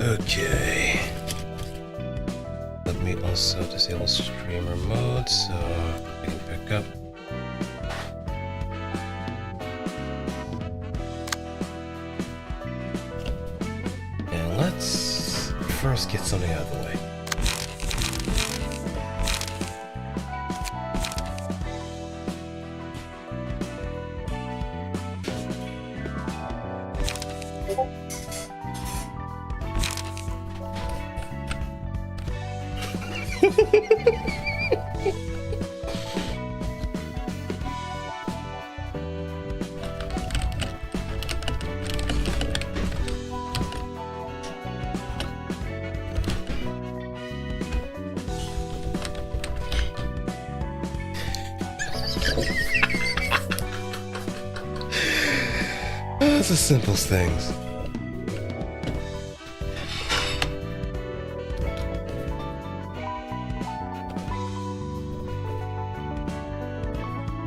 Okay. Let me also disable streamer mode so I can pick up. And let's first get something out of the way. It's the simplest things.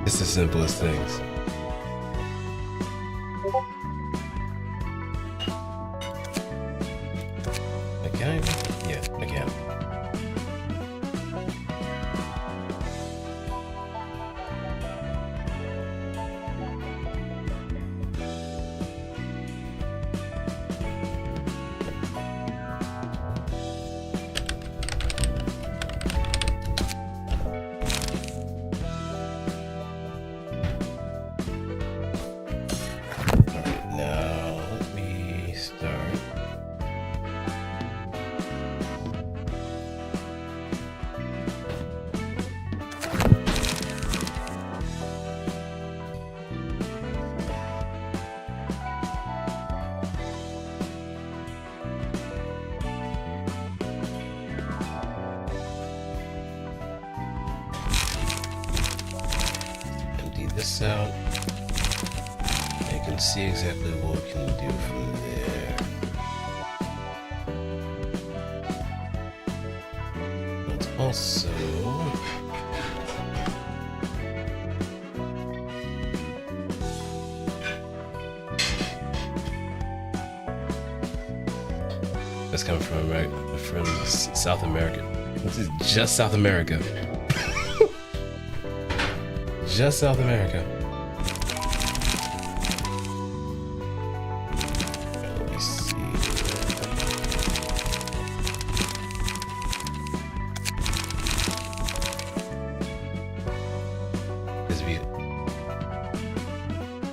It's the simplest things. Can I? Yeah, I can. This out. And you can see exactly what we can do from there. Let's also that's coming from South America. This is just South America. Just South America. Let me see.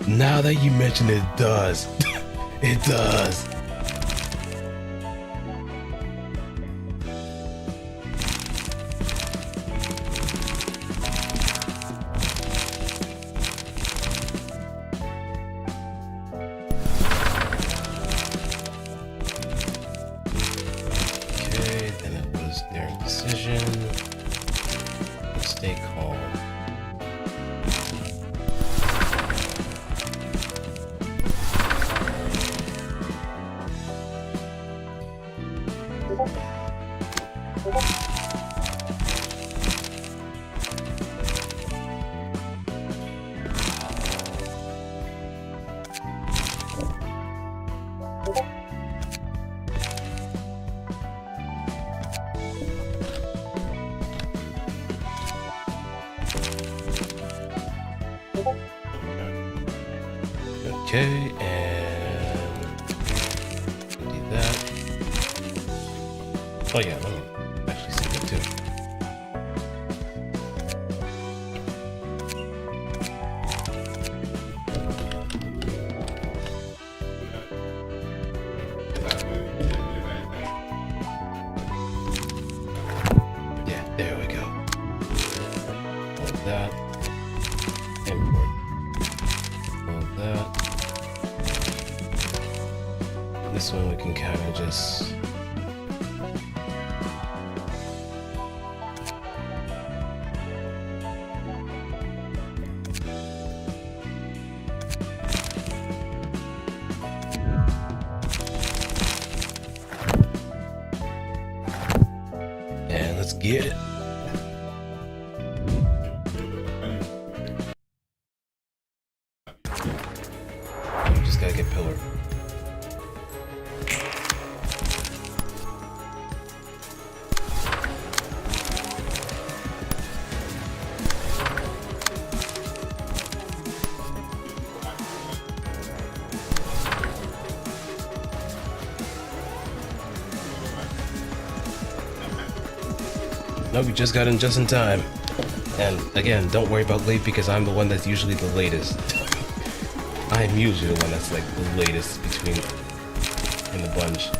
Now that you mention it, it does. It does. Okay, and do that. Oh yeah, let me actually see that too. kind of just... And let's get it. Just gotta get pillar. No, we just got in just in time. And again, don't worry about late because I'm the one that's usually the latest. I'm usually the one that's like the latest between in the bunch.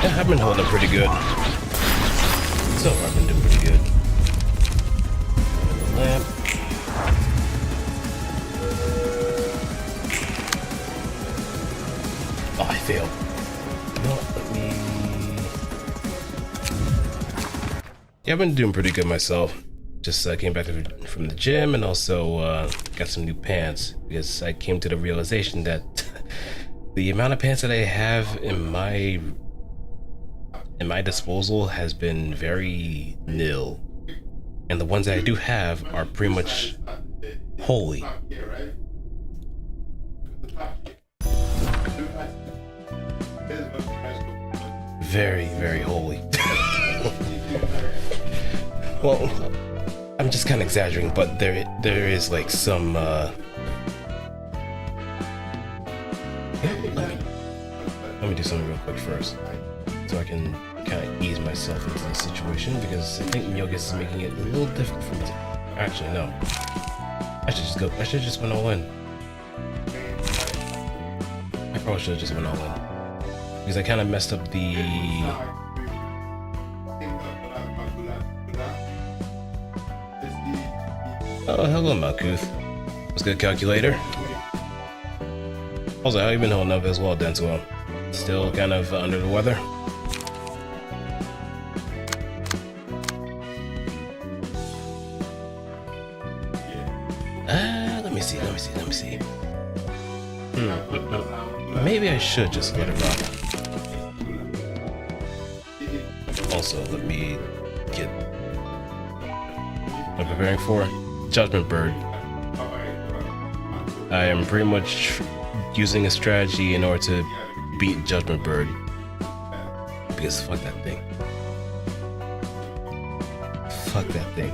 Yeah, I've been holding pretty good. So far, I've been doing pretty good. lamp. Oh, I failed. No, let me... Yeah, I've been doing pretty good myself. Just came back from the gym and also got some new pants because I came to the realization that the amount of pants that I have in my disposal has been very nil, and the ones that I do have are pretty much holy. Very, very holy. Well, I'm just kind of exaggerating, but there is like some let me do something real quick first, so I can kind of ease myself into the situation, because I think Myogus is making it a little difficult for me to... Actually, no. I should have just went all in. I probably should have just went all in, because I kind of messed up the... Oh, hello, Malkuth. What's good, calculator? Also, how you been holding up as well, Denzel? Still kind of under the weather? Let me see. Maybe I should just let it rock. Also, let me get... I'm preparing for Judgment Bird. I am pretty much using a strategy in order to beat Judgment Bird, because fuck that thing. Fuck that thing.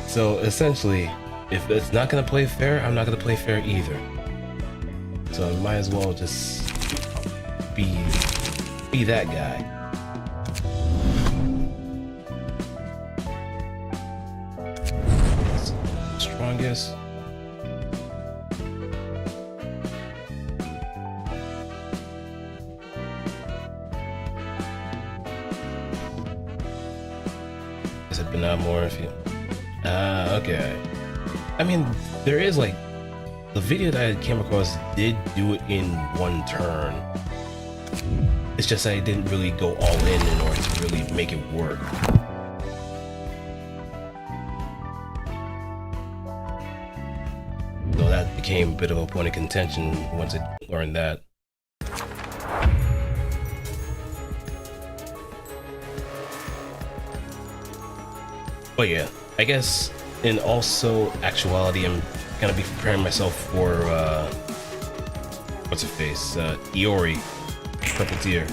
So essentially, if it's not gonna play fair, I'm not gonna play fair either. So I might as well just be that guy. Strongest. Has it been out more if you... okay. I mean, there is like... The video that I came across did do it in one turn. It's just I didn't really go all in order to really make it work. So that became a bit of a point of contention once I learned that. But yeah, I guess in also actuality, I'm gonna be preparing myself for what's her face, Iori, Purple Tear.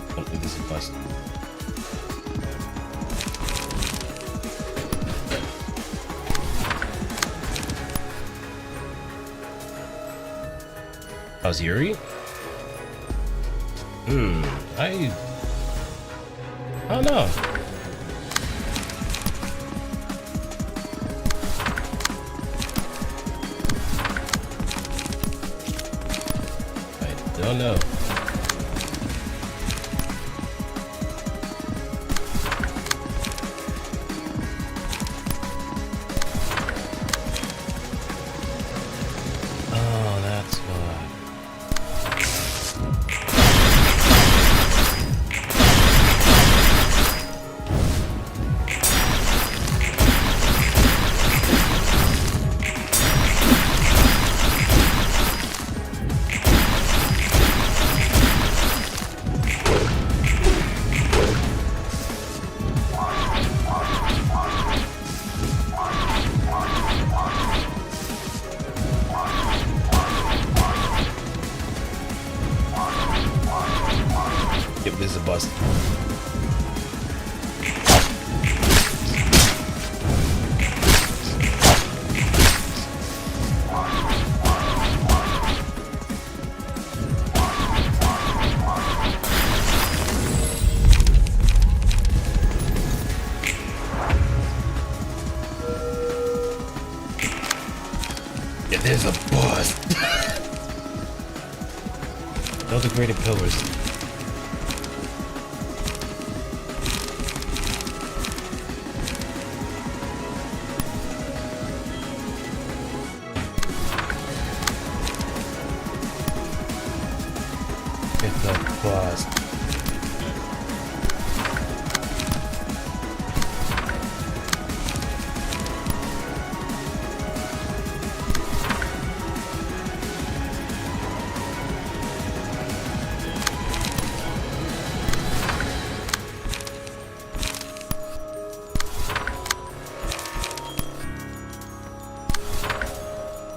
I don't think this is busted. How's Yuri? I don't know. I don't know. Oh, that's why. Yep, this is a bust. Yeah, there's a bust. love the graded pillars. Get the boss.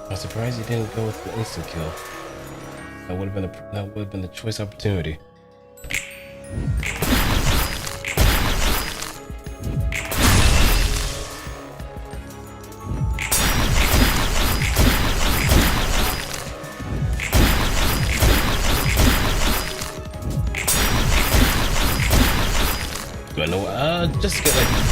I'm surprised he didn't go with the instant kill. That would have been the choice opportunity. Do I know? Just get like the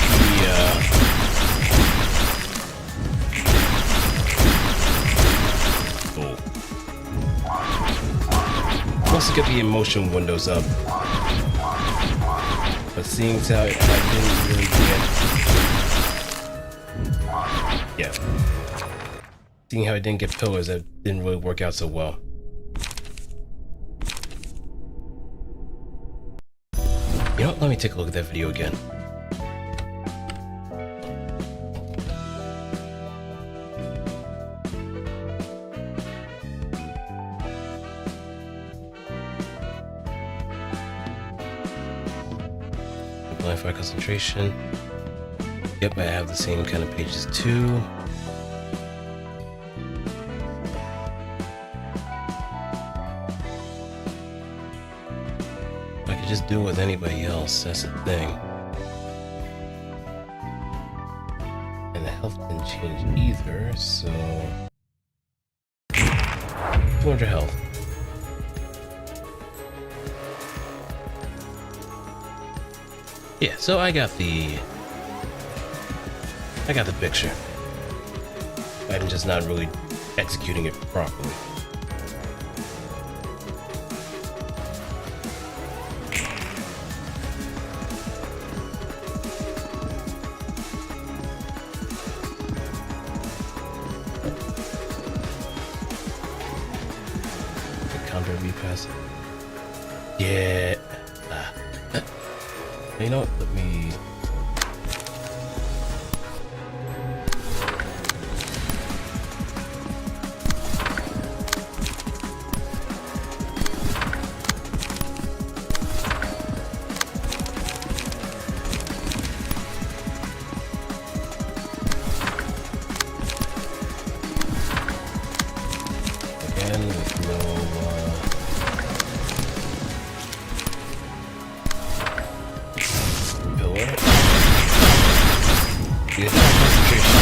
Wants to get the emotion windows up, but seeing as how I didn't really get, seeing how I didn't get pillars, that didn't really work out so well. You know what? Let me take a look at that video again. Blind fire concentration. Yep, I have the same kind of pages too. I could just do it with anybody else, that's the thing. And the health didn't change either, so 200 health. Yeah, so I got the picture. I'm just not really executing it properly. The counter repass. Yeah. You know what? Let me. Again, with no. Yeah, concentration.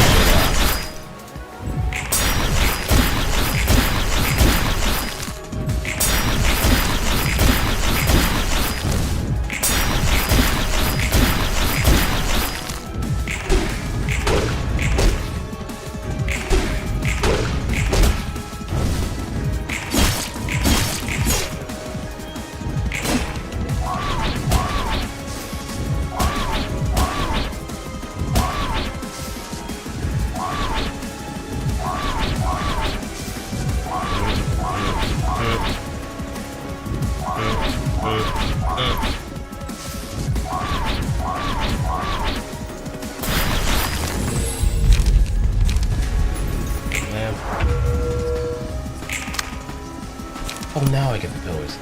Oh, now I get the pillars.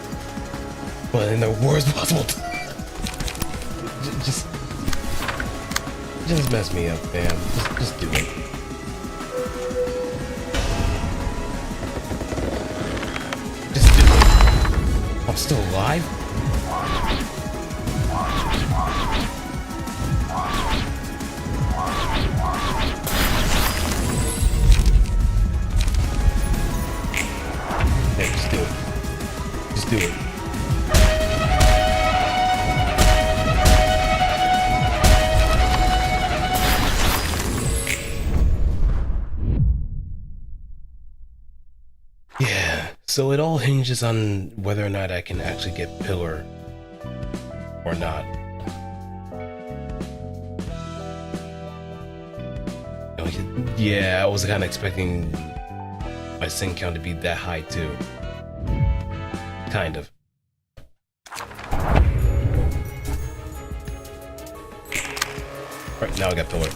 But in the worst possible time. Just mess me up, fam. Just do it. Just do it. I'm still alive? Hey, just do it. Just do it. Yeah, So it all hinges on whether or not I can actually get Pillar or not. Yeah, I was kind of expecting my sync count to be that high too. Kind of. Right, now I got Pillar.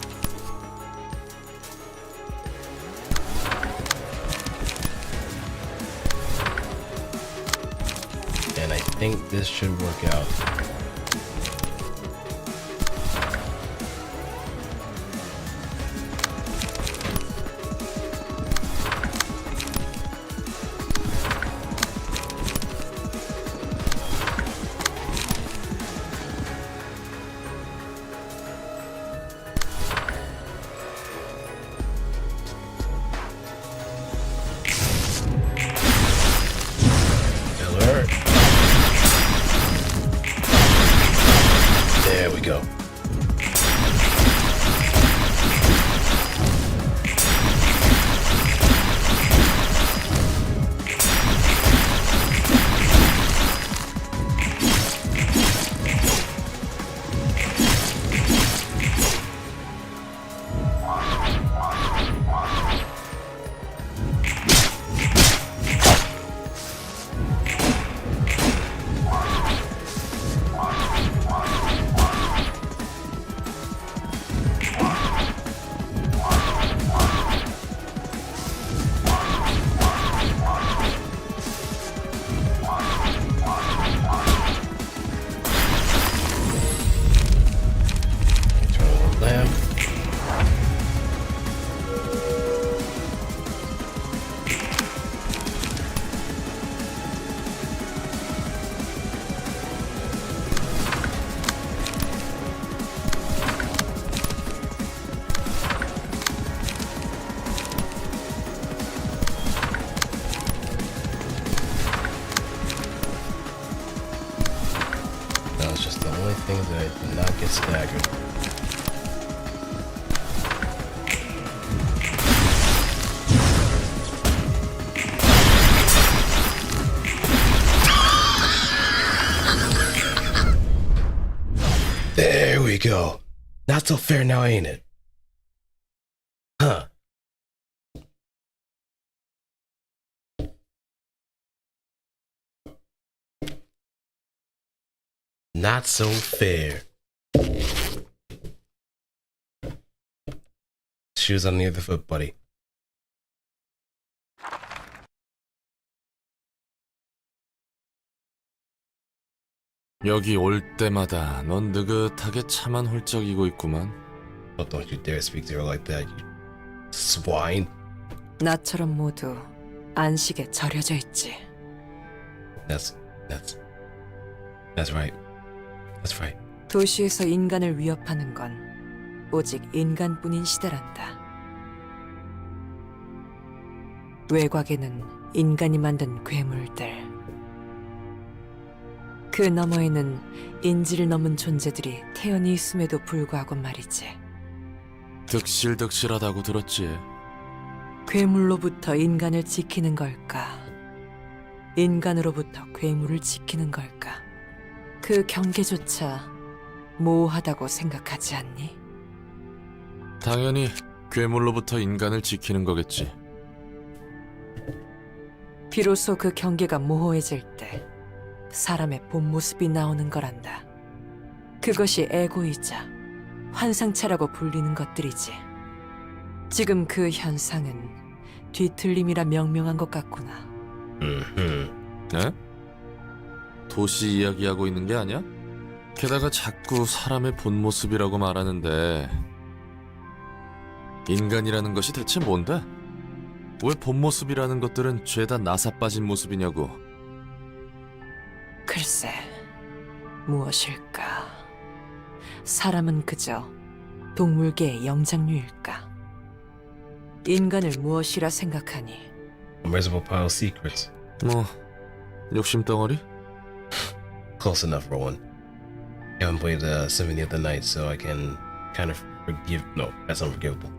And I think this should work out. There we go. Things that I did not get staggered. There we go. Not so fair now, ain't it? Huh. Not so fair. Shoes on the other foot, buddy. 여기 올 때마다 넌 느긋하게 차만 훌쩍이고 있구만. Oh, don't you dare speak to her like that, you swine. 나처럼 모두 안식에 절여져 있지. That's right. That's right. 도시에서 인간을 위협하는 건 오직 인간뿐인 시대란다. 외곽에는 인간이 만든 괴물들, 그 너머에는 인지를 넘은 존재들이 태연히 있음에도 불구하고 말이지. 득실득실하다고 들었지. 괴물로부터 인간을 지키는 걸까? 인간으로부터 괴물을 지키는 걸까? 그 경계조차 모호하다고 생각하지 않니? 당연히 괴물로부터 인간을 지키는 거겠지. 비로소 그 경계가 모호해질 때 사람의 본 모습이 나오는 거란다. 그것이 에고이자 환상체라고 불리는 것들이지. 지금 그 현상은 뒤틀림이라 명명한 것 같구나. 네? 도시 이야기하고 있는 게 아니야? 게다가 자꾸 사람의 본 모습이라고 말하는데 인간이라는 것이 대체 뭔데? 왜 본 모습이라는 것들은 죄다 나사 빠진 모습이냐고. 글쎄, 무엇일까? 사람은 그저 동물계의 영장류일까? 인간을 무엇이라 생각하니? Unreasonable pile of secrets. 뭐 욕심덩어리? Close enough for one. I haven't played Symphony of the Night, so I can kind of forgive. No, that's unforgivable.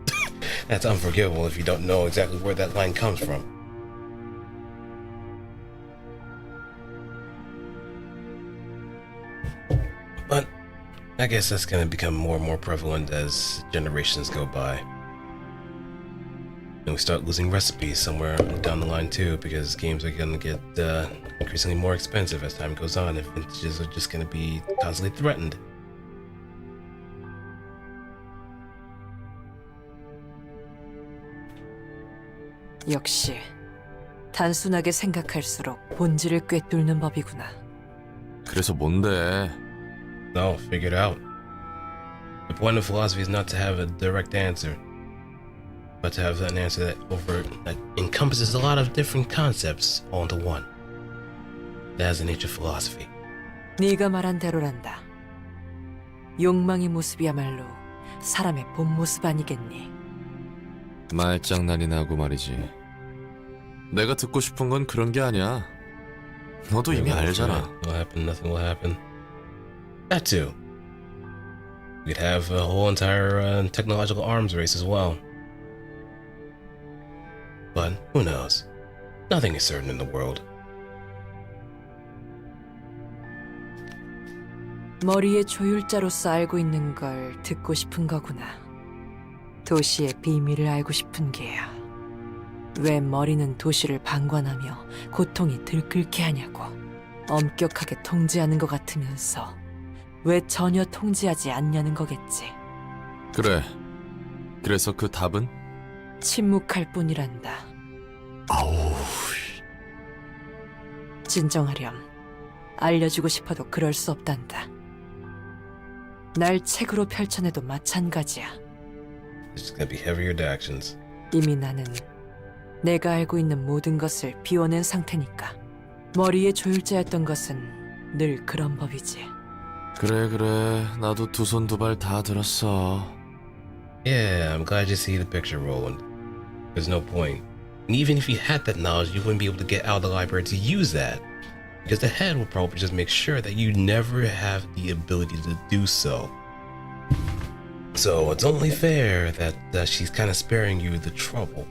That's unforgivable if you don't know exactly where that line comes from. I guess that's gonna become more and more prevalent as generations go by. And we start losing recipes somewhere down the line too, because games are gonna get increasingly more expensive as time goes on, and vintages are just gonna be constantly threatened. 역시 단순하게 생각할수록 본질을 꿰뚫는 법이구나. 그래서 뭔데? No, figure it out. The point of philosophy is not to have a direct answer, but to have an answer that encompasses a lot of different concepts all into one. That's the nature of philosophy. 네가 말한 대로란다. 욕망의 모습이야말로 사람의 본 모습 아니겠니? 말장난이나 하고 말이지. 내가 듣고 싶은 건 그런 게 아니야. 너도 이미 알잖아. What will happen? Nothing will happen. That too. We could have a whole entire technological arms race as well. But who knows? Nothing is certain in the world. 머리의 조율자로서 알고 있는 걸 듣고 싶은 거구나. 도시의 비밀을 알고 싶은 게야. 왜 머리는 도시를 방관하며 고통이 들끓게 하냐고. 엄격하게 통제하는 것 같으면서 왜 전혀 통제하지 않냐는 거겠지. 그래. 그래서 그 답은? 침묵할 뿐이란다. 아우. 진정하렴. 알려주고 싶어도 그럴 수 없단다. 날 책으로 펼쳐내도 마찬가지야. It's gonna be heavy redactions. 이미 나는 내가 알고 있는 모든 것을 비워낸 상태니까. 머리의 조율자였던 것은 늘 그런 법이지. 그래. 나도 두 손 두 발 다 들었어. Yeah, I'm glad you see the picture, Roland. There's no point. And even if you had that knowledge, you wouldn't be able to get out of the library to use that. Because the head will probably just make sure that you never have the ability to do so. So it's only fair that she's kind of sparing you the trouble.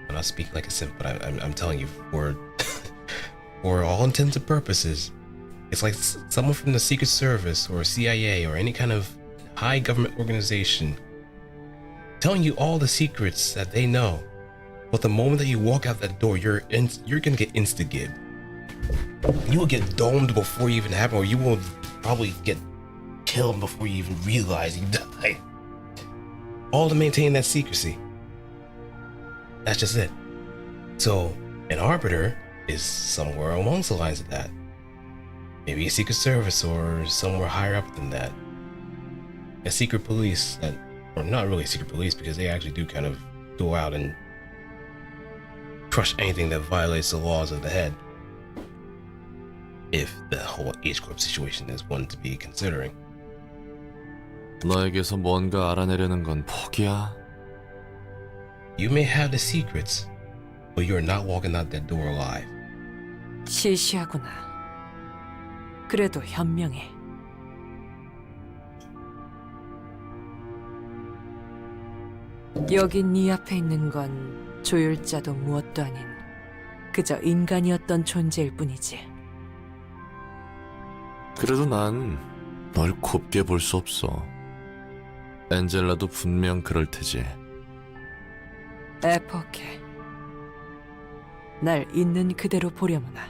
I'm not speaking like a simp, but I'm telling you, for all intents and purposes, it's like someone from the Secret Service or CIA or any kind of high government organization telling you all the secrets that they know. But the moment that you walk out that door, you're gonna get insta-gibbed. You will get domed before you even happen, or you will probably get killed before you even realize you died. All to maintain that secrecy. That's just it. So, an arbiter is somewhere along the lines of that. Maybe a secret service or somewhere higher up than that. A secret police that, or not really a secret police, because they actually do kind of go out and crush anything that violates the laws of the head. If the whole H-Corp situation is one to be considering. 너에게서 뭔가 알아내려는 건 포기야. You may have the secrets, but you're not walking out that door alive. 시시하구나. 그래도 현명해. 여기 네 앞에 있는 건 조율자도 무엇도 아닌 그저 인간이었던 존재일 뿐이지. 그래도 난 널 곱게 볼 수 없어. 엔젤라도 분명 그럴 테지. 에포케. 날 있는 그대로 보려무나.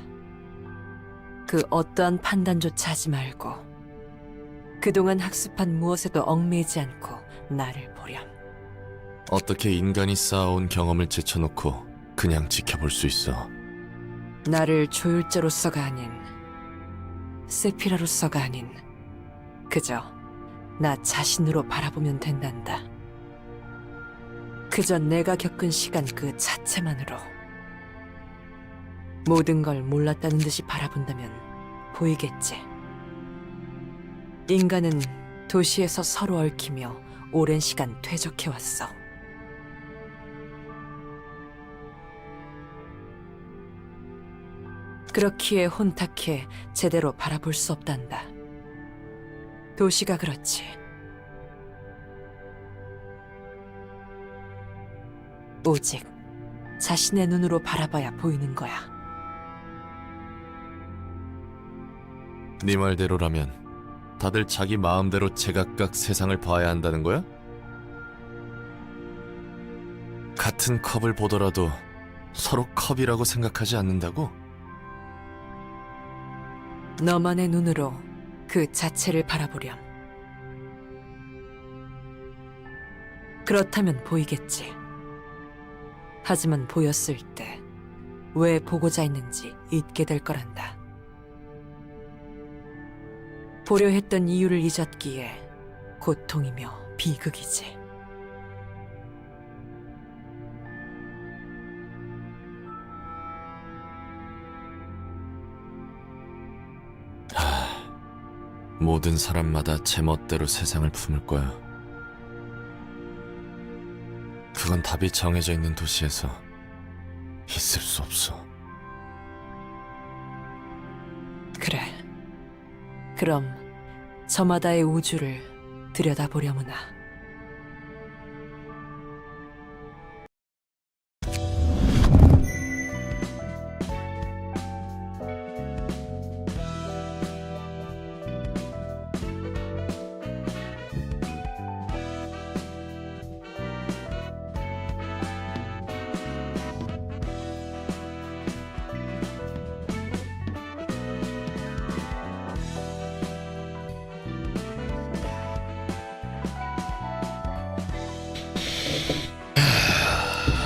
그 어떠한 판단조차 하지 말고 그동안 학습한 무엇에도 얽매이지 않고 나를 보렴. 어떻게 인간이 쌓아온 경험을 제쳐놓고 그냥 지켜볼 수 있어. 나를 조율자로서가 아닌 세피라로서가 아닌 그저 나 자신으로 바라보면 된단다. 그저 내가 겪은 시간 그 자체만으로 모든 걸 몰랐다는 듯이 바라본다면 보이겠지. 인간은 도시에서 서로 얽히며 오랜 시간 퇴적해왔어. 그렇기에 혼탁해 제대로 바라볼 수 없단다. 도시가 그렇지. 오직 자신의 눈으로 바라봐야 보이는 거야. 네 말대로라면 다들 자기 마음대로 제각각 세상을 봐야 한다는 거야? 같은 컵을 보더라도 서로 컵이라고 생각하지 않는다고? 너만의 눈으로 그 자체를 바라보렴. 그렇다면 보이겠지. 하지만 보였을 때 왜 보고자 했는지 잊게 될 거란다. 보려 했던 이유를 잊었기에 고통이며 비극이지. 모든 사람마다 제멋대로 세상을 품을 거야. 그건 답이 정해져 있는 도시에서 있을 수 없어. 그래. 그럼 저마다의 우주를 들여다보려무나.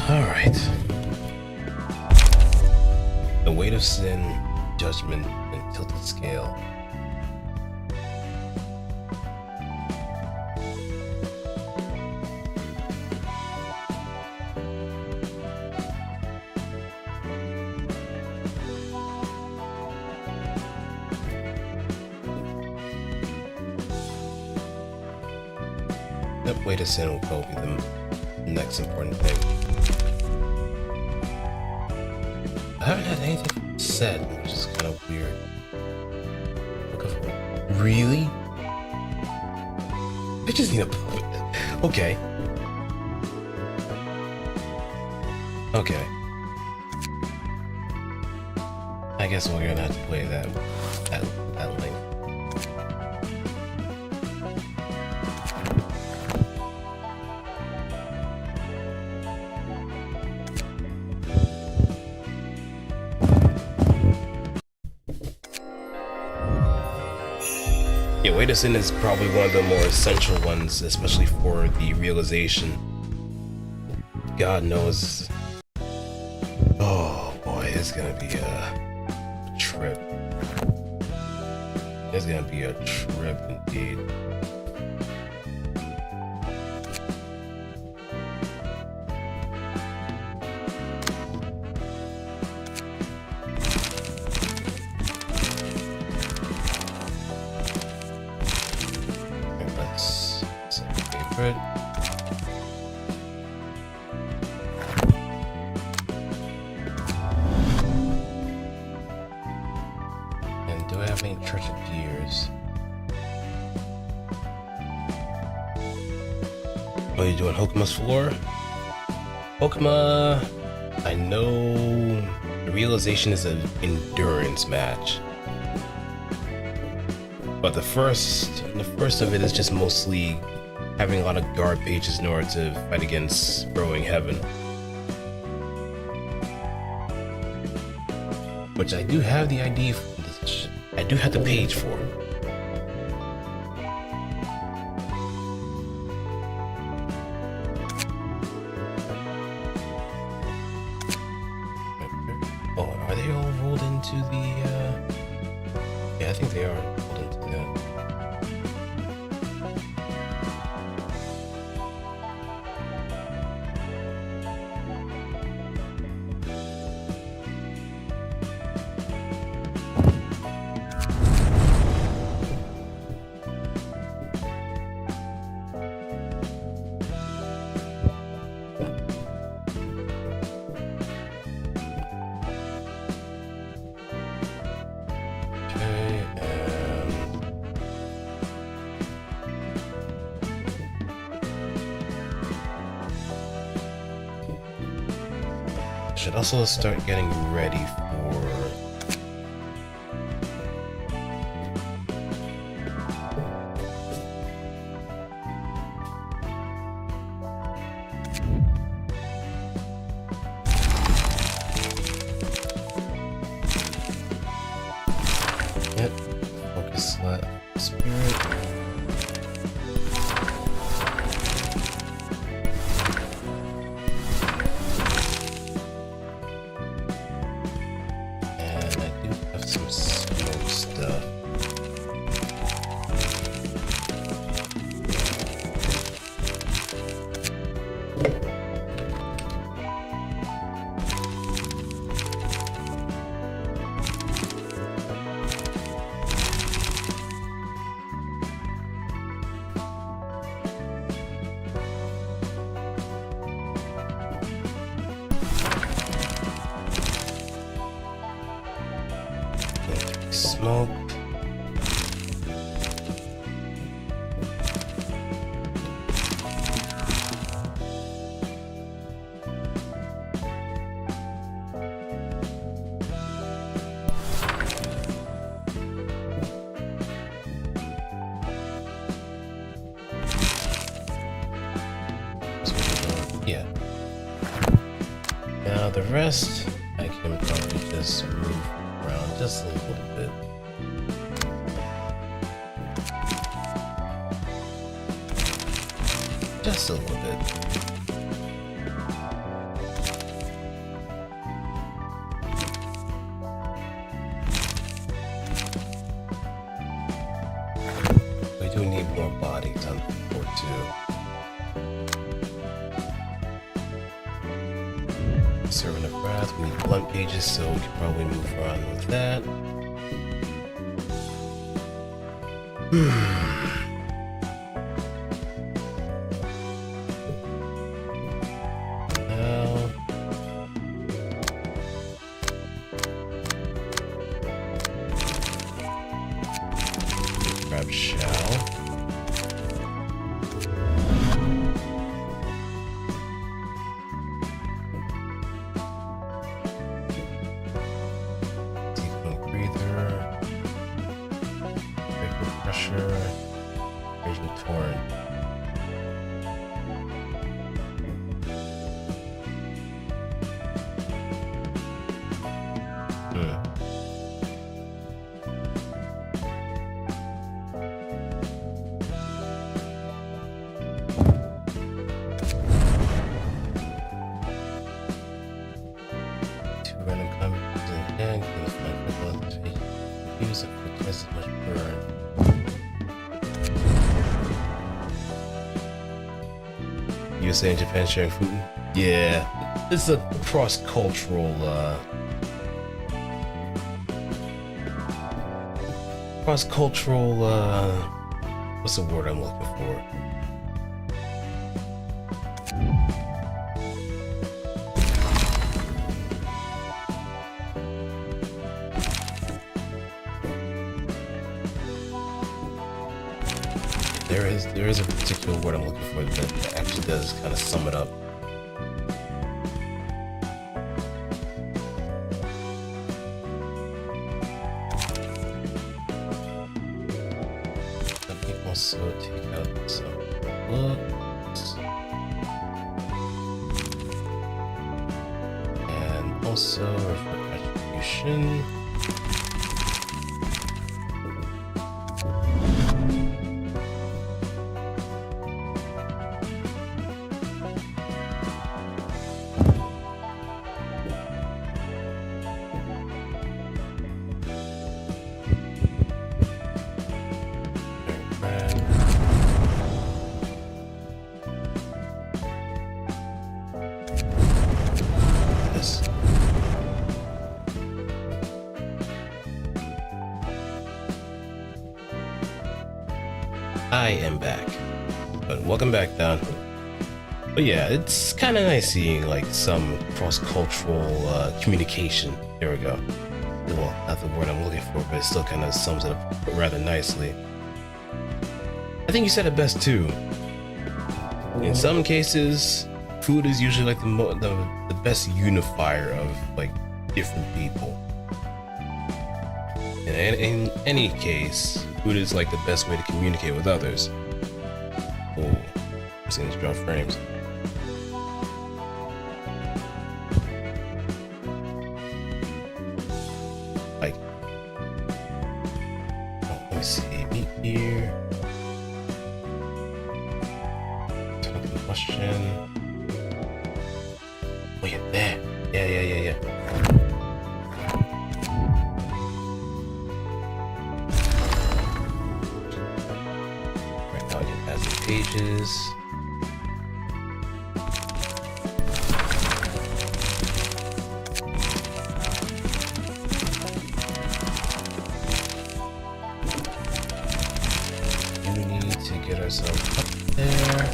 Alright. The weight of sin, judgment, and tilted scale. That weight of sin will probably be the next important thing. I haven't had anything said, which is kind of weird. Really? I just need a... Okay. Okay. I guess we're gonna have to play that link. Yeah, Way to Sin is probably one of the more essential ones, especially for the realization. God knows. Oh boy, it's gonna be a trip. It's gonna be a trip indeed. Let's set favorite. And do I have any Church of Gears? Oh, you doing Hokuma's floor? Hokuma, I know the realization is an endurance match. But the first of it is just mostly having a lot of guard pages in order to fight against Growing Heaven. Which I do have the ID for this. I do have the page for. Oh, are they all rolled into the yeah, I think they are rolled into that. Okay, should also start getting ready for smoke. Yeah. Now the rest, I can probably just move around just a little bit. Just a little bit. We do need more bodies on board too. Servant of Wrath, we need blunt pages, so we can probably move on with that. Now, grab Shao. USA and Japan sharing food? Yeah, it's a cross-cultural, what's the word I'm looking for? There is a particular word I'm looking for that actually does kind of sum it up. Let me also take out some books. And also for attribution. I am back, but welcome back, Don. But yeah, it's kind of nice seeing like some cross-cultural communication. There we go. Well, not the word I'm looking for, but it still kind of sums it up rather nicely. I think you said it best too. In some cases, food is usually like the best unifier of like different people. And in any case, food is like the best way to communicate with others. Oh, I'm seeing these drop frames. Like, oh, let me see, meet here. Question. Oh yeah, there. Yeah. Right now I can add some pages. We need to get ourselves up there.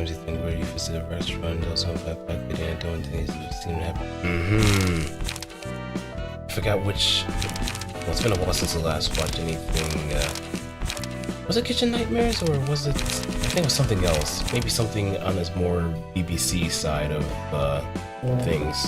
sometimes you think where you visit a restaurant, also back and doing things that just seem to happen. Forgot which. Well, it's been a while since I last watched anything. Was it Kitchen Nightmares or was it? I think it was something else. Maybe something on this more BBC side of things.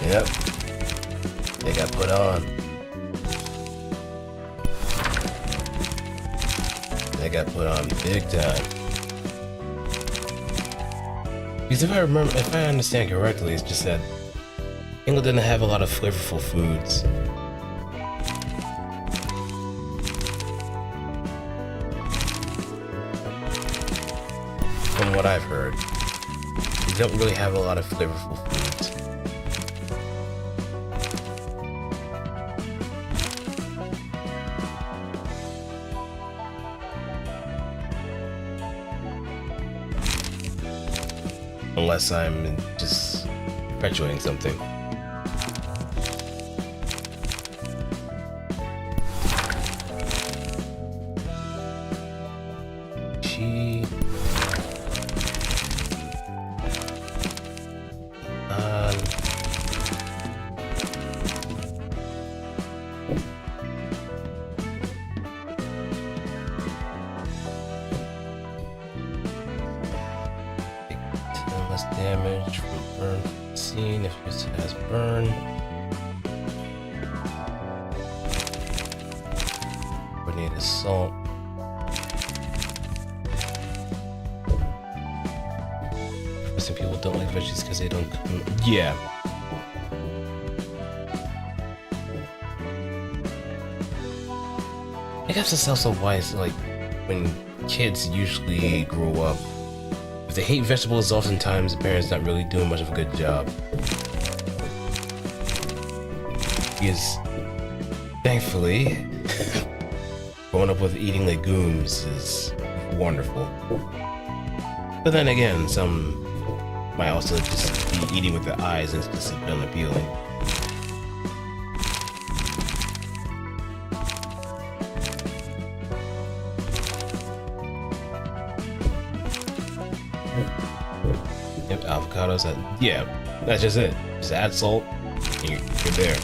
Yep, they got put on. They got put on big time. Because if I understand correctly, it's just that England didn't have a lot of flavorful foods. From what I've heard, they don't really have a lot of flavorful foods. Unless I'm just perpetuating something. Damage from burn scene if it has burn. Grenade assault. Some people don't like veggies because they don't. Yeah. I guess it's also why it's like when kids usually grow up. If they hate vegetables, oftentimes the parents not really doing much of a good job. Because, thankfully, growing up with eating legumes is wonderful. But then again, some might also just be eating with their eyes and it's just unappealing. Yep, avocados. Yeah, that's just it. Just add salt, and you're there.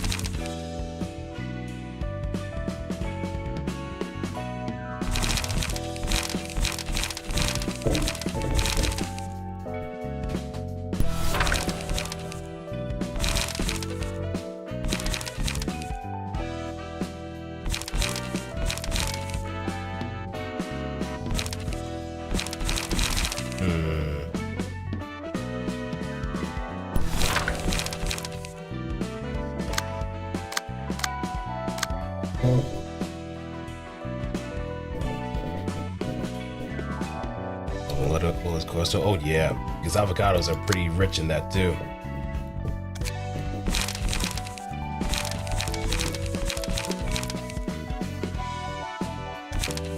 So, oh yeah, because avocados are pretty rich in that too.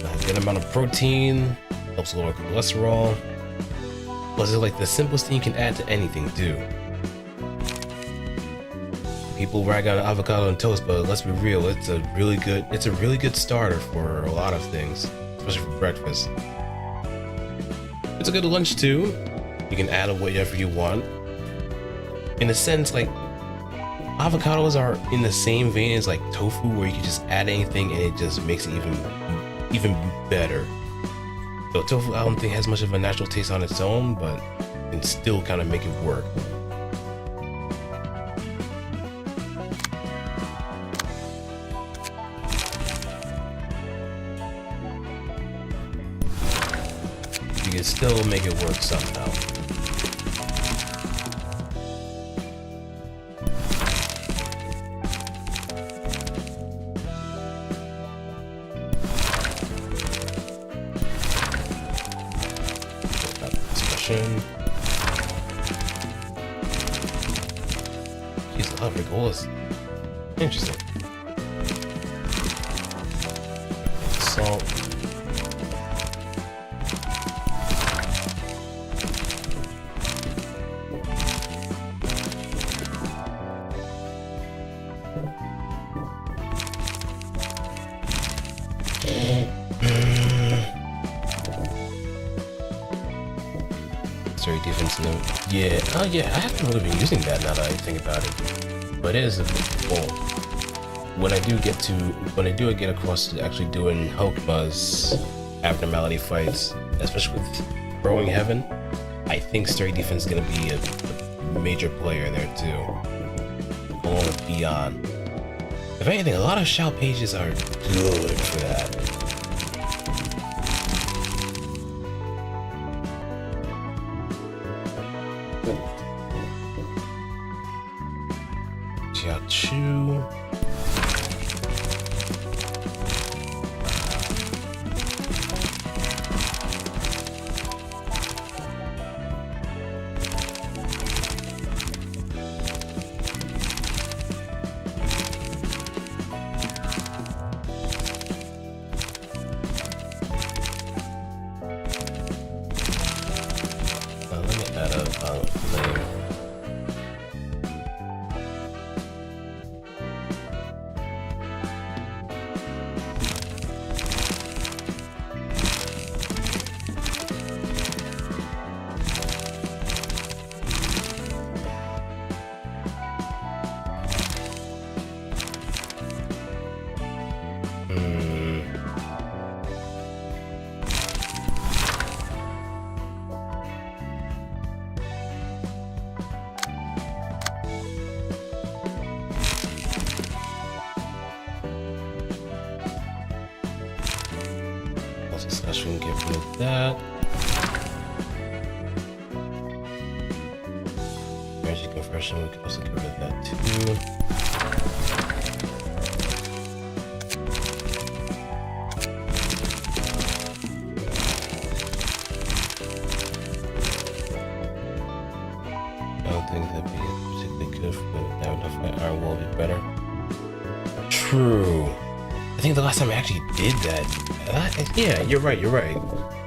A good amount of protein, helps lower cholesterol. Plus, it's like the simplest thing you can add to anything too. People rag on avocado and toast, but let's be real, it's a really good starter for a lot of things, especially for breakfast. It's a good lunch too. You can add whatever you want. In a sense, like avocados are in the same vein as like tofu, where you can just add anything and it just makes it even better. So tofu, I don't think has much of a natural taste on its own, but you can still kind of make it work. You can still make it work somehow. Discussion. Jeez, a lot of Rigolas. Interesting. Salt. Sorry, defense note. Yeah, oh yeah, I haven't really been using that now that I think about it. But it is a well, when I do get across to actually doing Hokuma's abnormality fights, especially with Growing Heaven, I think Stray Defense is gonna be a major player there too. Along with Beyond. If anything, a lot of Shao pages are good for that. Jiachu. Let me add a flame. Slash we can get rid of that. Energy conversion, we can also get rid of that too. I don't think that'd be particularly good for that would definitely iron will be better. True. I think the last time I actually did that, yeah, you're right.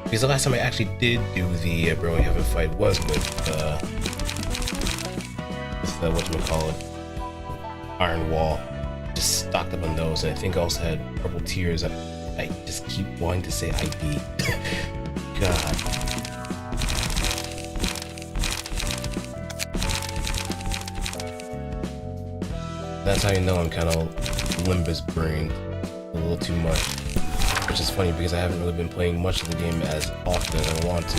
Because the last time I actually did do the Growing Heaven fight was with whatchamacallit, Iron Wall. Just stocked up on those, and I think I also had Purple Tears. I just keep wanting to say ID. God. That's how you know I'm kind of Limbus brained a little too much. Which is funny because I haven't really been playing much of the game as often as I want to.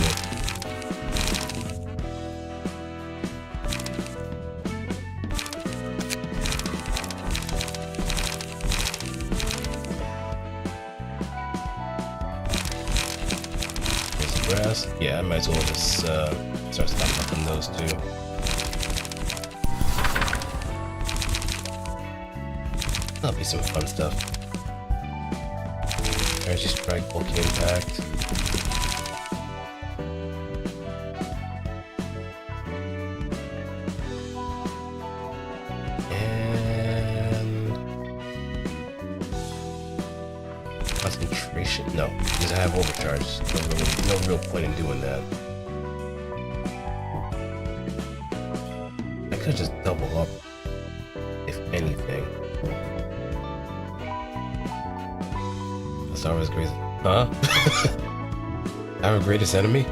There's the grass. Yeah, I might as well just start stocking up on those too. That'll be some fun stuff. Energy Strike, Bulky Impact. And concentration. No, because I have overcharge. No real point in doing that. I could just double up, if anything. Otsdarva's greatest. Huh? Our greatest enemy?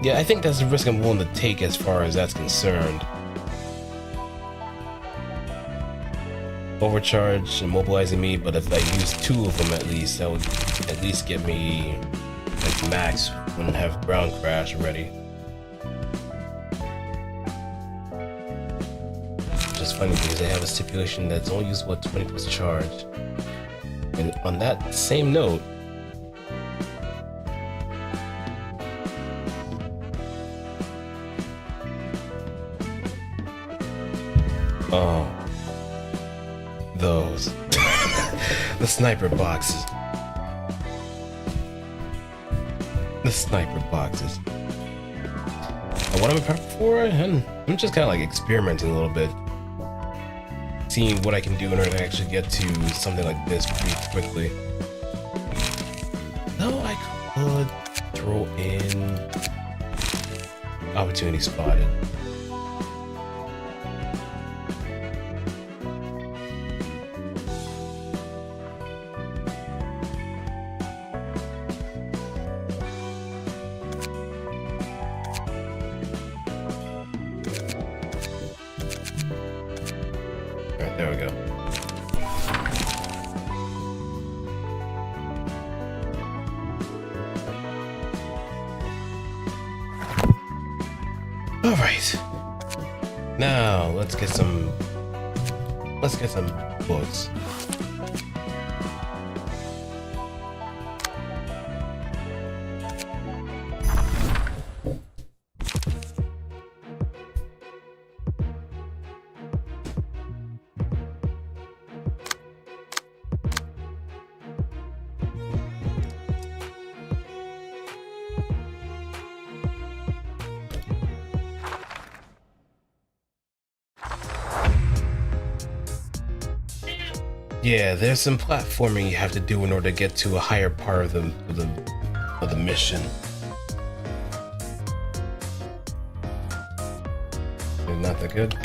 Yeah, I think that's the risk I'm willing to take as far as that's concerned. Overcharge, immobilizing me, but if I use 2 of them at least, that would at least get me like max when I have ground crash ready. Which is funny because they have a stipulation that's only usable at 20 plus charge. And on that same note, oh, those. The sniper boxes. The sniper boxes. what I'm prepped for, and I'm just kind of like experimenting a little bit, seeing what I can do in order to actually get to something like this pretty quickly. Though I could throw in opportunity spotted. Alright, there we go. Alright. Now let's get some books. Yeah, there's some platforming you have to do in order to get to a higher part of the mission. Not that good.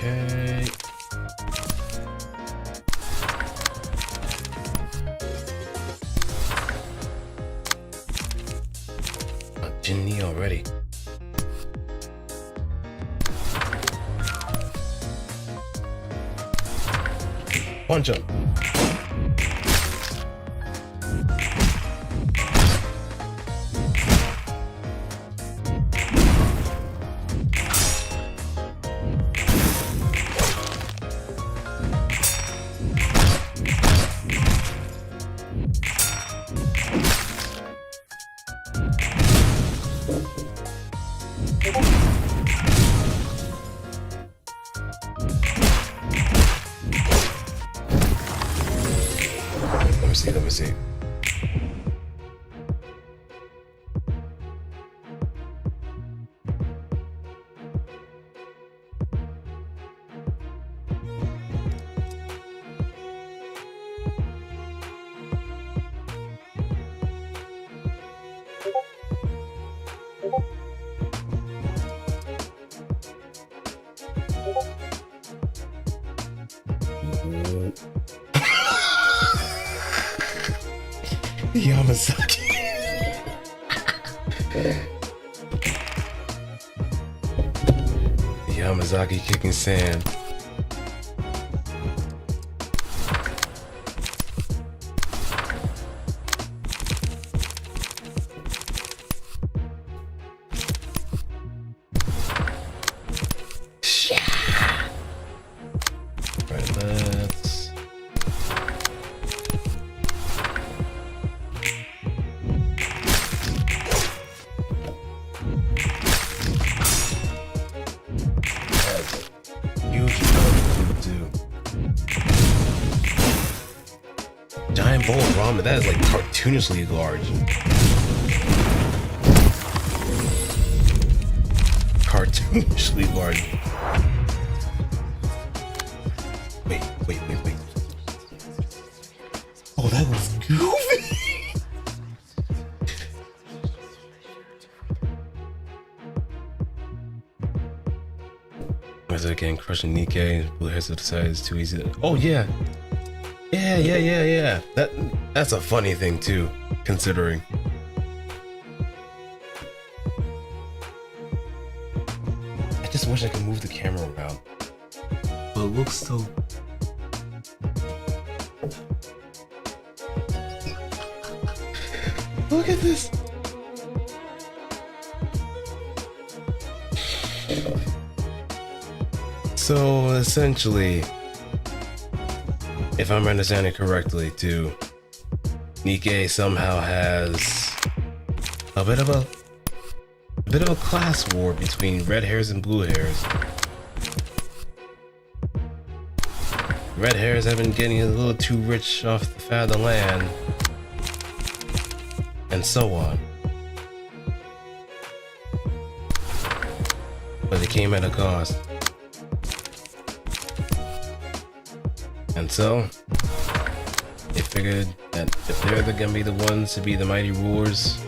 Okay. Ginny already. Punch him. Let me see. Yamazaki. Yamazaki kicking sand. Right, let's. Giant bowl of ramen, that is like cartoonishly large. Cartoonishly large. Wait. Oh, that looks goofy. Where's it again? Crushing Nikkei, blue hairs to the side is too easy. Oh yeah. Yeah. That's a funny thing too, considering. I just wish I could move the camera around. But it looks so. Look at this. So essentially, if I'm understanding correctly, too, Nikkei somehow has a bit of a class war between red hairs and blue hairs. Red hairs have been getting a little too rich off the fat of the land, and so on. But it came at a cost. And so, they figured that if they're gonna be the ones to be the mighty rulers,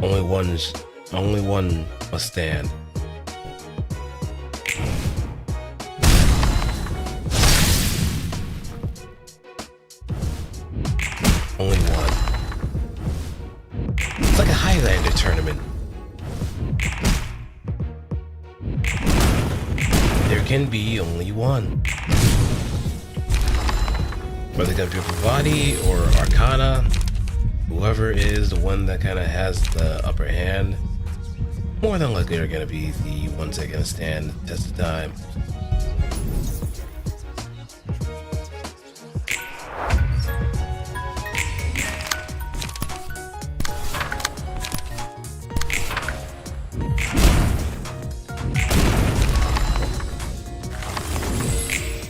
only one must stand. Only one. It's like a Highlander tournament. There can be only one. Whether it's gonna be Bravati or Arcana, whoever is the one that kind of has the upper hand, more than likely are gonna be the ones that are gonna stand the test of time.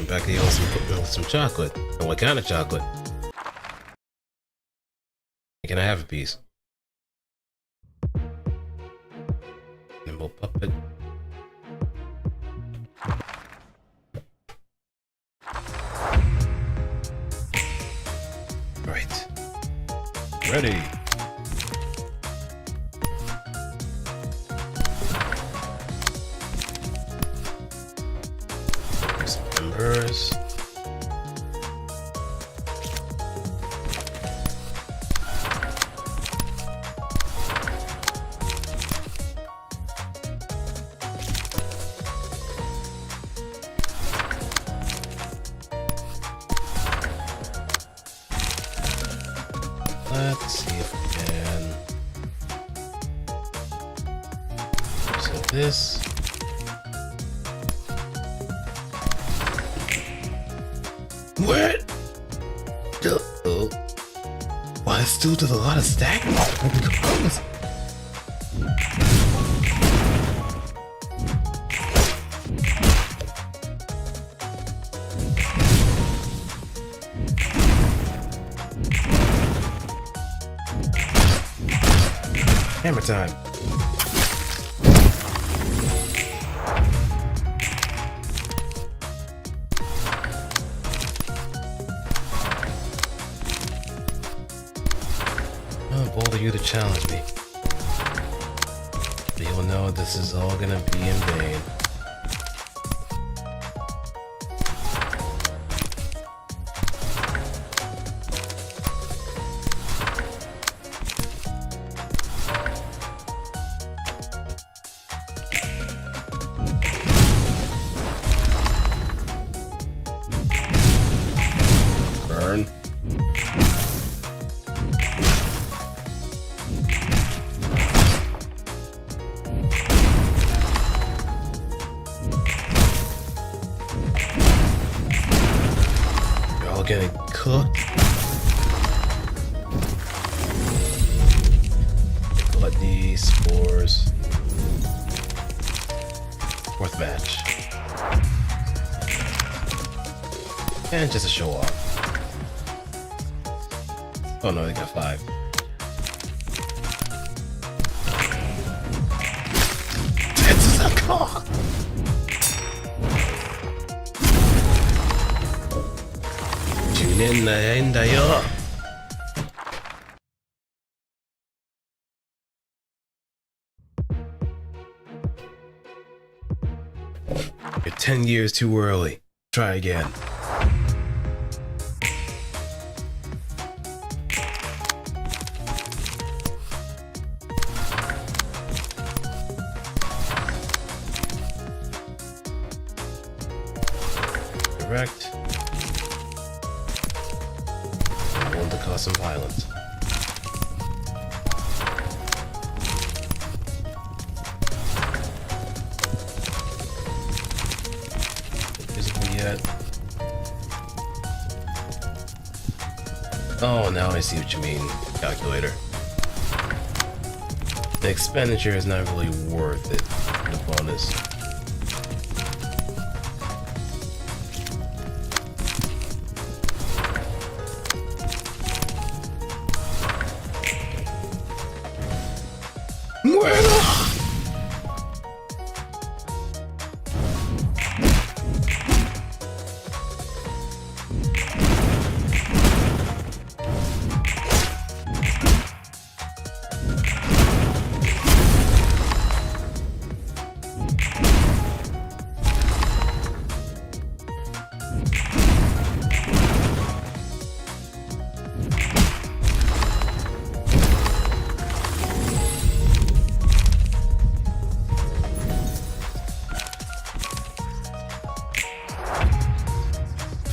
Back here with some chocolate. And what kind of chocolate? Can I have a piece? Nimble puppet. Right. Ready. Some embers. Let's see if we can. So this. What? Oh. Wow, it still does a lot of stacking. Oh my goodness. Hammer time. I'll boulder you to challenge me. But you'll know this is all gonna be in vain. Burn. You're all getting cooked. Gluttony, spores. Fourth match. And just a show off. Oh no, they got 5. It's a call. Tune in naendayo. You're 10 years too early. Try again. Correct. I'm going to cause some violence. Invisible yet. Oh, now I see what you mean, calculator. The expenditure is not really worth it, the bonus.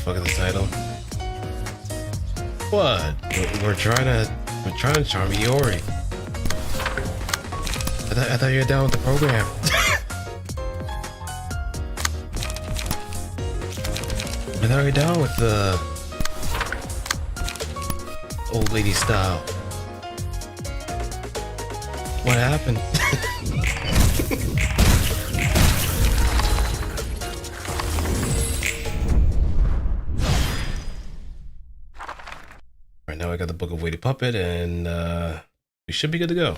Fuck is the title? What? We're trying to charm Iori. I thought you were down with the program. I thought you were down with the old lady style. What happened? Right now I got the Book of Weighty Puppet and we should be good to go.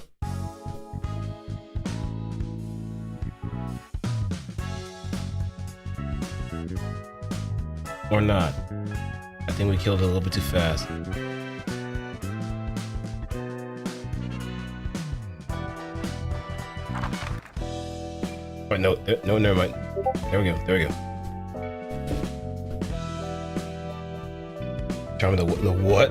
Or not. I think we killed it a little bit too fast. Oh, no, no, never mind. There we go, there we go. Charm the what?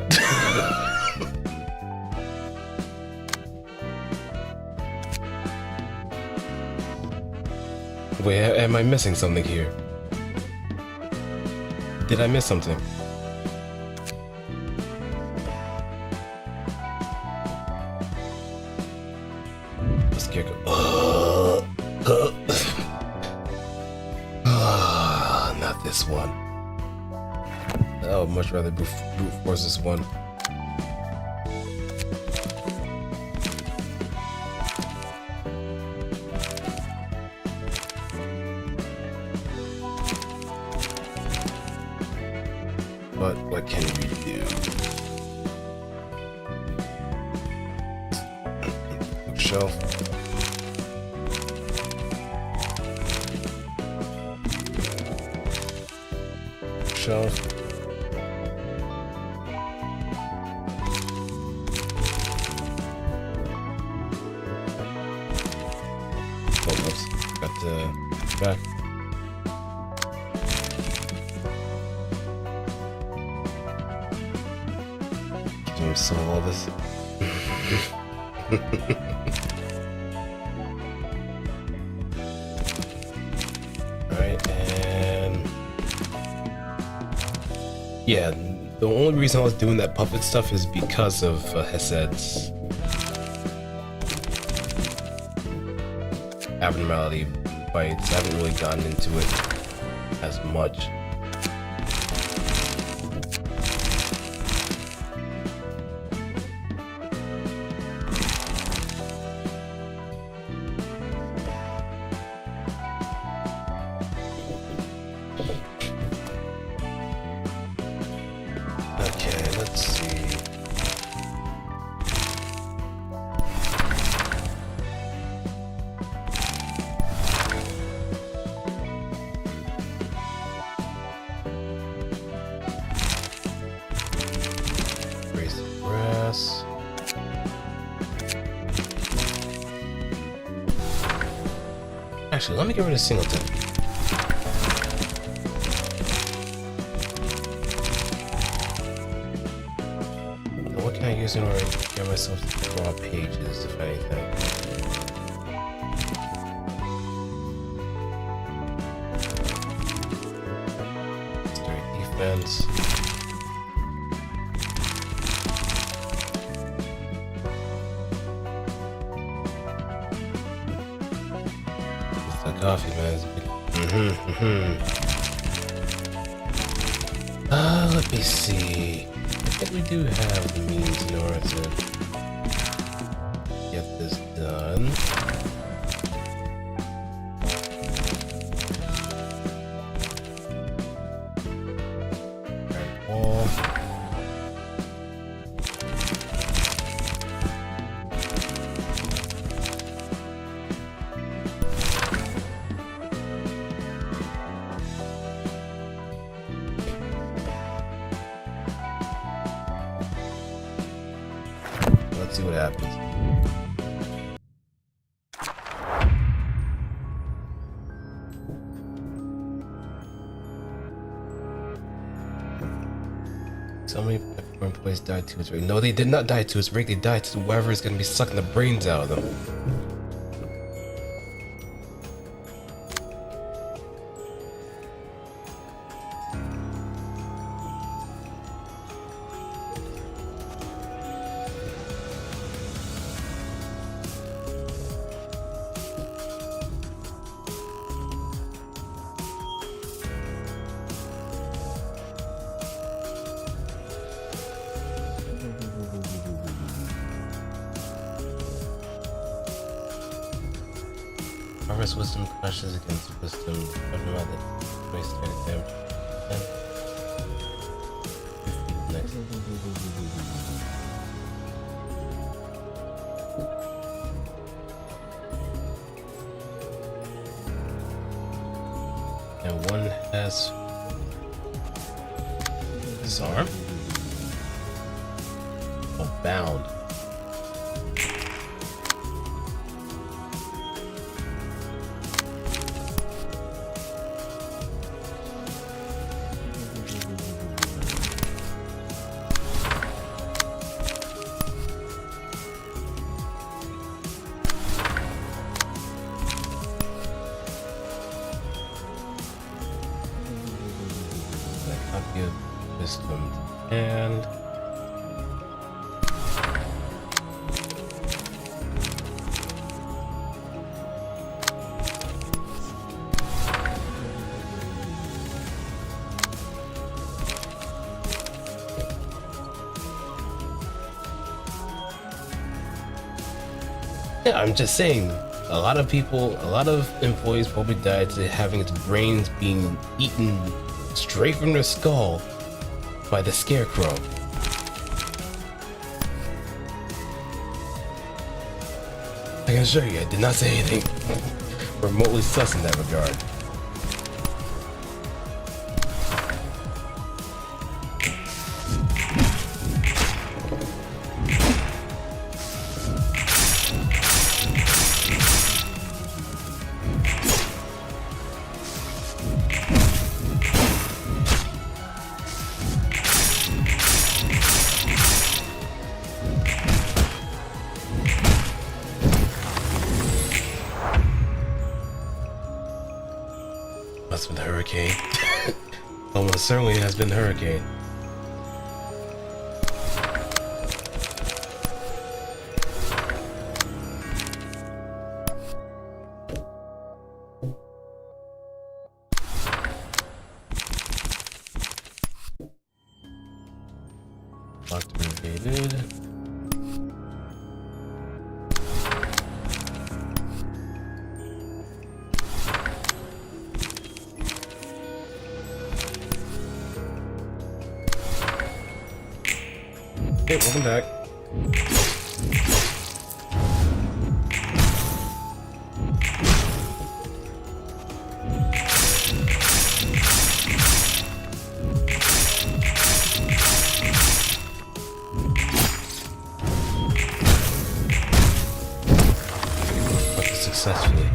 Wait, am I missing something here? Did I miss something? Let's get not this one. I would much rather brute force this one. But what can we do? Shelf. Shelf. Got the back. Doing some of all this. Alright, and yeah, the only reason I was doing that puppet stuff is because of Hesed's abnormality fights. I haven't really gotten into it as much. Okay, let's see. Raise the grass. Actually, let me get rid of Singleton. What can I use in order to get myself to draw pages, if anything? Start defense. It's the coffee, man. Let me see. think we do have the means in order to get this done. Alright, wall. Let's see what happens. So many employees died to its rig. No, they did not die to its rig. They died to whoever is going to be sucking the brains out of them. Harvest wisdom crashes against wisdom. Never mind that. Waste damage. Next. And one has disarm. Oh, bound. Copy of wisdom and yeah, I'm just saying, a lot of employees probably died to having its brains being eaten straight from their skull by the scarecrow. I can assure you, I did not say anything remotely sus in that regard. Must have been the hurricane. Almost certainly has been the hurricane. Locked invaded. Hey, welcome back. Successfully.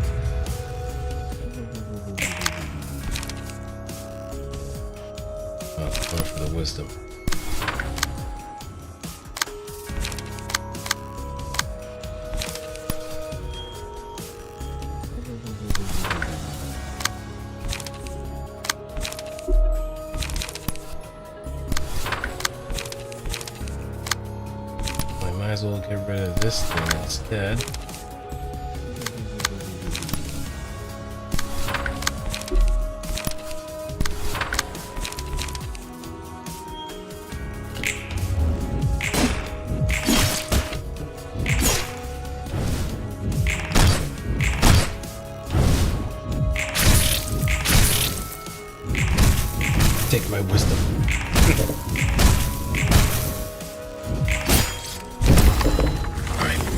Going for the wisdom. I might as well get rid of this thing instead.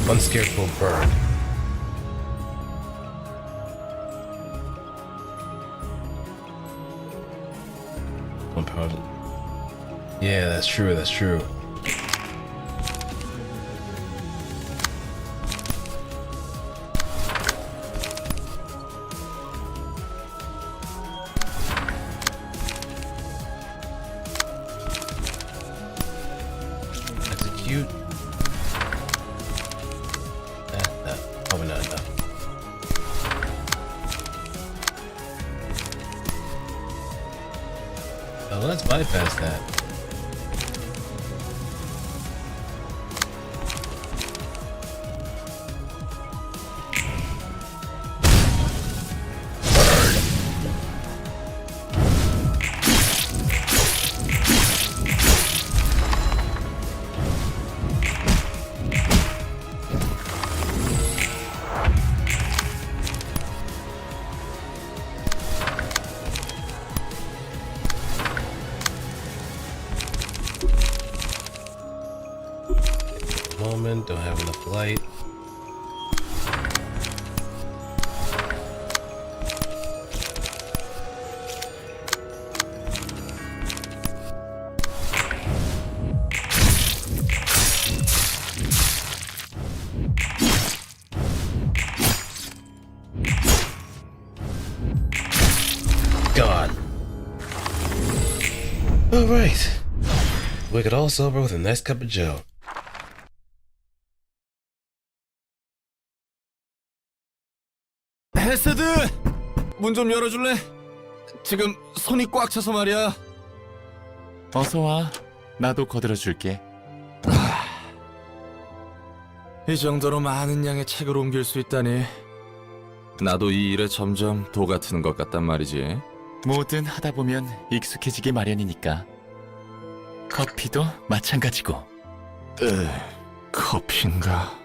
Unscared will burn. One power. Yeah, that's true. That's true. Execute. Probably not enough. So let's bypass that. Moment, don't have enough light. God. All right. We could all sober with a nice cup of joe. 헤세드! 문 좀 열어줄래? 지금 손이 꽉 차서 말이야. 어서 와. 나도 거들어 줄게. 이 정도로 많은 양의 책을 옮길 수 있다니. 나도 이 일에 점점 도 같은 것 같단 말이지. 뭐든 하다 보면 익숙해지기 마련이니까. 커피도 마찬가지고. 커피인가?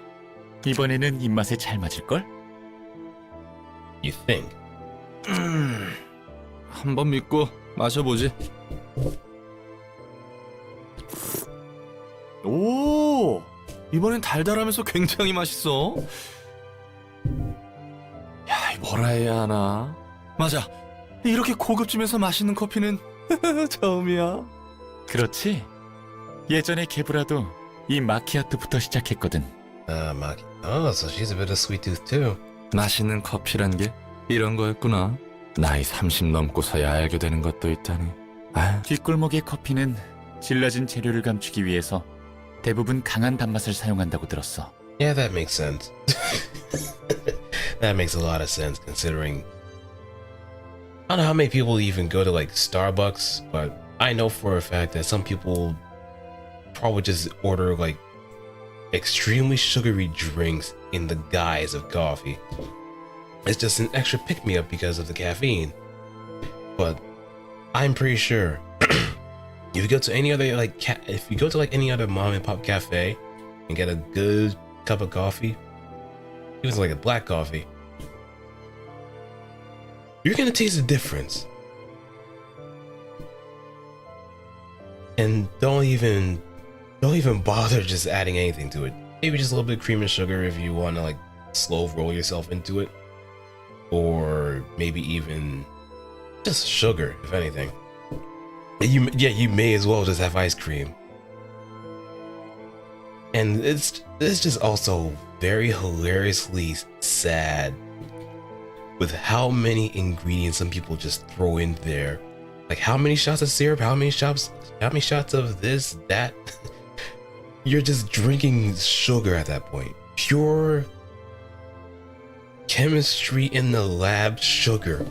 이번에는 입맛에 잘 맞을걸? You think? 한번 믿고 마셔보지. 오! 이번엔 달달하면서 굉장히 맛있어. 야, 뭐라 해야 하나? 맞아. 이렇게 고급집에서 마시는 커피는 처음이야. 그렇지? 예전에 개브라도 이 마키아토부터 시작했거든. Oh, so she's a bit of sweet tooth too. 맛있는 커피란 게 이런 거였구나. 나이 30 넘고서야 알게 되는 것도 있다니. 아, 뒷골목의 커피는 질러진 재료를 감추기 위해서 대부분 강한 단맛을 사용한다고 들었어. Yeah, that makes sense. That makes a lot of sense considering I don't know how many people even go to like Starbucks, but I know for a fact that some people probably just order like extremely sugary drinks in the guise of coffee. It's just an extra pick-me-up because of the caffeine. But I'm pretty sure if you go to any other if you go to like any other mom and pop cafe and get a good cup of coffee, even like a black coffee, you're gonna taste the difference. And don't even bother just adding anything to it. Maybe just a little bit of cream and sugar if you want to like slow roll yourself into it, or maybe even just sugar if anything. You may as well just have ice cream. And it's just also very hilariously sad with how many ingredients some people just throw in there. Like how many shots of syrup, how many shots of this, that. You're just drinking sugar at that point. Pure chemistry in the lab sugar.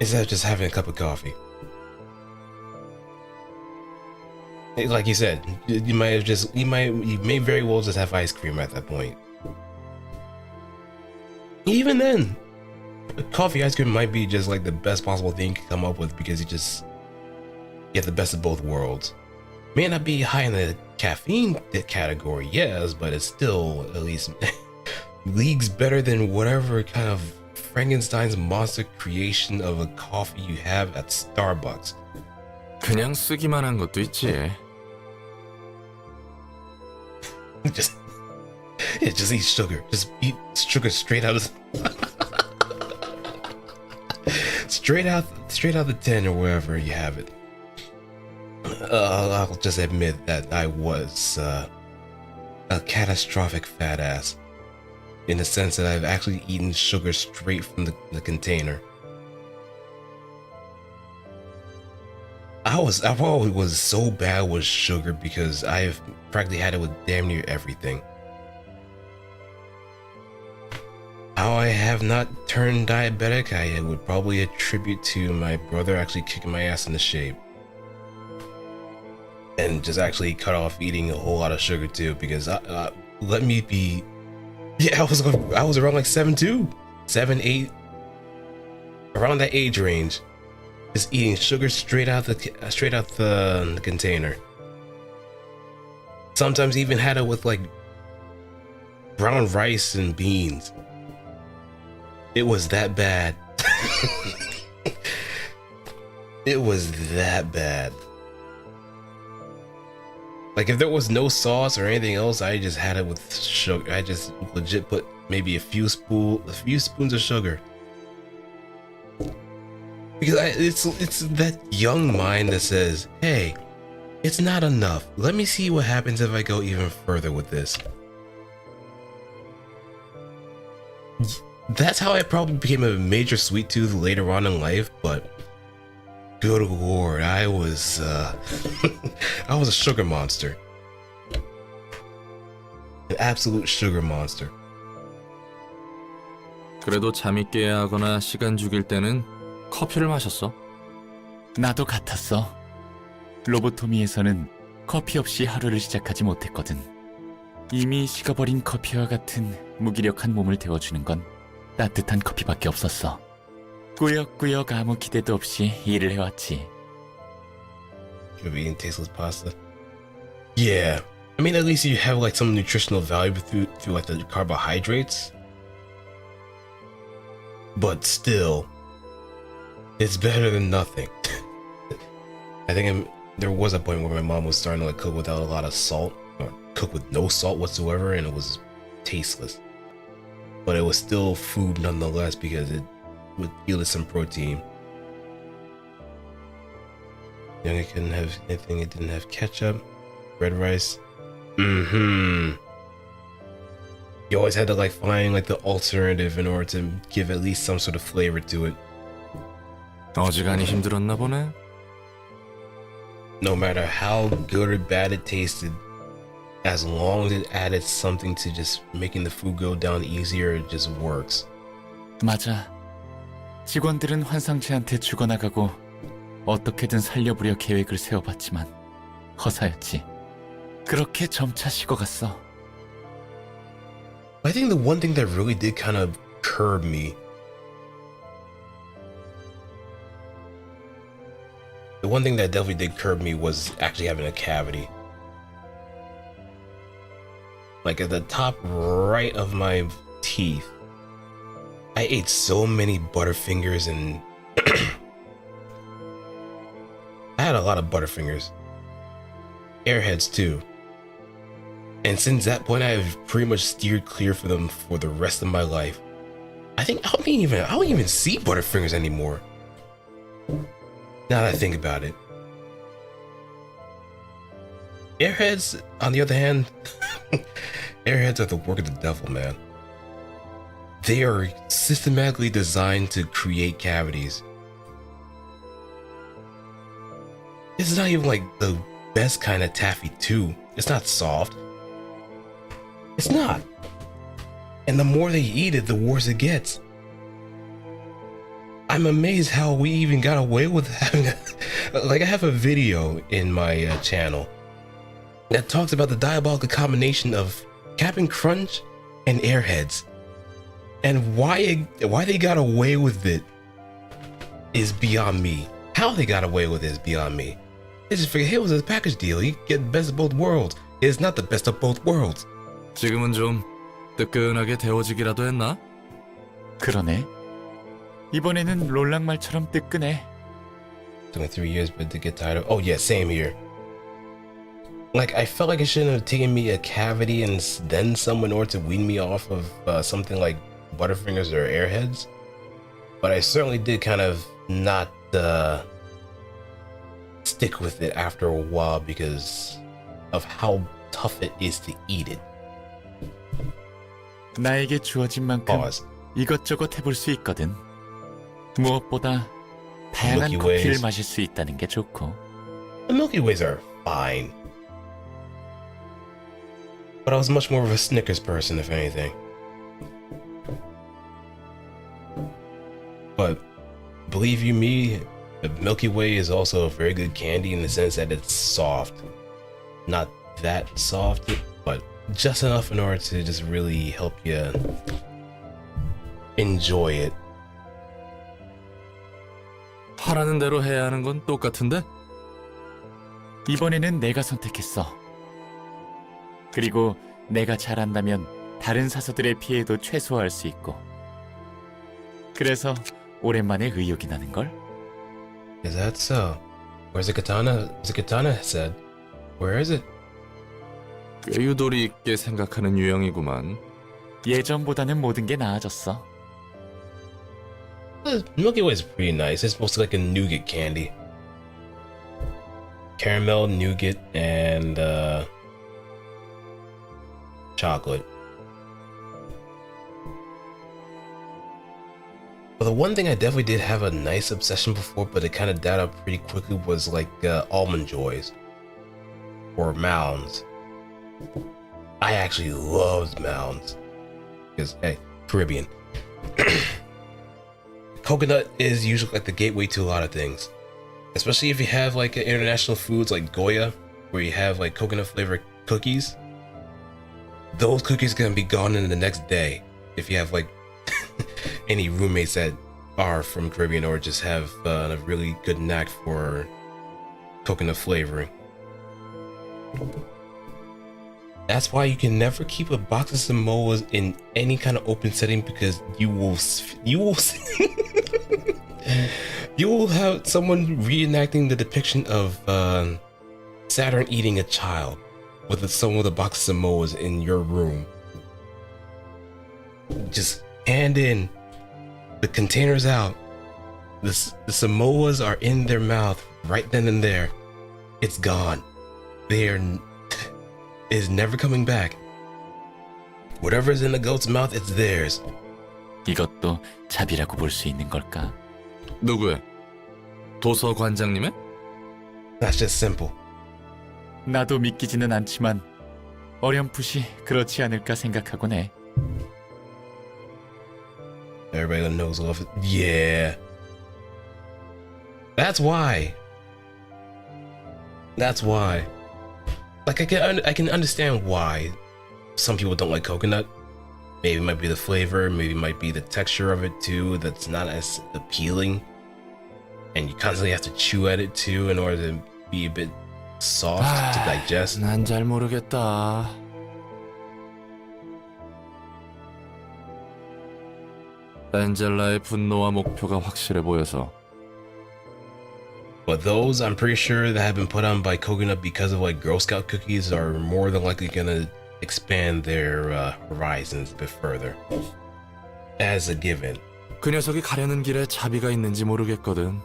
Instead of just having a cup of coffee. Like you said, you may very well just have ice cream at that point. Even then, coffee ice cream might be just like the best possible thing you can come up with because you get the best of both worlds. May not be high in the caffeine category, yes, but it's still at least leagues better than whatever kind of Frankenstein's monster creation of a coffee you have at Starbucks. 그냥 쓰기만 한 것도 있지. just yeah, just eat sugar. Just eat sugar straight out of straight out the tin or wherever you have it. I'll just admit that I was a catastrophic fat ass, in the sense that I've actually eaten sugar straight from the container. I always was so bad with sugar because I've practically had it with damn near everything. How I have not turned diabetic, I would probably attribute to my brother actually kicking my ass into shape. And just actually cut off eating a whole lot of sugar too, because let me be, yeah, I was around like 7'2", 7'8", around that age range, just eating sugar straight out the container. Sometimes even had it with like brown rice and beans. It was that bad. It was that bad. Like, if there was no sauce or anything else, I just had it with sugar. I just legit put maybe a few spoons of sugar. Because it's that young mind that says, hey, it's not enough. Let me see what happens if I go even further with this. That's how I probably became a major sweet tooth later on in life, but good lord, I was I was a sugar monster. An absolute sugar monster. 그래도 잠이 깨야 하거나 시간 죽일 때는 커피를 마셨어. 나도 같았어. 로보토미에서는 커피 없이 하루를 시작하지 못했거든. 이미 식어버린 커피와 같은 무기력한 몸을 데워주는 건 따뜻한 커피밖에 없었어. 꾸역꾸역 아무 기대도 없이 일을 해왔지. You've eaten tasteless pasta. Yeah, I mean, at least you have like some nutritional value through like the carbohydrates. But still, it's better than nothing. I think there was a point where my mom was starting to like cook without a lot of salt, or cook with no salt whatsoever, and it was tasteless. But it was still food nonetheless because it would yield some protein. Young, it couldn't have anything. It didn't have ketchup, red rice. You always had to like find like the alternative in order to give at least some sort of flavor to it. 어지간히 힘들었나 보네. No matter how good or bad it tasted, as long as it added something to just making the food go down easier, it just works. 맞아. 직원들은 환상체한테 죽어나가고 어떻게든 살려보려 계획을 세워봤지만 허사였지. 그렇게 점차 식어갔어. I think the one thing that really did kind of curb me, the one thing that definitely did curb me was actually having a cavity. Like at the top right of my teeth, I ate so many Butterfingers and I had a lot of Butterfingers. Airheads too. And since that point, I've pretty much steered clear for them for the rest of my life. I think I don't even see Butterfingers anymore. Now that I think about it. Airheads, on the other hand, Airheads are the work of the devil, man. They are systematically designed to create cavities. It's not even like the best kind of taffy too. It's not soft. It's not. And the more they eat it, the worse it gets. I'm amazed how we even got away with having like I have a video in my channel that talks about the diabolical combination of Cap'n Crunch and Airheads. And why they got away with it is beyond me. How they got away with it is beyond me. They just figured, hey, it was a package deal. You get the best of both worlds. It's not the best of both worlds. 지금은 좀 뜨끈하게 데워지기라도 했나? 그러네. 이번에는 롤랑말처럼 뜨끈해. Took me 3 years, but to get tired of. Oh yeah, same here. like I felt like it shouldn't have taken me a cavity and then someone in order to wean me off of something like Butterfingers or Airheads, but I certainly did kind of not stick with it after a while because of how tough it is to eat it. 나에게 주어진 만큼 Pause. 이것저것 해볼 수 있거든. 무엇보다 다양한 Milky 커피를 Ways. 마실 수 있다는 게 좋고. The Milky Ways are fine, but I was much more of a Snickers person, if anything. But believe you me, the Milky Way is also a very good candy in the sense that it's soft. Not that soft, but just enough in order to just really help you enjoy it. 하라는 대로 해야 하는 건 똑같은데? 이번에는 내가 선택했어. 그리고 내가 잘한다면 다른 사서들의 피해도 최소화할 수 있고. 그래서 오랜만에 의욕이 나는 걸. Is that so? Where's the katana? As the katana said, where is it? 꽤 유도리 있게 생각하는 유형이구만. 예전보다는 모든 게 나아졌어. The Milky Way is pretty nice. It's mostly like a nougat candy. Caramel, nougat, and chocolate. But the one thing I definitely did have a nice obsession before, but it kind of died out pretty quickly, was like almond joys or mounds. I actually loved mounds because hey, Caribbean. Coconut is usually like the gateway to a lot of things, especially if you have like international foods like Goya, where you have like coconut flavored cookies. Those cookies gonna be gone in the next day if you have like any roommates that are from Caribbean or just have a really good knack for coconut flavoring. That's why you can never keep a box of Samoas in any kind of open setting because you will have someone reenacting the depiction of Saturn eating a child with someone with a box of Samoas in your room. Just hand in the containers out. The Samoas are in their mouth right then and there. It's gone. Is never coming back. Whatever is in the goat's mouth, it's theirs. 이것도 자비라고 볼 수 있는 걸까? 누구의? 도서관장님의? That's just simple. 나도 믿기지는 않지만 어렴풋이 그렇지 않을까 생각하곤 해. Everybody knows love. Yeah. That's why. That's why. Like I can understand why some people don't like coconut. Maybe it might be the flavor, maybe it might be the texture of it too that's not as appealing. And you constantly have to chew at it too in order to be a bit soft to digest. 난 잘 모르겠다. 엔젤라의 분노와 목표가 확실해 보여서. But those I'm pretty sure that have been put on by coconut because of like Girl Scout cookies are more than likely gonna expand their horizons a bit further. As a given. 그 녀석이 가려는 길에 자비가 있는지 모르겠거든.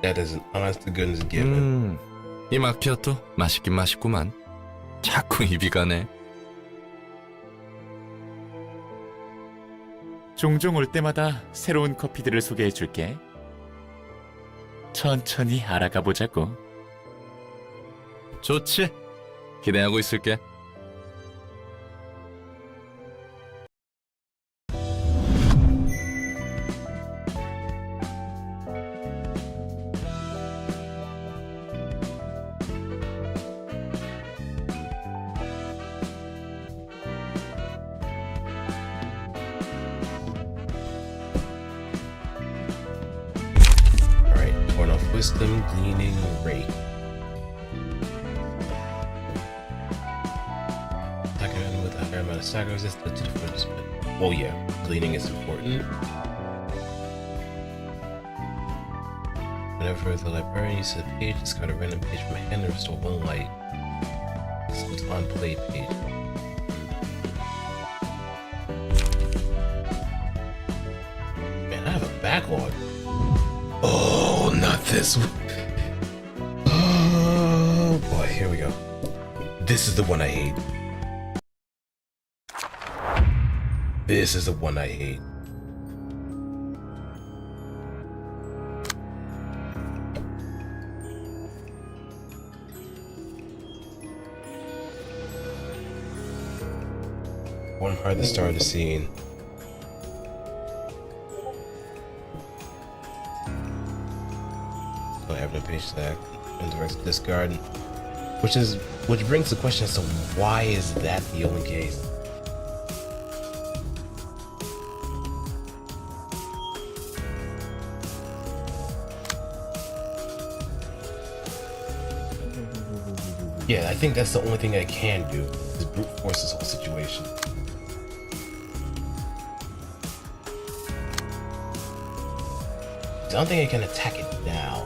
That is an honest to goodness given. 이 마키아토 맛있긴 맛있구만. 자꾸 입이 가네. 종종 올 때마다 새로운 커피들을 소개해 줄게. 천천히 알아가 보자고. 좋지. 기대하고 있을게. Wisdom Gleaning Rate. Attacking with a higher amount of stack resistance to the spin. Oh yeah, gleaning is important. Whenever the librarian uses a page, discard a random page from a hand and restore 1 light. This is on play page. Man, I have a backlog. Oh, not this one. Oh boy, here we go. This is the one I hate. This is the one I hate. One hard to start the scene. So having a page stack and direct discard, which brings the question as to why is that the only case? Yeah, I think that's the only thing I can do is brute force this whole situation. I don't think I can attack it now.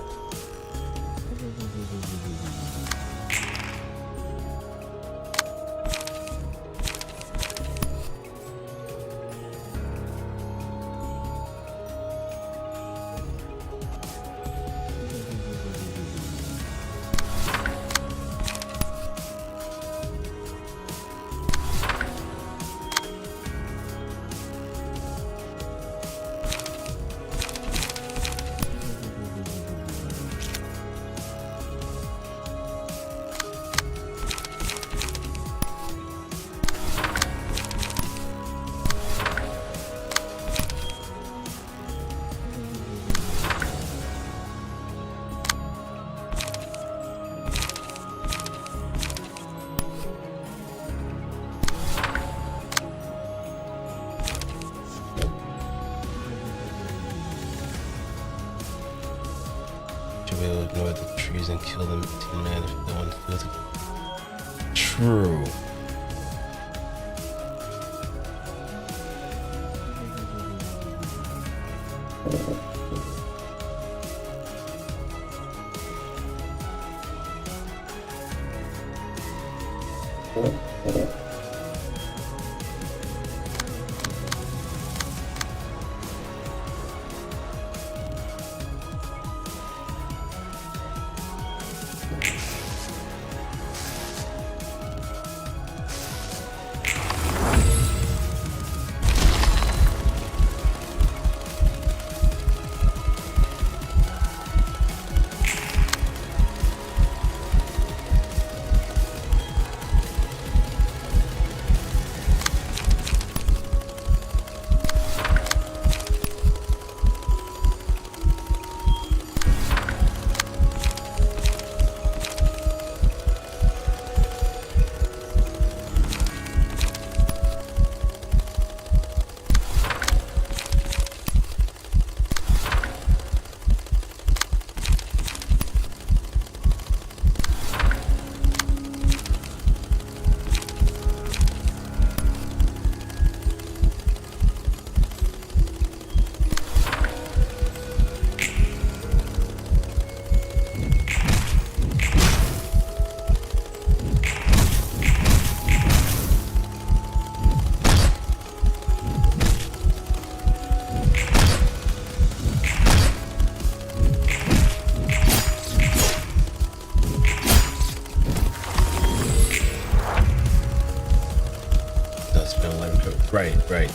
Will ignore the trees and kill them to man if no one feels it. True. Right.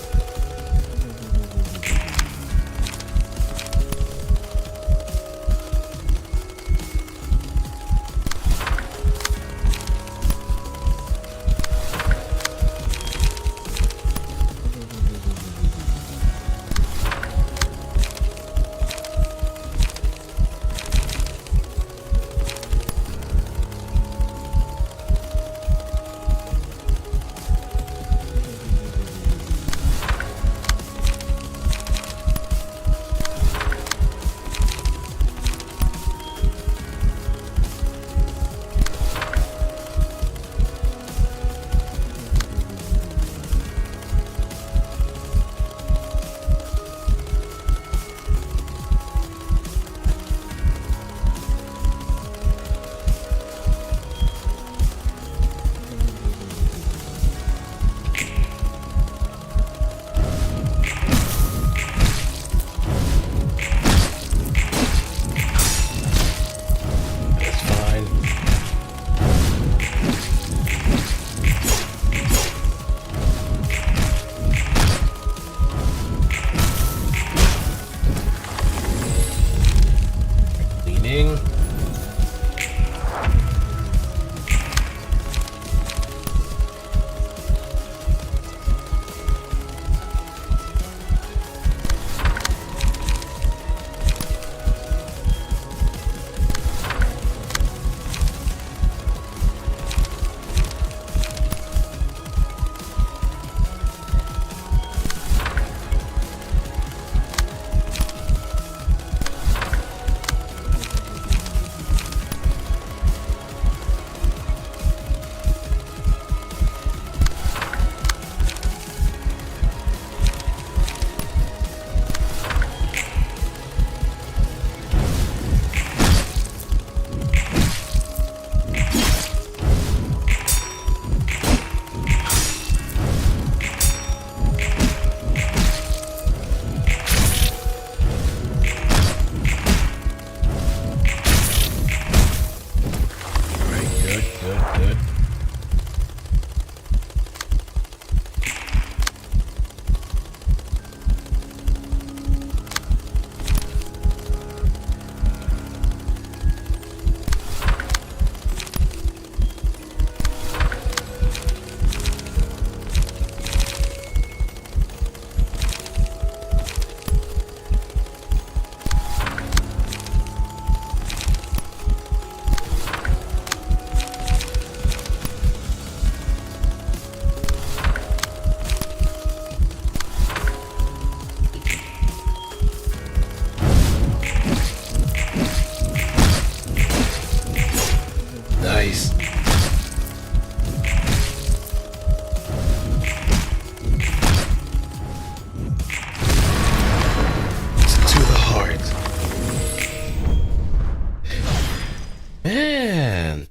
Man,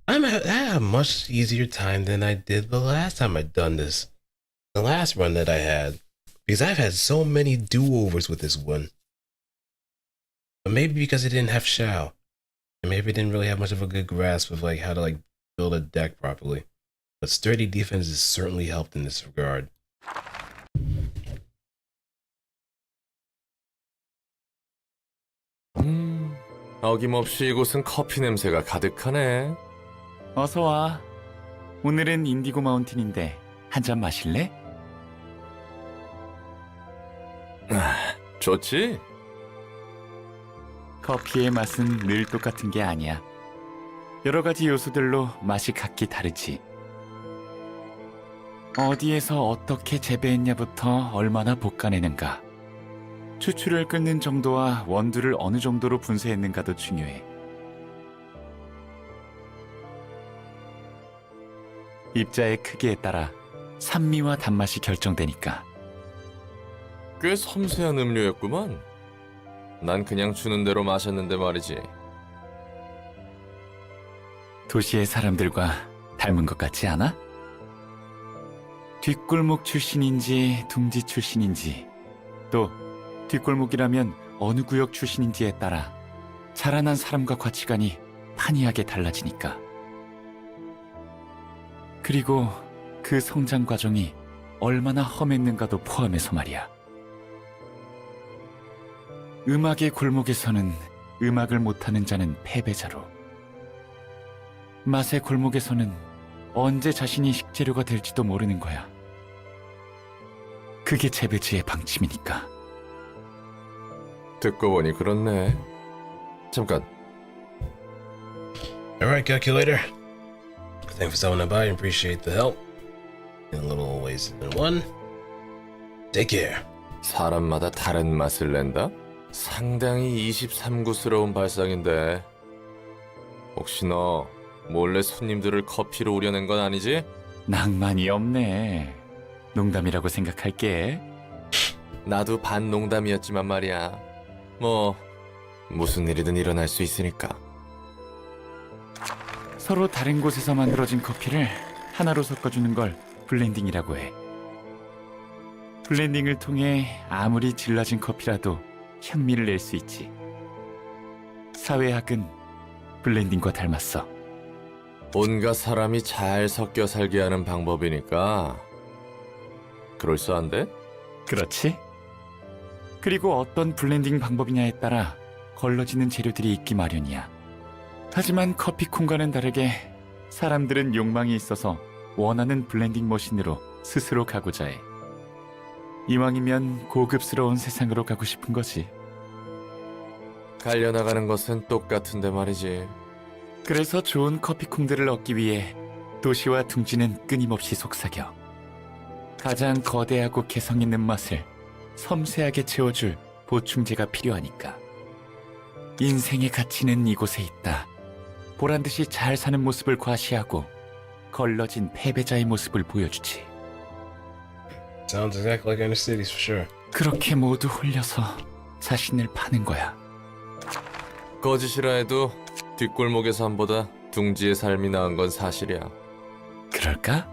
I had a much easier time than I did the last time I'd done this. The last run that I had. Because I've had so many do-overs with this one. But maybe because I didn't have Shao. And maybe I didn't really have much of a good grasp of like how to like build a deck properly. But sturdy defense has certainly helped in this regard. 어김없이 이곳은 커피 냄새가 가득하네. 어서 와. 오늘은 인디고 마운틴인데 한 잔 마실래? 좋지? 커피의 맛은 늘 똑같은 게 아니야. 여러 가지 요소들로 맛이 각기 다르지. 어디에서 어떻게 재배했냐부터 얼마나 볶아내는가. 추출을 끊는 정도와 원두를 어느 정도로 분쇄했는가도 중요해. 입자의 크기에 따라 산미와 단맛이 결정되니까. 꽤 섬세한 음료였구만. 난 그냥 주는 대로 마셨는데 말이지. 도시의 사람들과 닮은 것 같지 않아? 뒷골목 출신인지 둥지 출신인지, 또 뒷골목이라면 어느 구역 출신인지에 따라 자라난 사람과 가치관이 판이하게 달라지니까. 그리고 그 성장 과정이 얼마나 험했는가도 포함해서 말이야. 음악의 골목에서는 음악을 못하는 자는 패배자로, 맛의 골목에서는 언제 자신이 식재료가 될지도 모르는 거야. 그게 재배지의 방침이니까. 듣고 보니 그렇네. 잠깐. Alright, calculator. Thanks for stopping by and appreciate the help. In a little ways than one. Take care. 사람마다 다른 맛을 낸다? 상당히 23구스러운 발상인데. 혹시 너 몰래 손님들을 커피로 우려낸 건 아니지? 낭만이 없네. 농담이라고 생각할게. 나도 반 농담이었지만 말이야. 뭐 무슨 일이든 일어날 수 있으니까. 서로 다른 곳에서 만들어진 커피를 하나로 섞어주는 걸 블렌딩이라고 해. 블렌딩을 통해 아무리 질라진 커피라도 향미를 낼 수 있지. 사회학은 블렌딩과 닮았어. 온갖 사람이 잘 섞여 살게 하는 방법이니까 그럴싸한데? 그렇지? 그리고 어떤 블렌딩 방법이냐에 따라 걸러지는 재료들이 있기 마련이야. 하지만 커피콩과는 다르게 사람들은 욕망이 있어서 원하는 블렌딩 머신으로 스스로 가고자 해. 이왕이면 고급스러운 세상으로 가고 싶은 거지. 갈려나가는 것은 똑같은데 말이지. 그래서 좋은 커피콩들을 얻기 위해 도시와 둥지는 끊임없이 속삭여. 가장 거대하고 개성 있는 맛을 섬세하게 채워줄 보충제가 필요하니까. 인생의 가치는 이곳에 있다. 보란듯이 잘 사는 모습을 과시하고 걸러진 패배자의 모습을 보여주지. Sounds exactly like inner cities for sure. 그렇게 모두 홀려서 자신을 파는 거야. 거짓이라 해도 뒷골목의 삶보다 둥지의 삶이 나은 건 사실이야. 그럴까?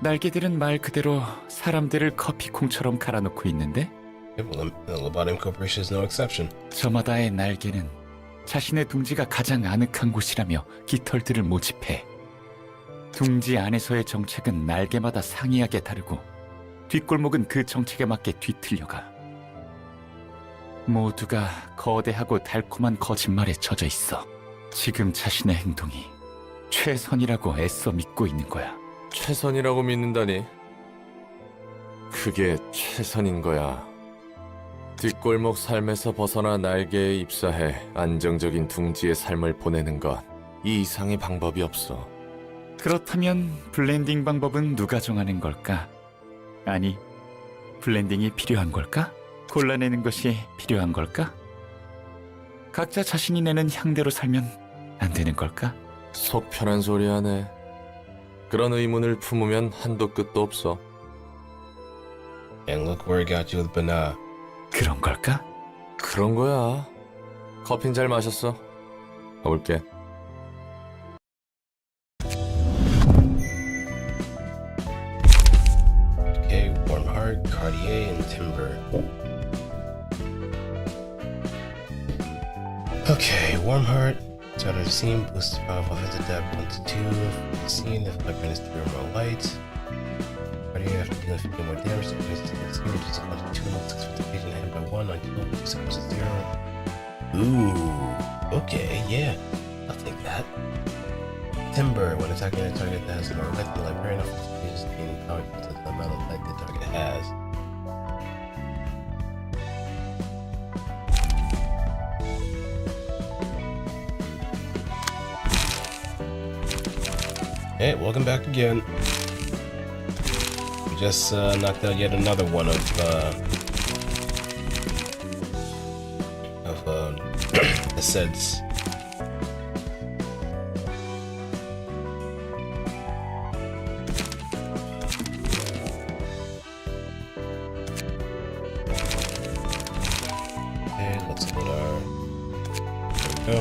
날개들은 말 그대로 사람들을 커피콩처럼 갈아놓고 있는데, Yeah, well, the Lobotom Corporation is no exception. 저마다의 날개는 자신의 둥지가 가장 아늑한 곳이라며 깃털들을 모집해. 둥지 안에서의 정책은 날개마다 상이하게 다르고 뒷골목은 그 정책에 맞게 뒤틀려가. 모두가 거대하고 달콤한 거짓말에 젖어 있어. 지금 자신의 행동이 최선이라고 애써 믿고 있는 거야. 최선이라고 믿는다니. 그게 최선인 거야. 뒷골목 삶에서 벗어나 날개에 입사해 안정적인 둥지의 삶을 보내는 것, 이 이상의 방법이 없어. 그렇다면 블렌딩 방법은 누가 정하는 걸까? 아니, 블렌딩이 필요한 걸까? 골라내는 것이 필요한 걸까? 각자 자신이 내는 향대로 살면 안 되는 걸까? 속 편한 소리 하네. 그런 의문을 품으면 한도 끝도 없어. And look where it got you with Bana. 그런 걸까? 그런 거야. 커피는 잘 마셨어. 가볼게. Okay, Warm Heart, Cartier, and Timber. Okay, Warm Heart. Start of the scene, boost the power of offensive dab 1 to 2. The scene, if my brand is 3 or more light. Cartier, after dealing 50 more damage, the place to the scene, reduces the cost of 2 and 6 with the patient hand by 1 on kill, which equals to 0. Ooh, okay, yeah, I'll take that. Timber, when attacking a target that has more light than the librarian, offensive pages gaining power equal to the amount of light the target has. Hey, welcome back again. We just knocked out yet another one of Ased's. Okay, let's put our. There we go.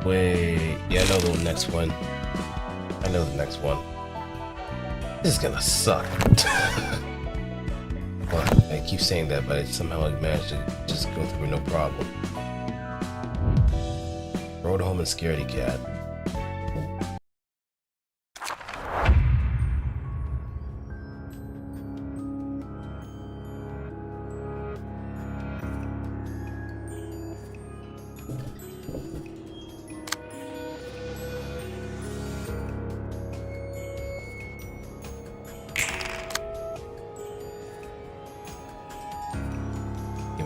Wait, yeah, I know the next one. I know the next one. This is gonna suck. Well, I keep saying that, but somehow I managed to just go through no problem. Road home and scaredy cat.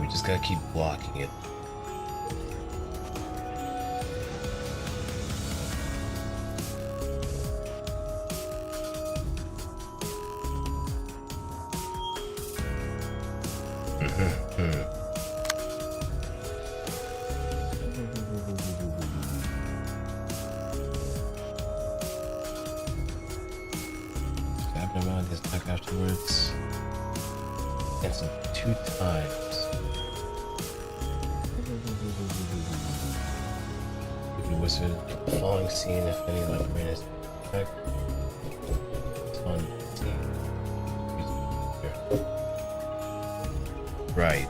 Just gotta keep blocking it. Grab him out, just back afterwards. Cancel 2 times. Wizard, falling scene if any librarian is back on scene. Right.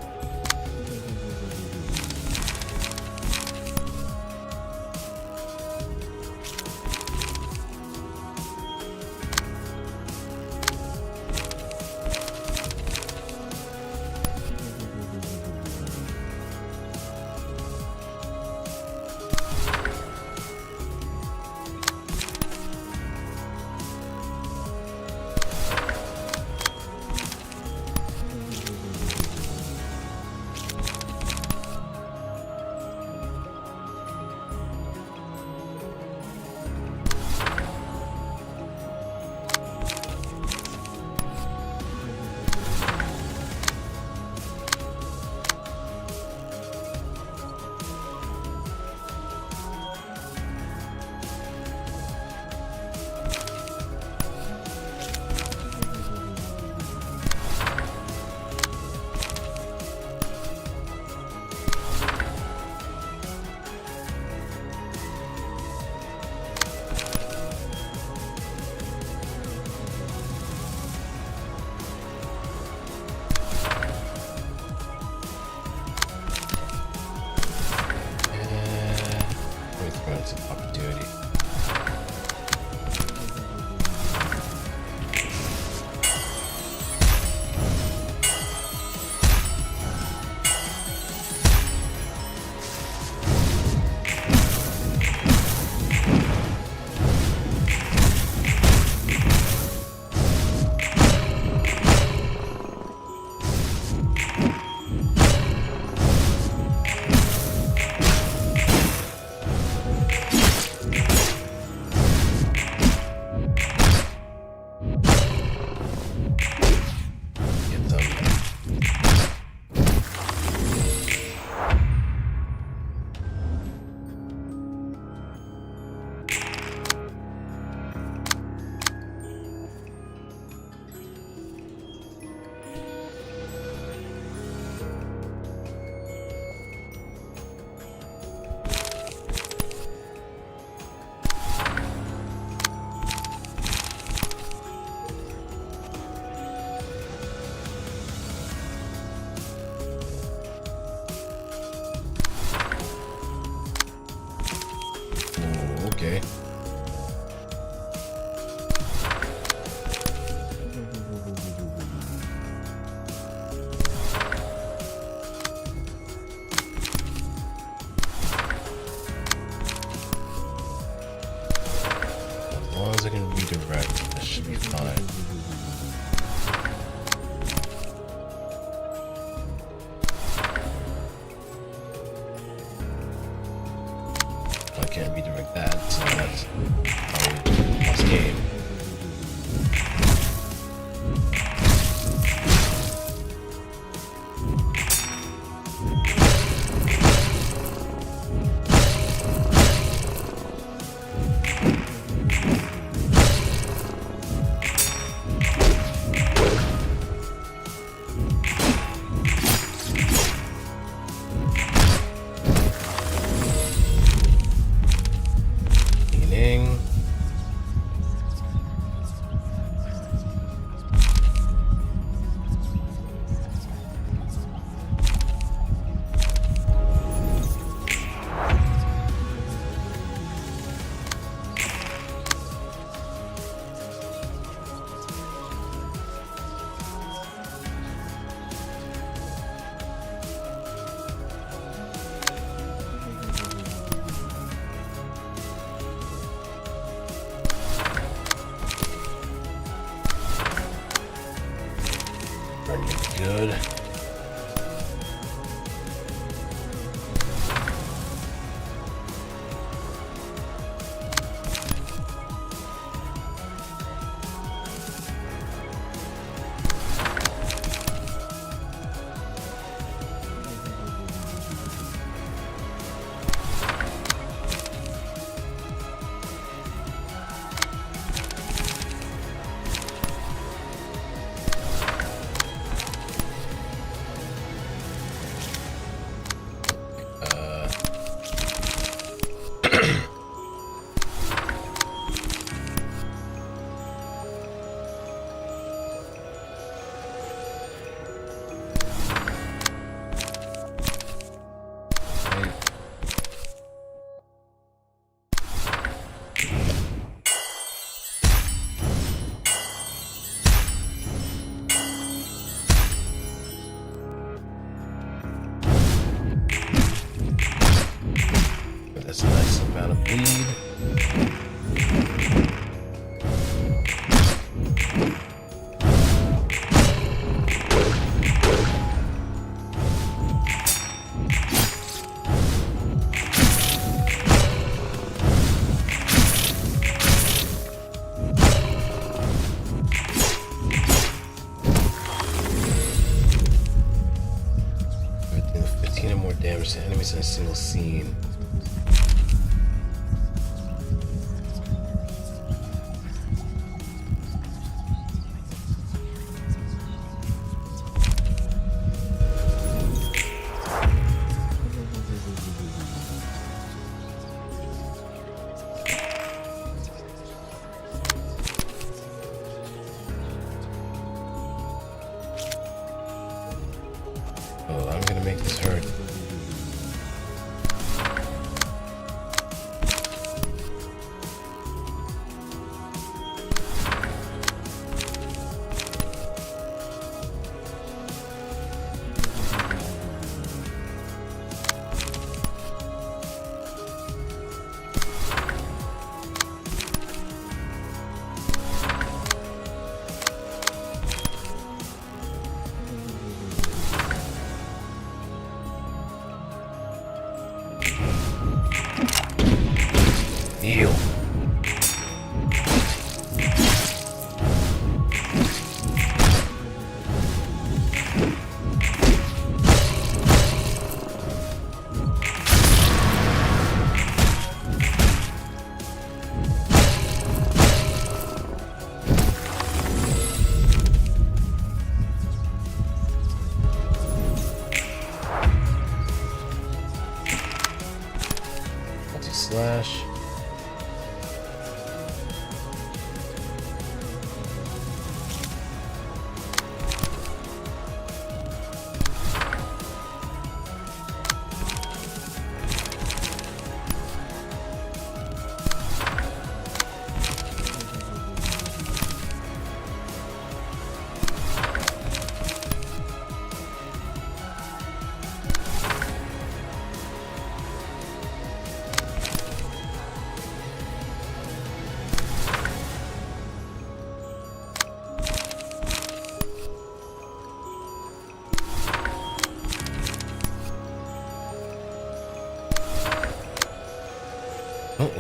long as I can redirect, this should be fine. I can't redirect that, so that's probably lost game. Good. That's a nice amount of bleed. Everything with 15 or more damage to enemies in a single scene. Oh, I'm gonna make this hurt.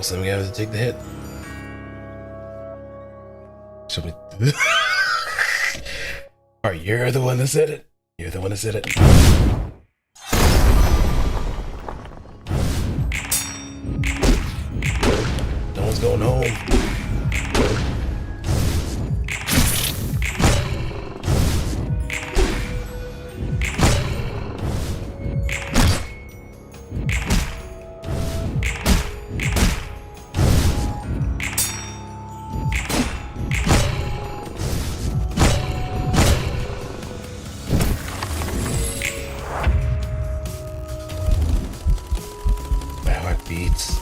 Well, somebody has to take the hit. Show me. Alright, you're the one that said it. You're the one that said it. No one's going home. My heart beats.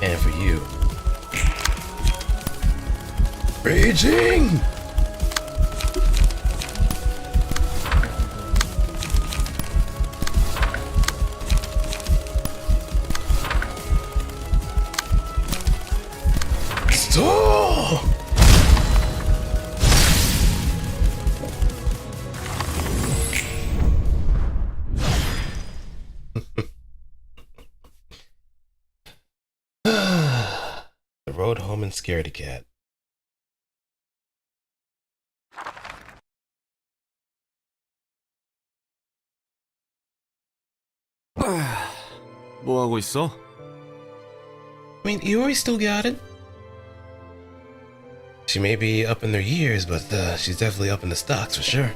And for you. Raging! Stop! The road home and scaredy cat. 뭐 하고 있어? I mean, you always still got it. She may be up in their years, but she's definitely up in the stocks for sure.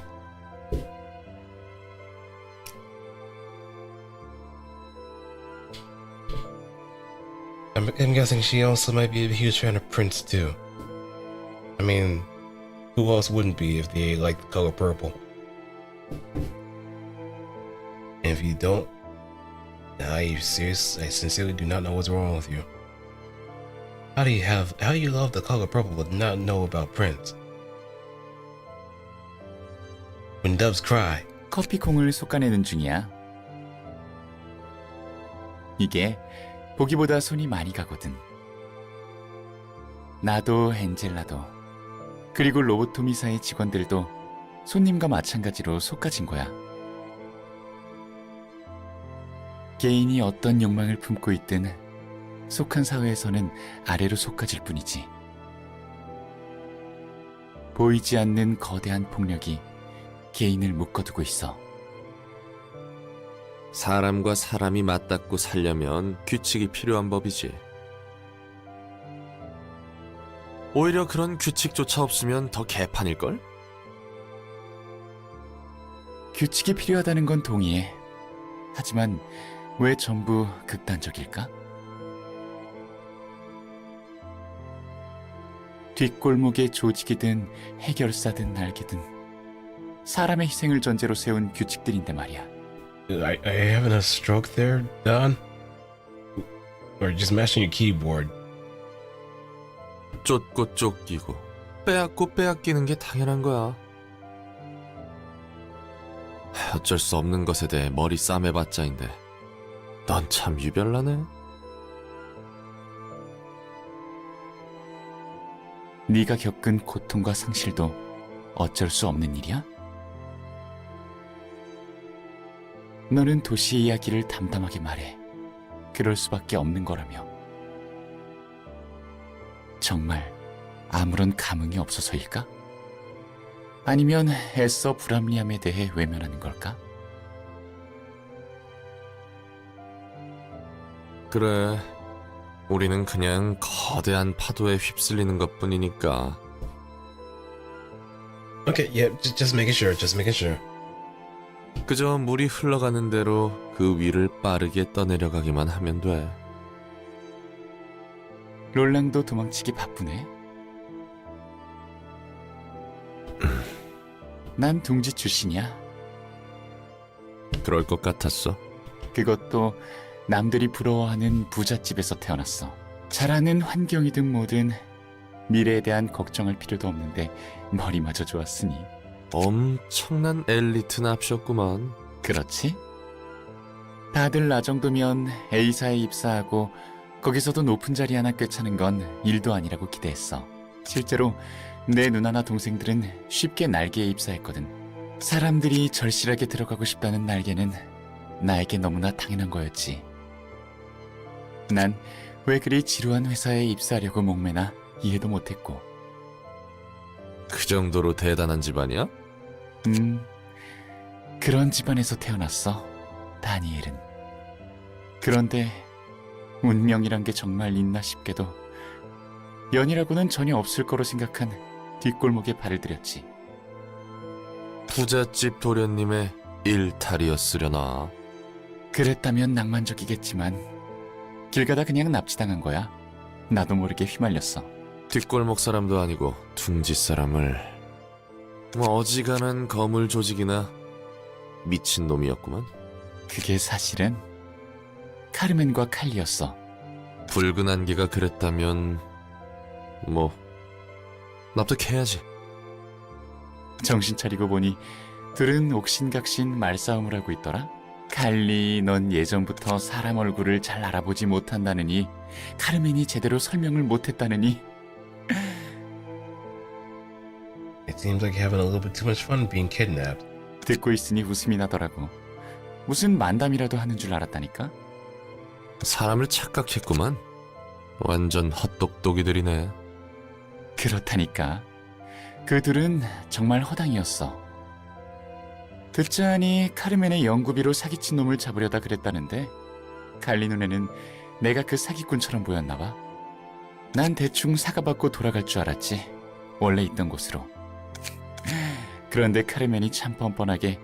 I'm guessing she also might be a huge fan of Prince too. I mean, who else wouldn't be if they like the color purple? And if you don't, I sincerely do not know what's wrong with you. How do you love the color purple but not know about Prince? When doves cry. 커피콩을 솎아내는 중이야. 이게 보기보다 손이 많이 가거든. 나도 엔젤라도 그리고 로보토미사의 직원들도 손님과 마찬가지로 솎아진 거야. 개인이 어떤 욕망을 품고 있든 속한 사회에서는 아래로 솎아질 뿐이지. 보이지 않는 거대한 폭력이 개인을 묶어두고 있어. 사람과 사람이 맞닿고 살려면 규칙이 필요한 법이지. 오히려 그런 규칙조차 없으면 더 개판일걸? 규칙이 필요하다는 건 동의해. 하지만 왜 전부 극단적일까? 뒷골목의 조직이든 해결사든 날개든 사람의 희생을 전제로 세운 규칙들인데 말이야. Are you having a stroke there, Don? Or just mashing your keyboard? 쫓고 쫓기고 빼앗고 빼앗기는 게 당연한 거야. 어쩔 수 없는 것에 대해 머리 싸매봤자인데 넌 참 유별나네. 네가 겪은 고통과 상실도 어쩔 수 없는 일이야? 너는 도시의 이야기를 담담하게 말해. 그럴 수밖에 없는 거라며. 정말 아무런 감흥이 없어서일까? 아니면 애써 불합리함에 대해 외면하는 걸까? 그래, 우리는 그냥 거대한 파도에 휩쓸리는 것뿐이니까. Okay, yeah, just making sure, just making sure. 그저 물이 흘러가는 대로 그 위를 빠르게 떠내려가기만 하면 돼. 롤랑도 도망치기 바쁘네. 난 둥지 출신이야. 그럴 것 같았어. 그것도 남들이 부러워하는 부잣집에서 태어났어. 잘하는 환경이든 뭐든 미래에 대한 걱정할 필요도 없는데 머리마저 좋았으니. 엄청난 엘리트 납셨구만. 그렇지? 다들 나 정도면 A사에 입사하고 거기서도 높은 자리 하나 꿰차는 건 일도 아니라고 기대했어. 실제로 내 누나나 동생들은 쉽게 날개에 입사했거든. 사람들이 절실하게 들어가고 싶다는 날개는 나에게 너무나 당연한 거였지. 난 왜 그리 지루한 회사에 입사하려고 목매나 이해도 못했고. 그 정도로 대단한 집안이야? 그런 집안에서 태어났어, 다니엘은. 그런데 운명이란 게 정말 있나 싶게도 연이라고는 전혀 없을 거로 생각한 뒷골목에 발을 들였지. 부잣집 도련님의 일탈이었으려나. 그랬다면 낭만적이겠지만 길 가다 그냥 납치당한 거야. 나도 모르게 휘말렸어. 뒷골목 사람도 아니고 둥지 사람을. 뭐 어지간한 거물 조직이나 미친 놈이었구만. 그게 사실은 카르멘과 칼리였어. 붉은 안개가 그랬다면 뭐 납득해야지. 정신 차리고 보니 둘은 옥신각신 말싸움을 하고 있더라. 칼리, 넌 예전부터 사람 얼굴을 잘 알아보지 못한다느니, 카르멘이 제대로 설명을 못했다느니. It seems like you're having a little bit too much fun being kidnapped. 듣고 있으니 웃음이 나더라고. 무슨 만담이라도 하는 줄 알았다니까. 사람을 착각했구만. 완전 헛똑똑이들이네. 그렇다니까. 그 둘은 정말 허당이었어. 듣자하니 카르멘의 연구비로 사기친 놈을 잡으려다 그랬다는데 칼리 눈에는 내가 그 사기꾼처럼 보였나 봐. 난 대충 사과받고 돌아갈 줄 알았지. 원래 있던 곳으로. 그런데 카르멘이 참 뻔뻔하게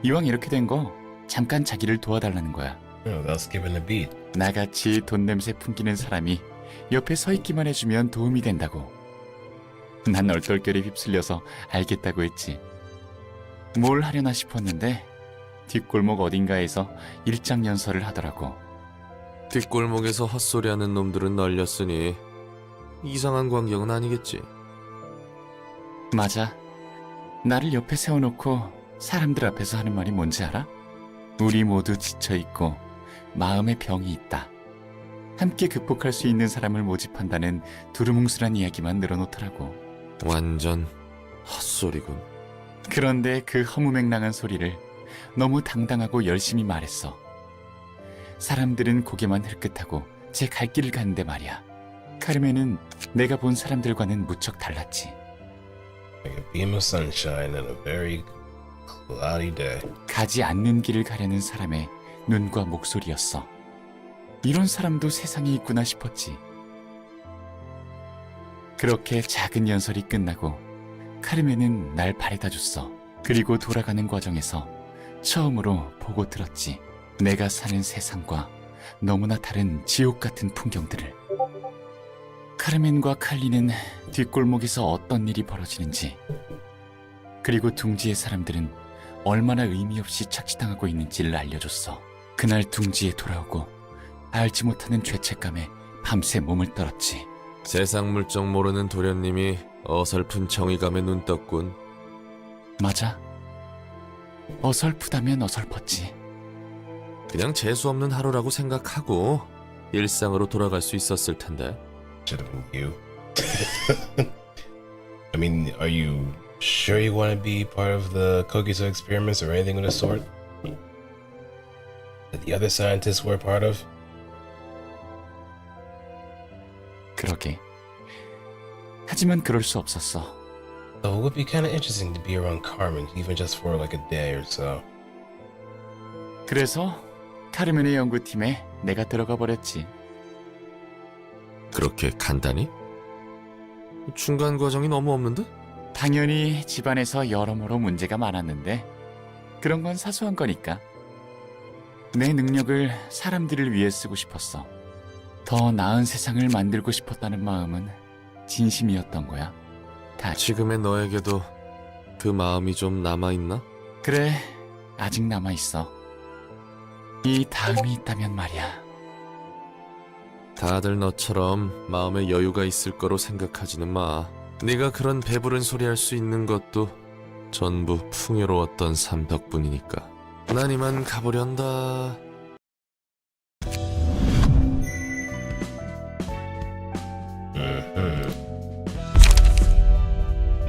이왕 이렇게 된 거 잠깐 자기를 도와달라는 거야. Without skipping a beat. 나같이 돈 냄새 풍기는 사람이 옆에 서 있기만 해주면 도움이 된다고. 난 얼떨결에 휩쓸려서 알겠다고 했지. 뭘 하려나 싶었는데 뒷골목 어딘가에서 일장연설을 하더라고. 뒷골목에서 헛소리하는 놈들은 널렸으니 이상한 광경은 아니겠지. 맞아. 나를 옆에 세워놓고 사람들 앞에서 하는 말이 뭔지 알아? 우리 모두 지쳐있고 마음에 병이 있다. 함께 극복할 수 있는 사람을 모집한다는 두루뭉술한 이야기만 늘어놓더라고. 완전 헛소리군. 그런데 그 허무맹랑한 소리를 너무 당당하고 열심히 말했어. 사람들은 고개만 흘끗하고 제 갈 길을 가는데 말이야. 카르멘은 내가 본 사람들과는 무척 달랐지. Like a beam of sunshine on a very cloudy day. 가지 않는 길을 가려는 사람의 눈과 목소리였어. 이런 사람도 세상에 있구나 싶었지. 그렇게 작은 연설이 끝나고 카르멘은 날 바래다 줬어. 그리고 돌아가는 과정에서 처음으로 보고 들었지. 내가 사는 세상과 너무나 다른 지옥 같은 풍경들을. 카르멘과 칼리는 뒷골목에서 어떤 일이 벌어지는지, 그리고 둥지의 사람들은 얼마나 의미 없이 착취당하고 있는지를 알려줬어. 그날 둥지에 돌아오고 알지 못하는 죄책감에 밤새 몸을 떨었지. 세상 물정 모르는 도련님이 어설픈 정의감에 눈 떴군. 맞아. 어설프다면 어설펐지. 그냥 재수없는 하루라고 생각하고 일상으로 돌아갈 수 있었을 텐데. Should have been you. I mean, are you sure you want to be part of the Kogiso experiments or anything of the sort? that the other scientists were a part of? 그러게. 하지만 그럴 수 없었어. So it would be kind of interesting to be around Carmen, even just for like a day or so. 그래서 카르멘의 연구팀에 내가 들어가 버렸지. 그렇게 간단히? 중간 과정이 너무 없는데? 당연히 집안에서 여러모로 문제가 많았는데 그런 건 사소한 거니까. 내 능력을 사람들을 위해 쓰고 싶었어. 더 나은 세상을 만들고 싶었다는 마음은 진심이었던 거야. 다 지금의 너에게도 그 마음이 좀 남아있나? 그래, 아직 남아있어. 이 다음이 있다면 말이야. 다들 너처럼 마음에 여유가 있을 거로 생각하지는 마. 네가 그런 배부른 소리 할 수 있는 것도 전부 풍요로웠던 삶 덕분이니까. 난 이만 가보련다.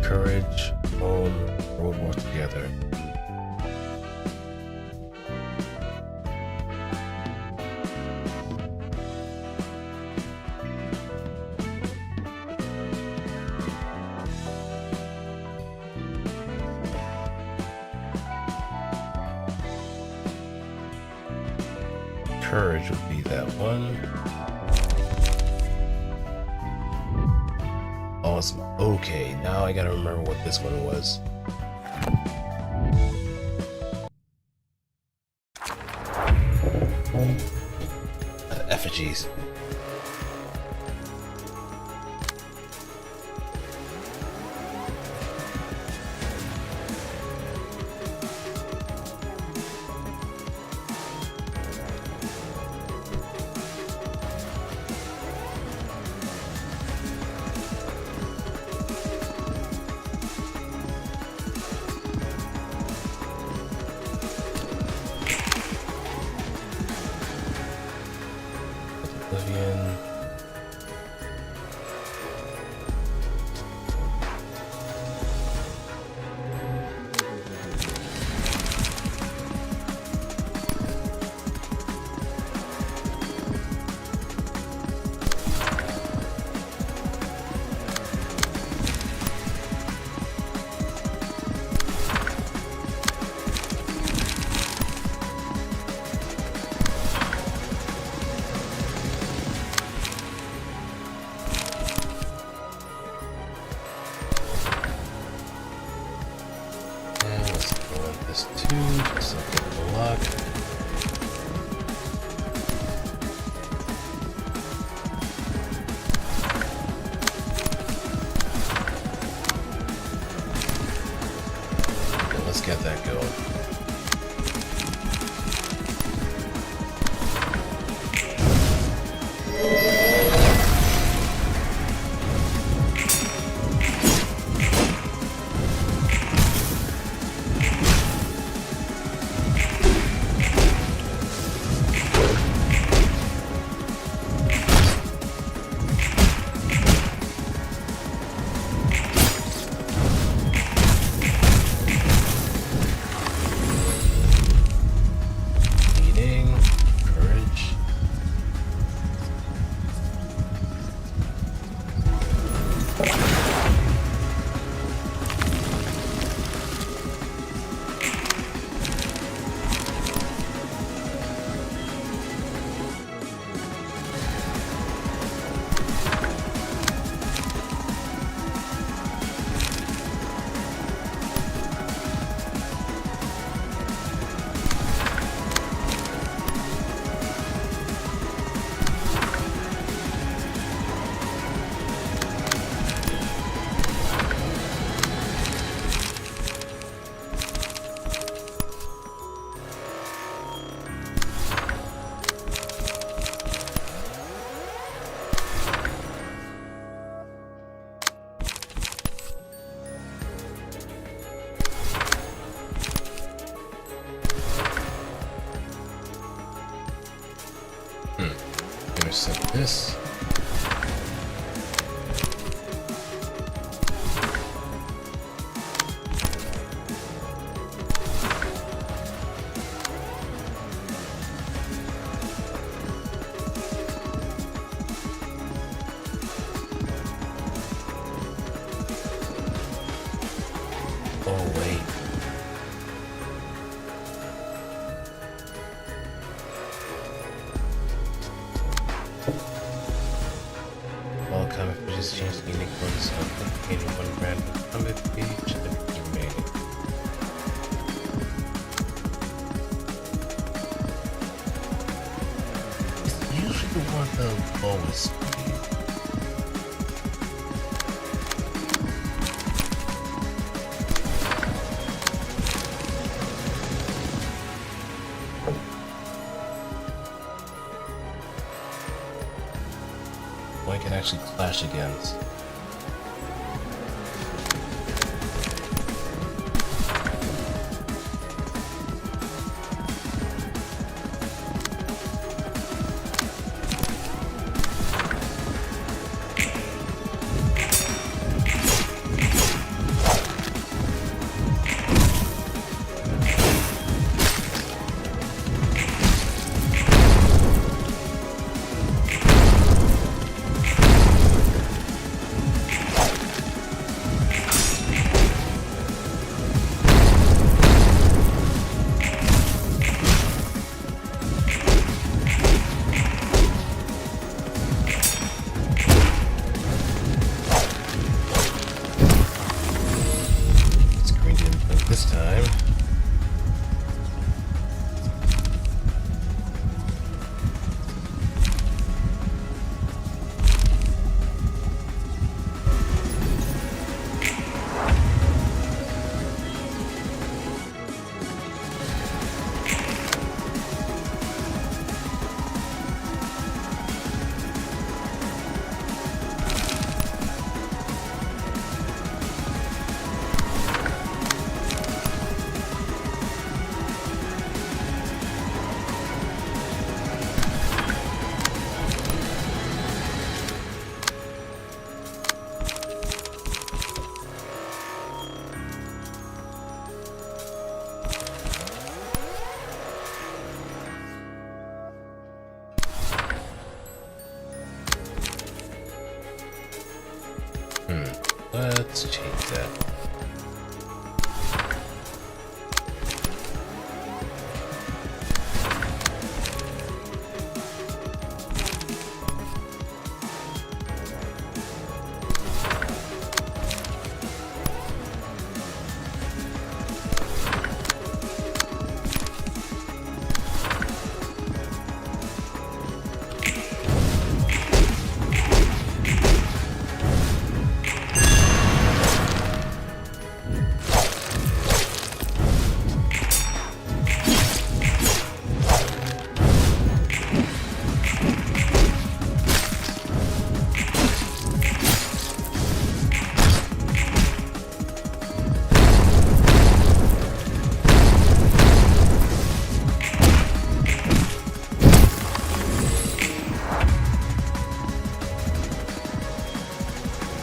Courage, home, world war together. Courage would be that one. Awesome. Okay, now I gotta remember what this one was. Effigies. Oblivion. This too, just a bit of luck. Okay, let's get that going. Intercept this. just change the unique ones of containing one random comment page and the remaining. It's usually the one the lowest. One can actually clash against. This time. Let's change that.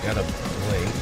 Got a blink.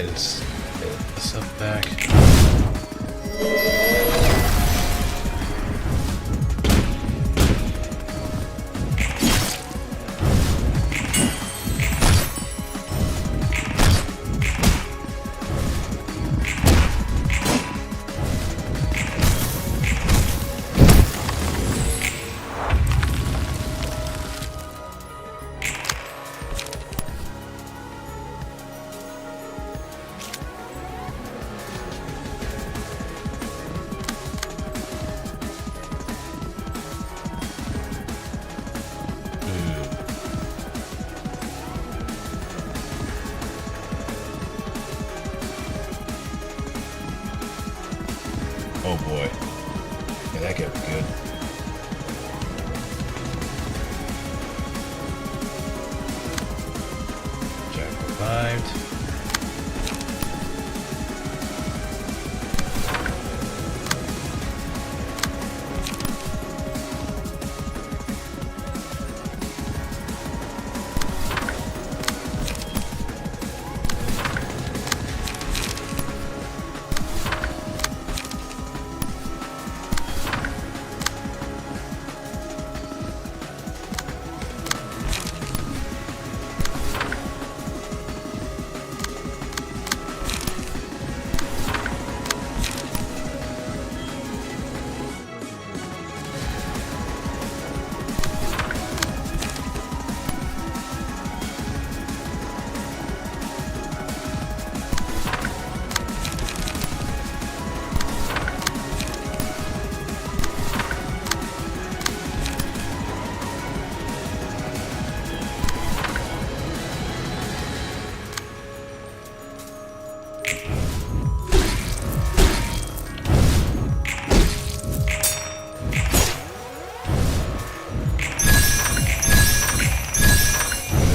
guidance. Build this up back. Oh boy. Yeah, that could be good. Jack revived.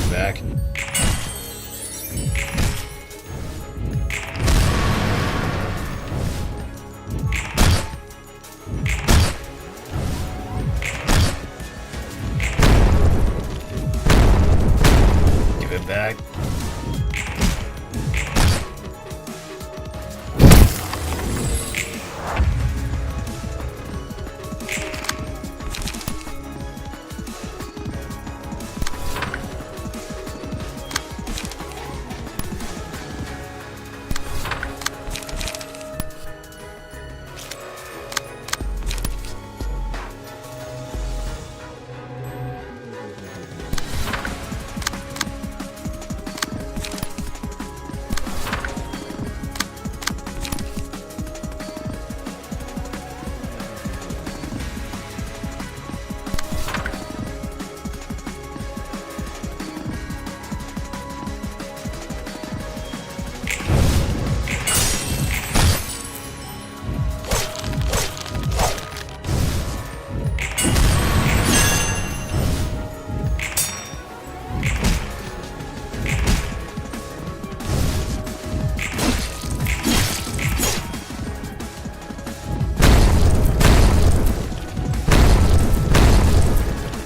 Back. Give it back.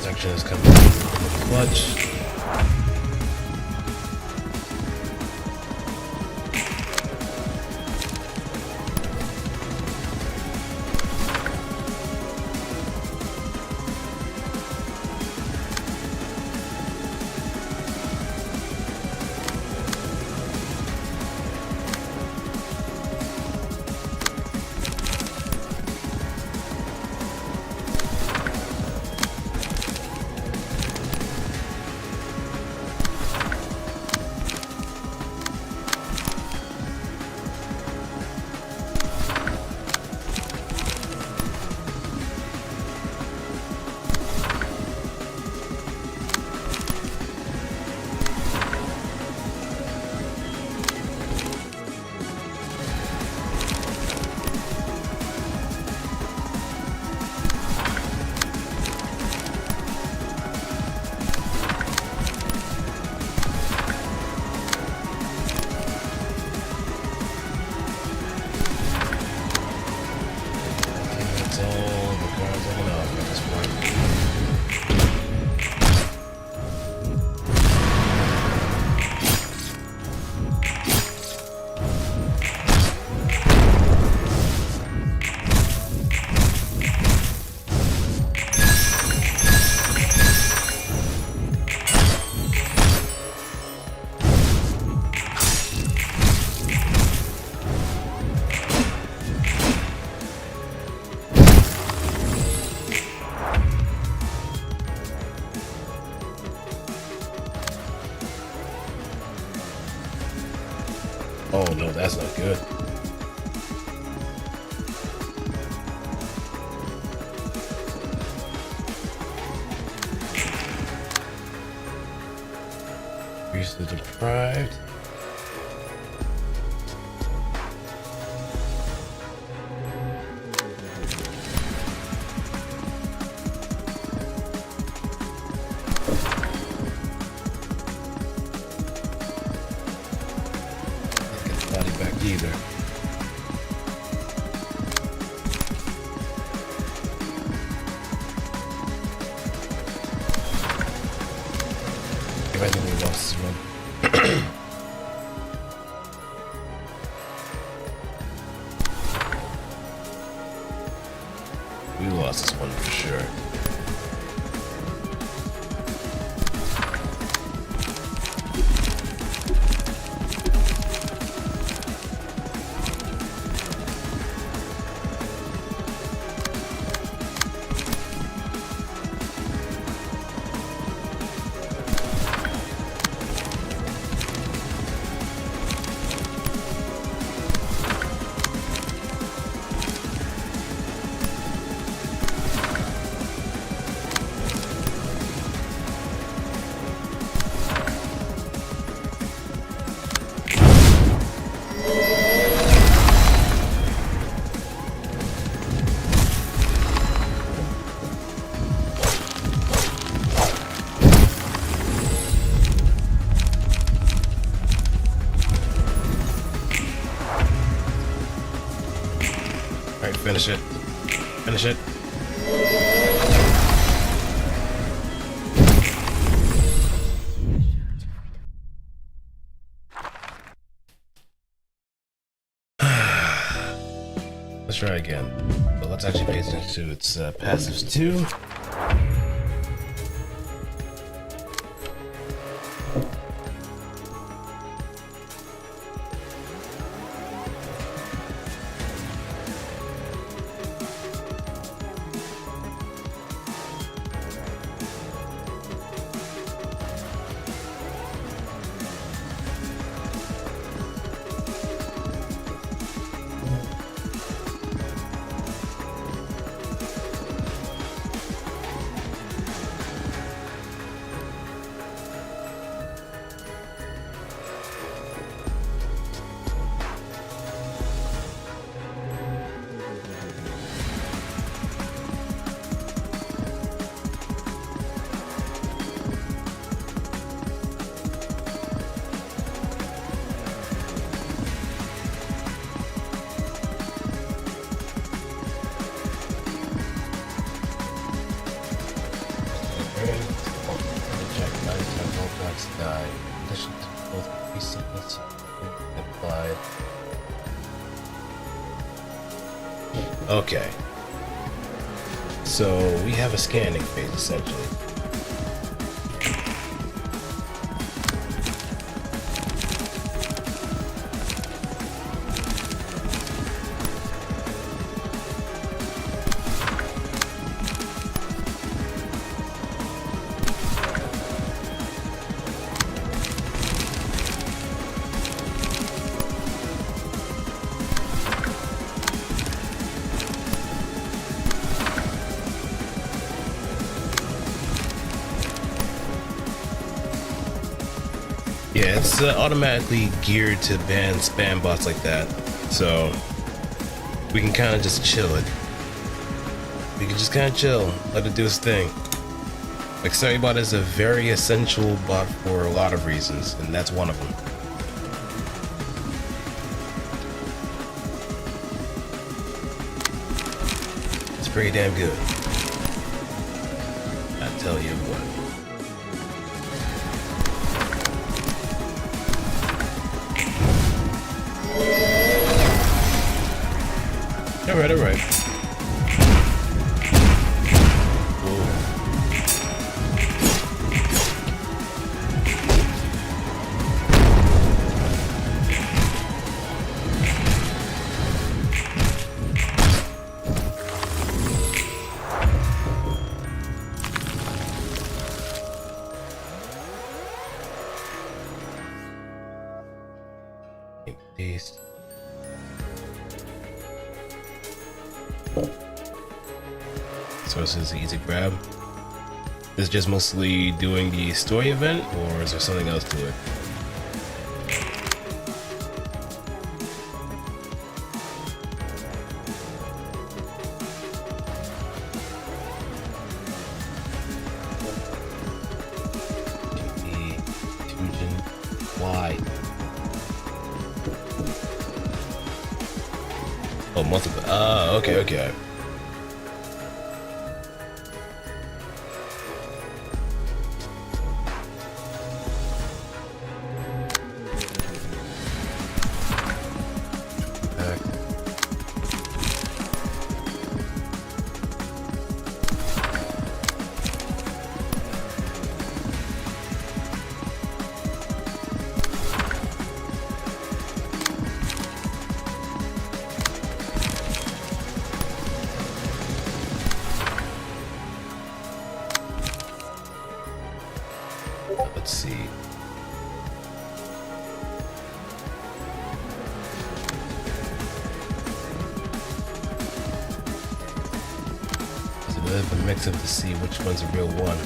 Protection is coming. Clutch. that's not good. Previously deprived. Body back either. I think we lost this one. We lost this one for sure. Alright, finish it. Finish it. Let's try again. But let's actually pay attention to its passives too. Die. In addition to both recentness applied. Okay. So we have a scanning phase essentially. Yeah, it's automatically geared to ban spam bots like that, so we can kind of just chill it. We can just kind of chill, let it do its thing. Like, Storybot is a very essential bot for a lot of reasons, and that's one of them. It's pretty damn good. I tell you what. Alright, alright. Paste. Sources easy grab. Is it just mostly doing the story event, or is there something else to it? Why? Oh, multiple. Ah, okay. Let's see. It's a bit of a mix-up to see which one's a real one.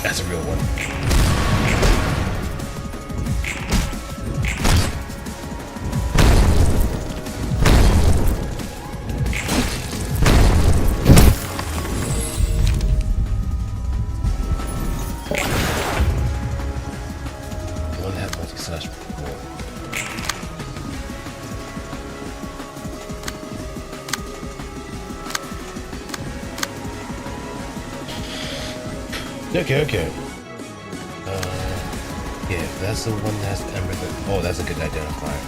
That's a real one. The one that had multi-slash before. Okay. Yeah, that's the one that's Ember. Oh, that's a good identifier.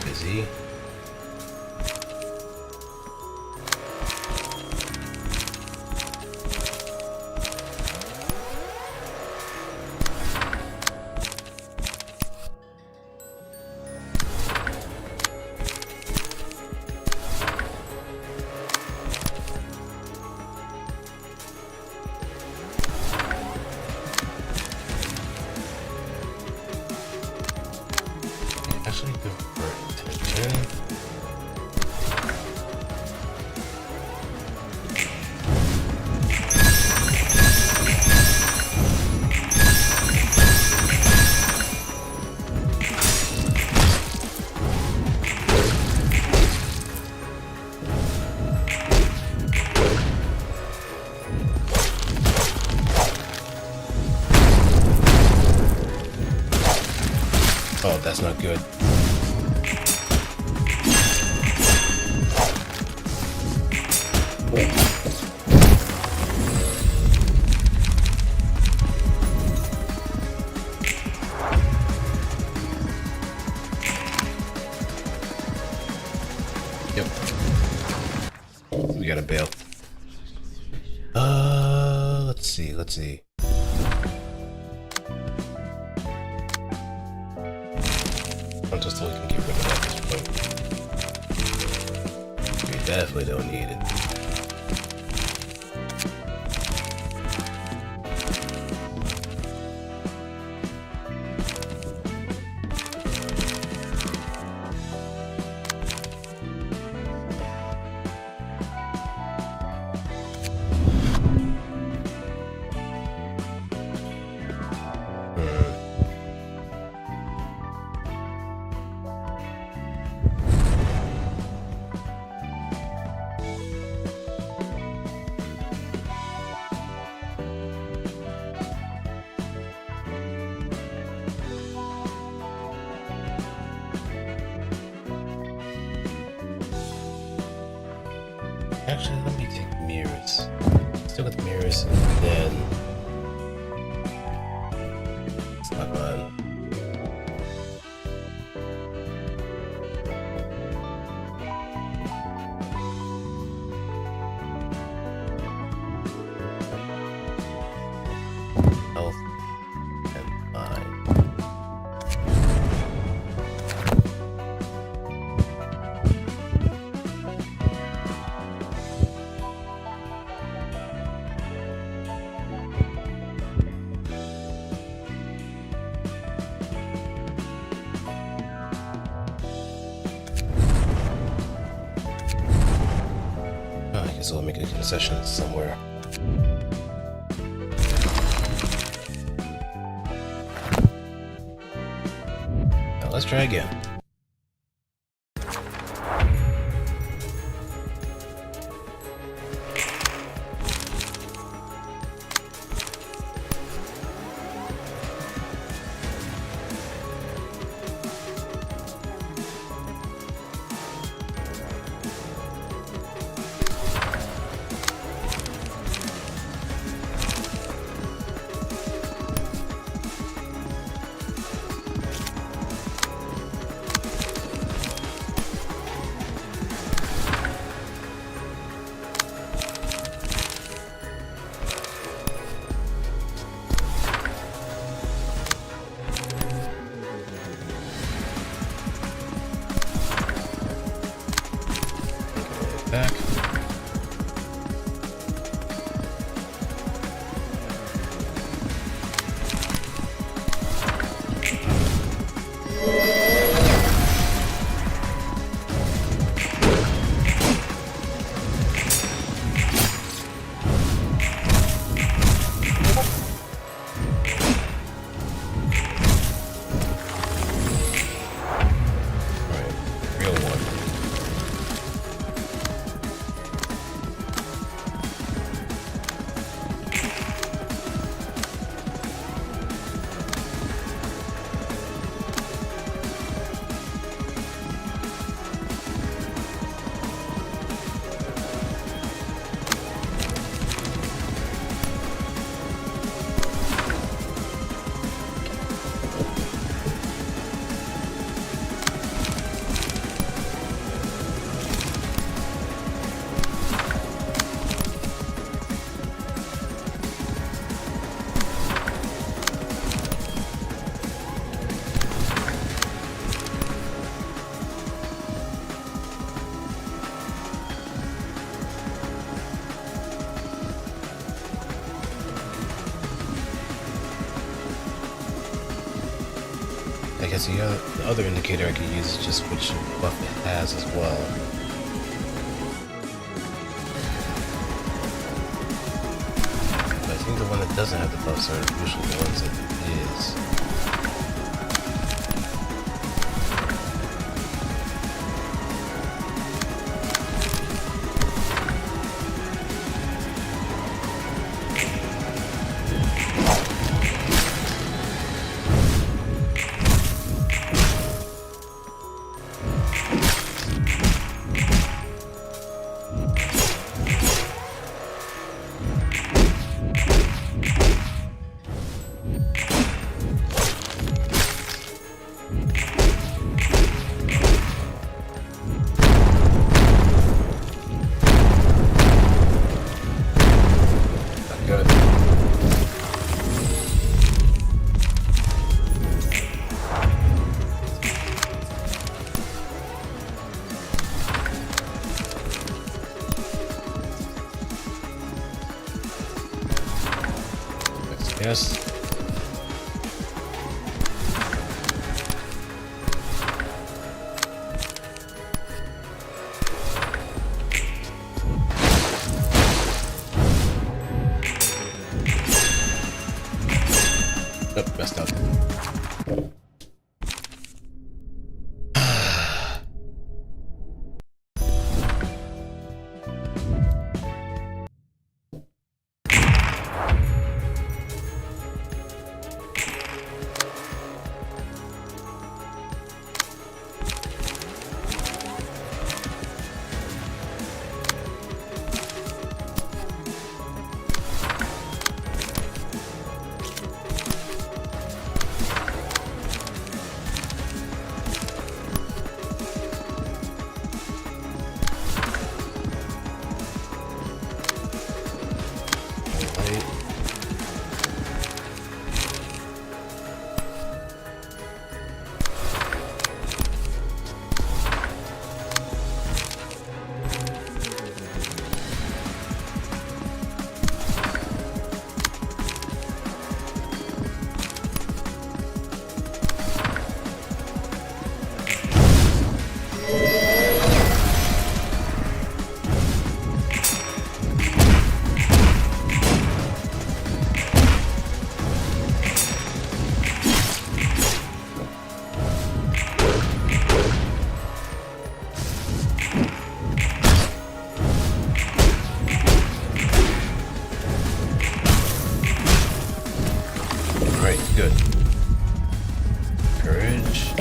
Busy. Actually, go for attention. Oh, that's not good. Yep. We gotta bail. Let's see. I'm just so we can get rid of that at this point. We definitely don't need it. Actually, let me take mirrors. Still got the mirrors, and then It's not fun. Health and mind. I guess I'll make a concession somewhere. Now let's try again. Back. Right, real one. I guess the other indicator I could use is just which buff it has as well. But I think the one that doesn't have the buffs are usually the ones that it is. Good. Yes. Oh, messed up. Courage.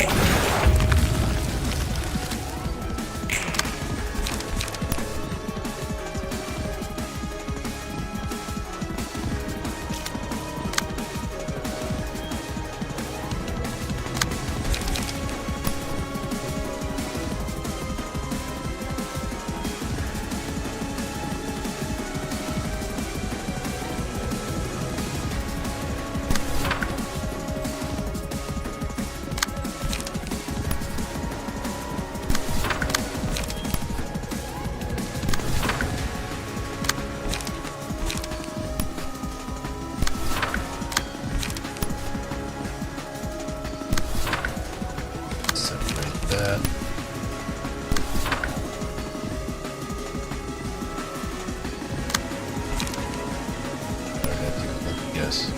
Separate that. I have to go look, yes.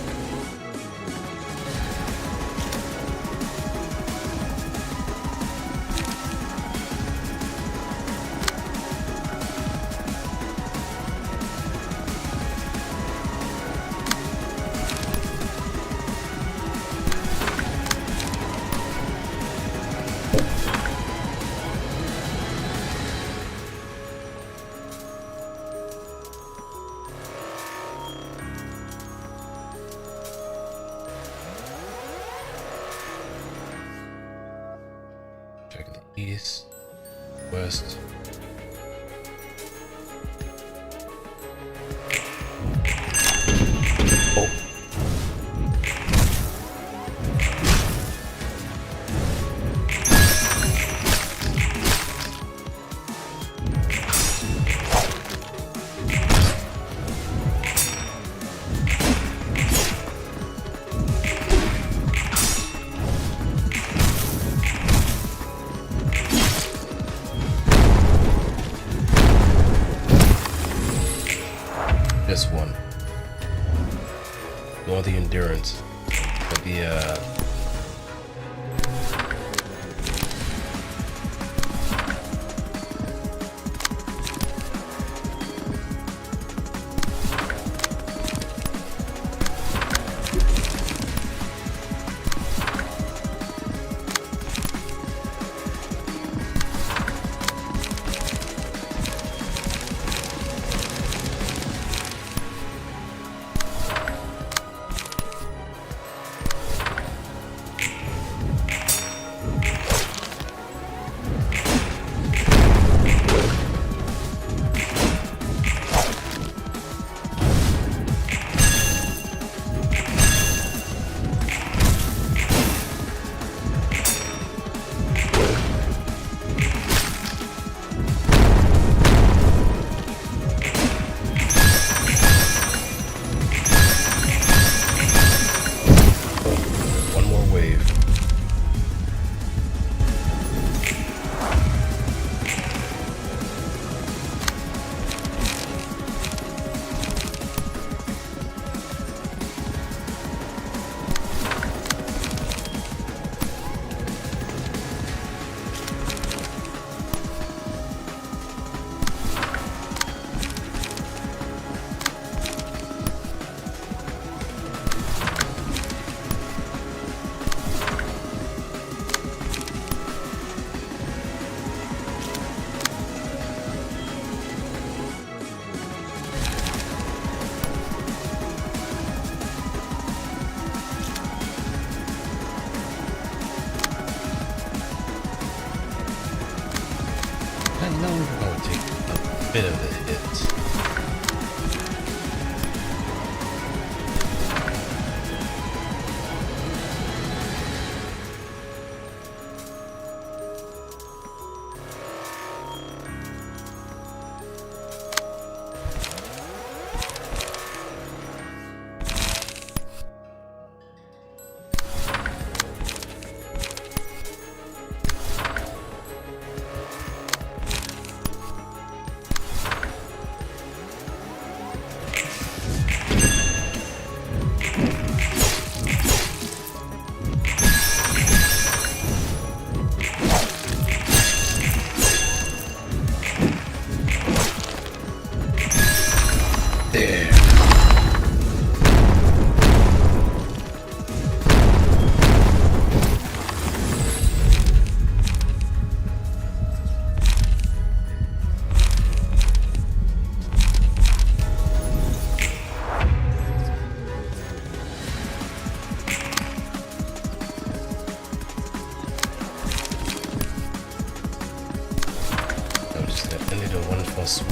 Check the east, west. Oh. This one. Nor the endurance. But the I know we're going to take a bit of a hit. else.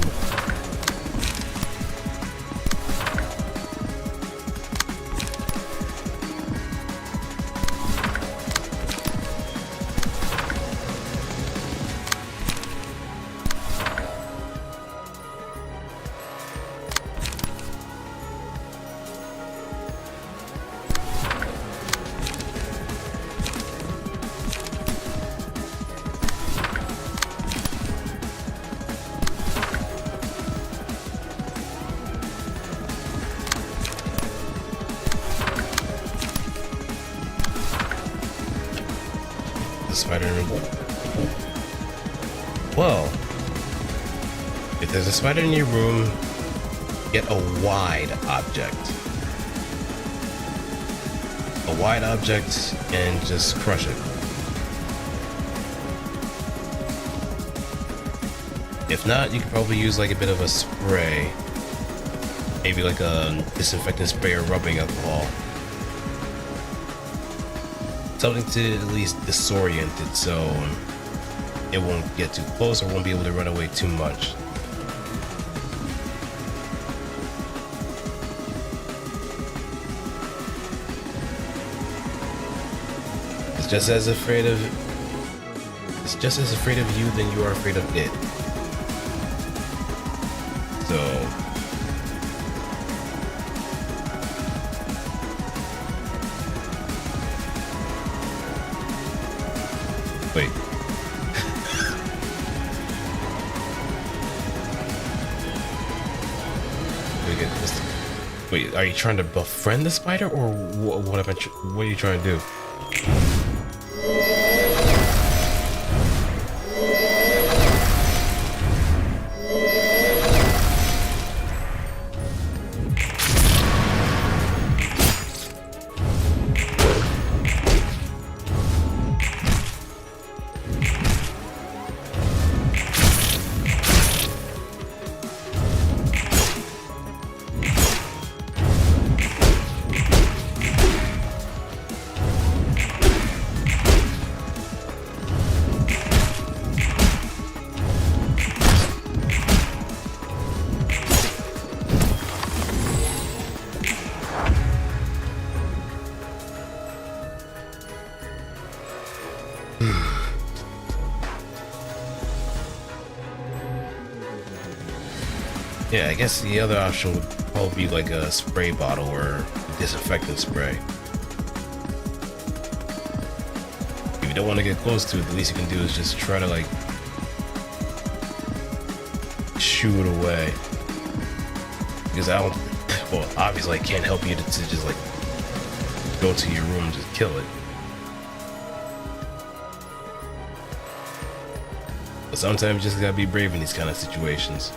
The spider in your... Well, if there's a spider in your room, get a wide object. A wide object and just crush it. If not, you could probably use like a bit of a spray. Maybe like a disinfectant spray or rubbing alcohol. Something to at least disorient it so it won't get too close or won't be able to run away too much. It's just as afraid of you than you are afraid of it. So wait. We get this. Wait, are you trying to befriend the spider, or what are you trying to do? Yeah, I guess the other option would probably be like a spray bottle or disinfectant spray. If you don't want to get close to it, the least you can do is just try to like shoo it away. Because I don't, well, obviously I can't help you to just like go to your room and just kill it. But sometimes you just gotta be brave in these kind of situations.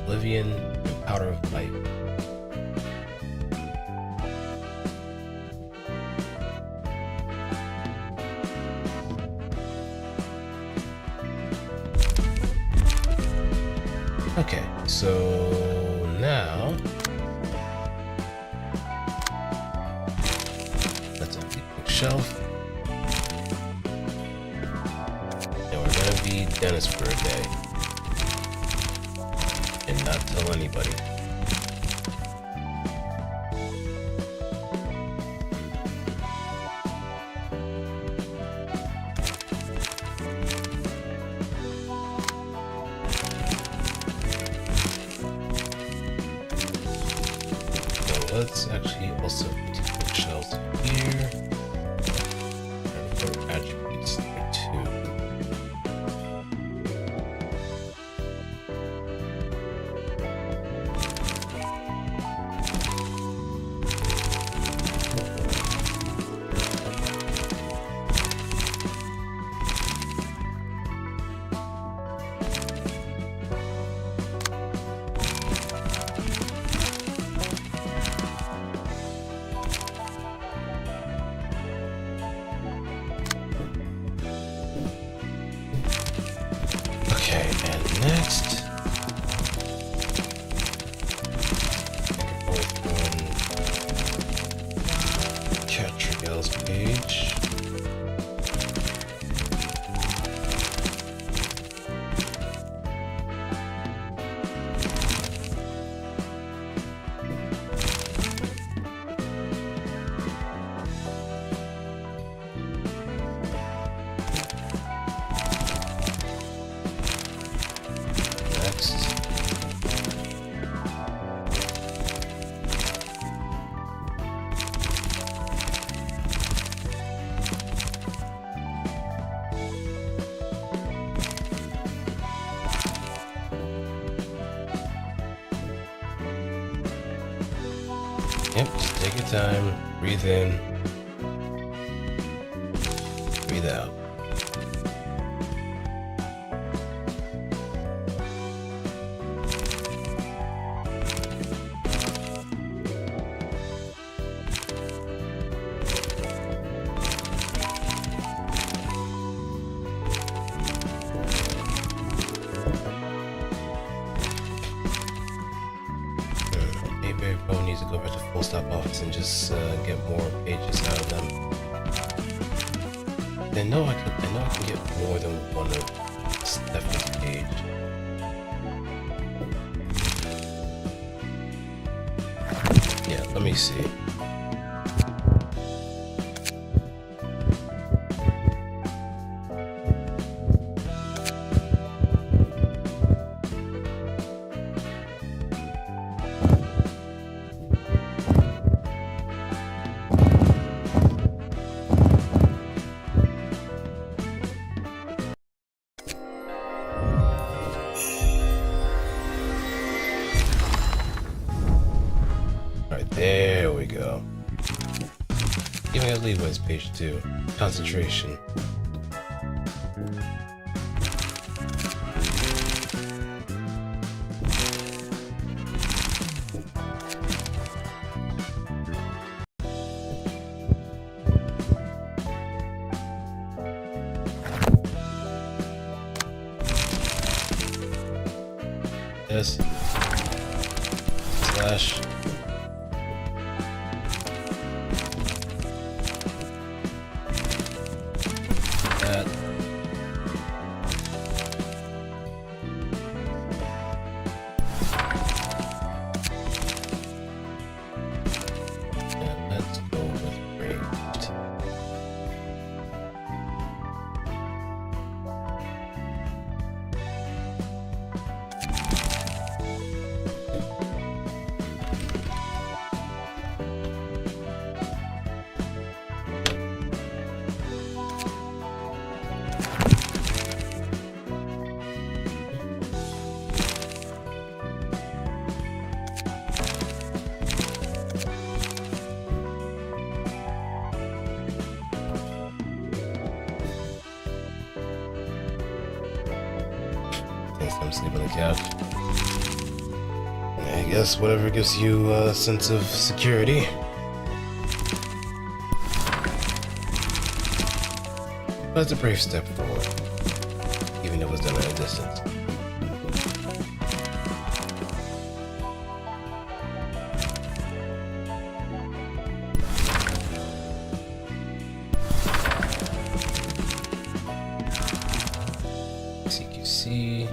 Oblivion, and Powder of Light. Okay, so now let's empty the bookshelf. And we're gonna be Dennis for a day. And not tell anybody. let's actually also put bookshelves here. And for attributes there too. Okay, and next, both on Catriel's page. Next. Yep, just take your time, breathe in, breathe out. Maybe probably needs to go back to full stop office and just get more pages out of them. I know I can get more than one of Stephanie's page. Yeah, let me see. Alright, there we go. Giving us leeways, page 2. Concentration. This. Slash. That. And let's go with ranged. I'm sleeping on the couch. I guess whatever gives you a sense of security. But it's a brave step forward, even if it was done at a distance. CQC.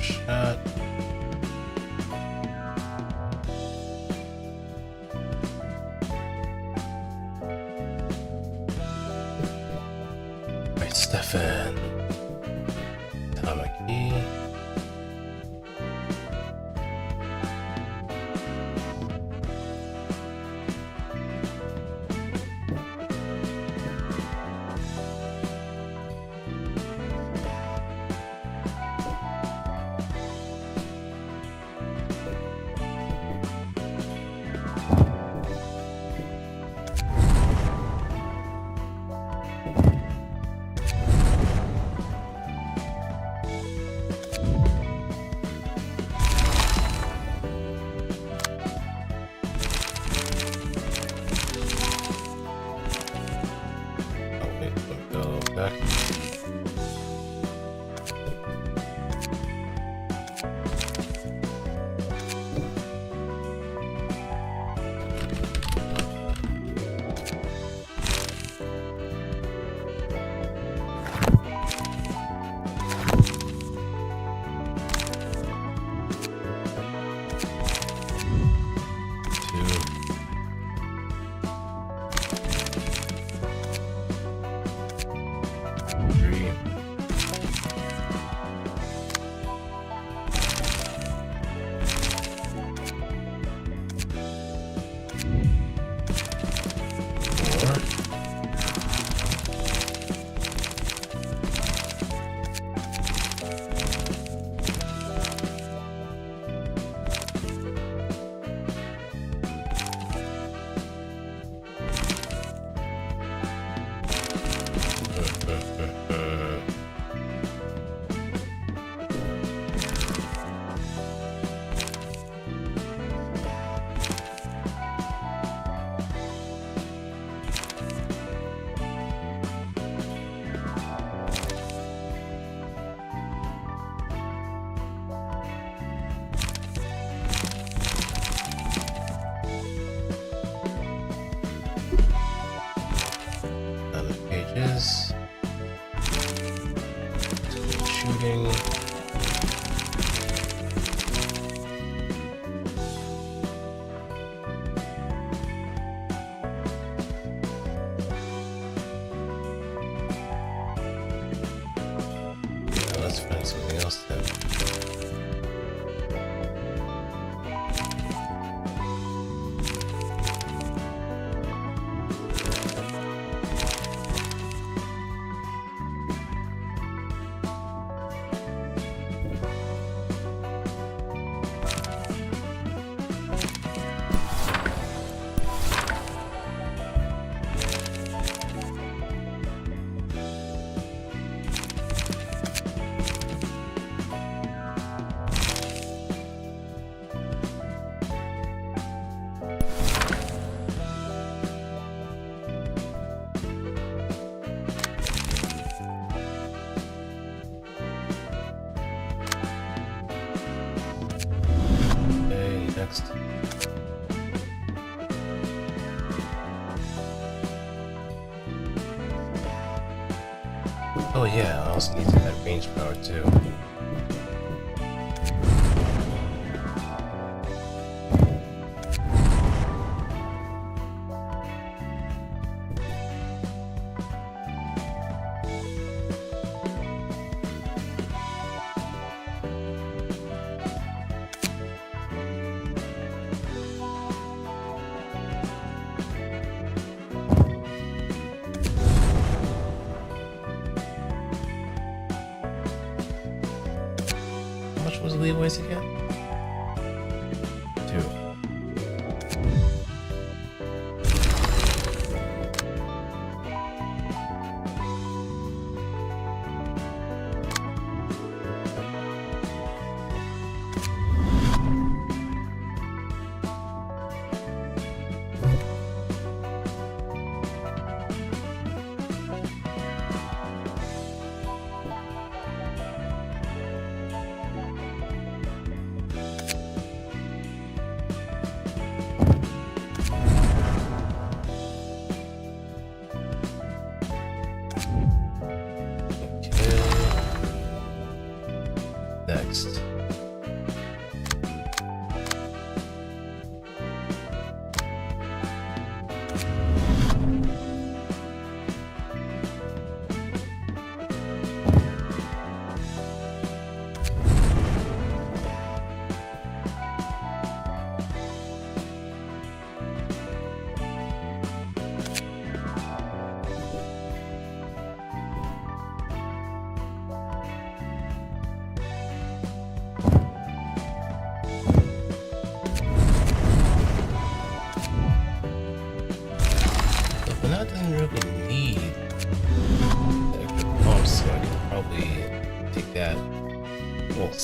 shot. Right, Stefan. Tamaki. Back. Is shooting. Now let's find something else then. Next. Oh yeah, I also need to add range power too. How much was leeways again? 2.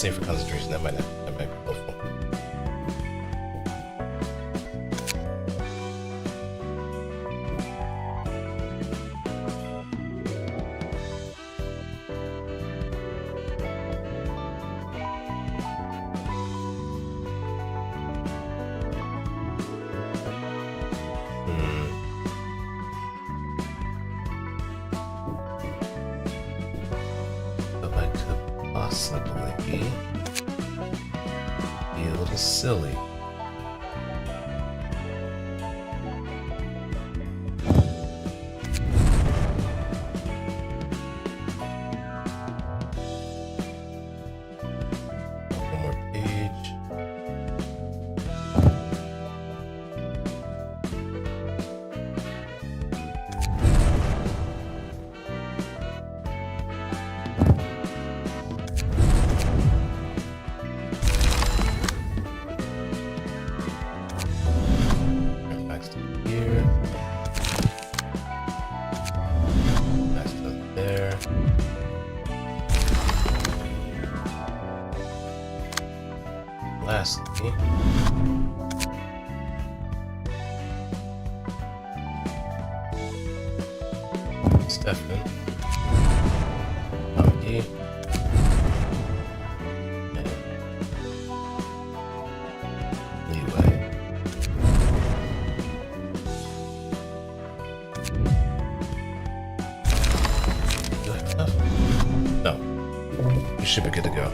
save for concentration. That might be helpful. Possibly be a little silly. One more page. Here. That's done there. Lastly, Stefan, Monkey, and Leeway. No. We should be good to go.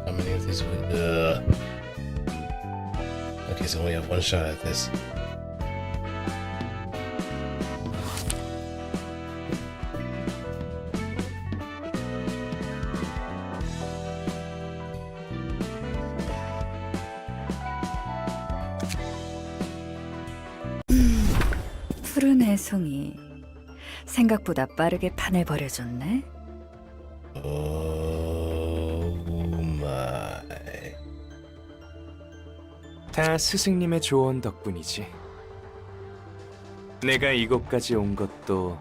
How many of these would okay, so we have one shot at this. 푸른 해송이 생각보다 빠르게 판을 벌여줬네. Oh my. 다 스승님의 조언 덕분이지. 내가 이곳까지 온 것도,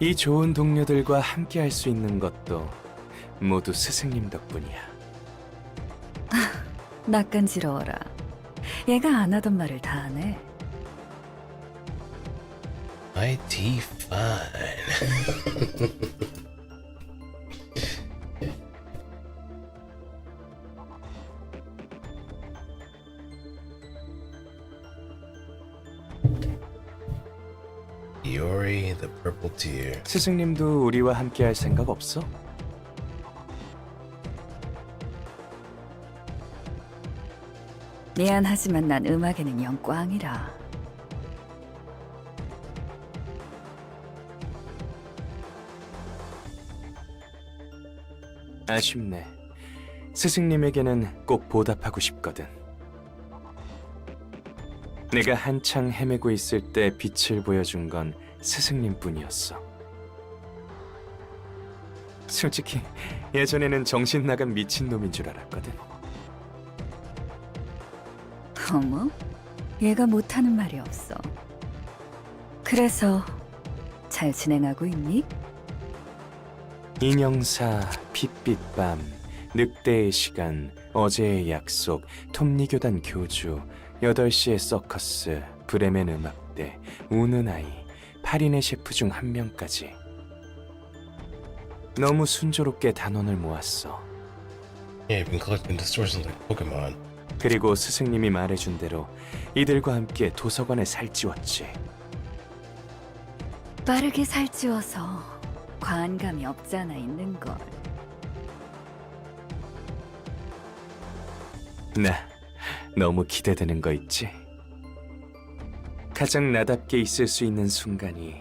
이 좋은 동료들과 함께 할 수 있는 것도 모두 스승님 덕분이야. 낯간지러워라. 얘가 안 하던 말을 다 하네. Mighty fine. Iori, the purple tear. 스승님도 우리와 함께 할 생각 없어? 미안하지만 난 음악에는 영 꽝이라. 아쉽네. 스승님에게는 꼭 보답하고 싶거든. 내가 한창 헤매고 있을 때 빛을 보여준 건 스승님뿐이었어. 솔직히 예전에는 정신 나간 미친놈인 줄 알았거든. 어머? 얘가 못하는 말이 없어. 그래서 잘 진행하고 있니? 인형사, 핏빛밤, 늑대의 시간, 어제의 약속, 톱니교단 교주, 8시의 서커스, 브레멘 음악대, 우는 아이, 8인의 셰프 중 한 명까지. 너무 순조롭게 단원을 모았어. Yeah, you've been collecting distortions like Pokemon. 그리고 스승님이 말해준 대로 이들과 함께 도서관에 살찌웠지. 빠르게 살찌워서 과한감이 없잖아 있는걸. 너무 기대되는 거 있지? 가장 나답게 있을 수 있는 순간이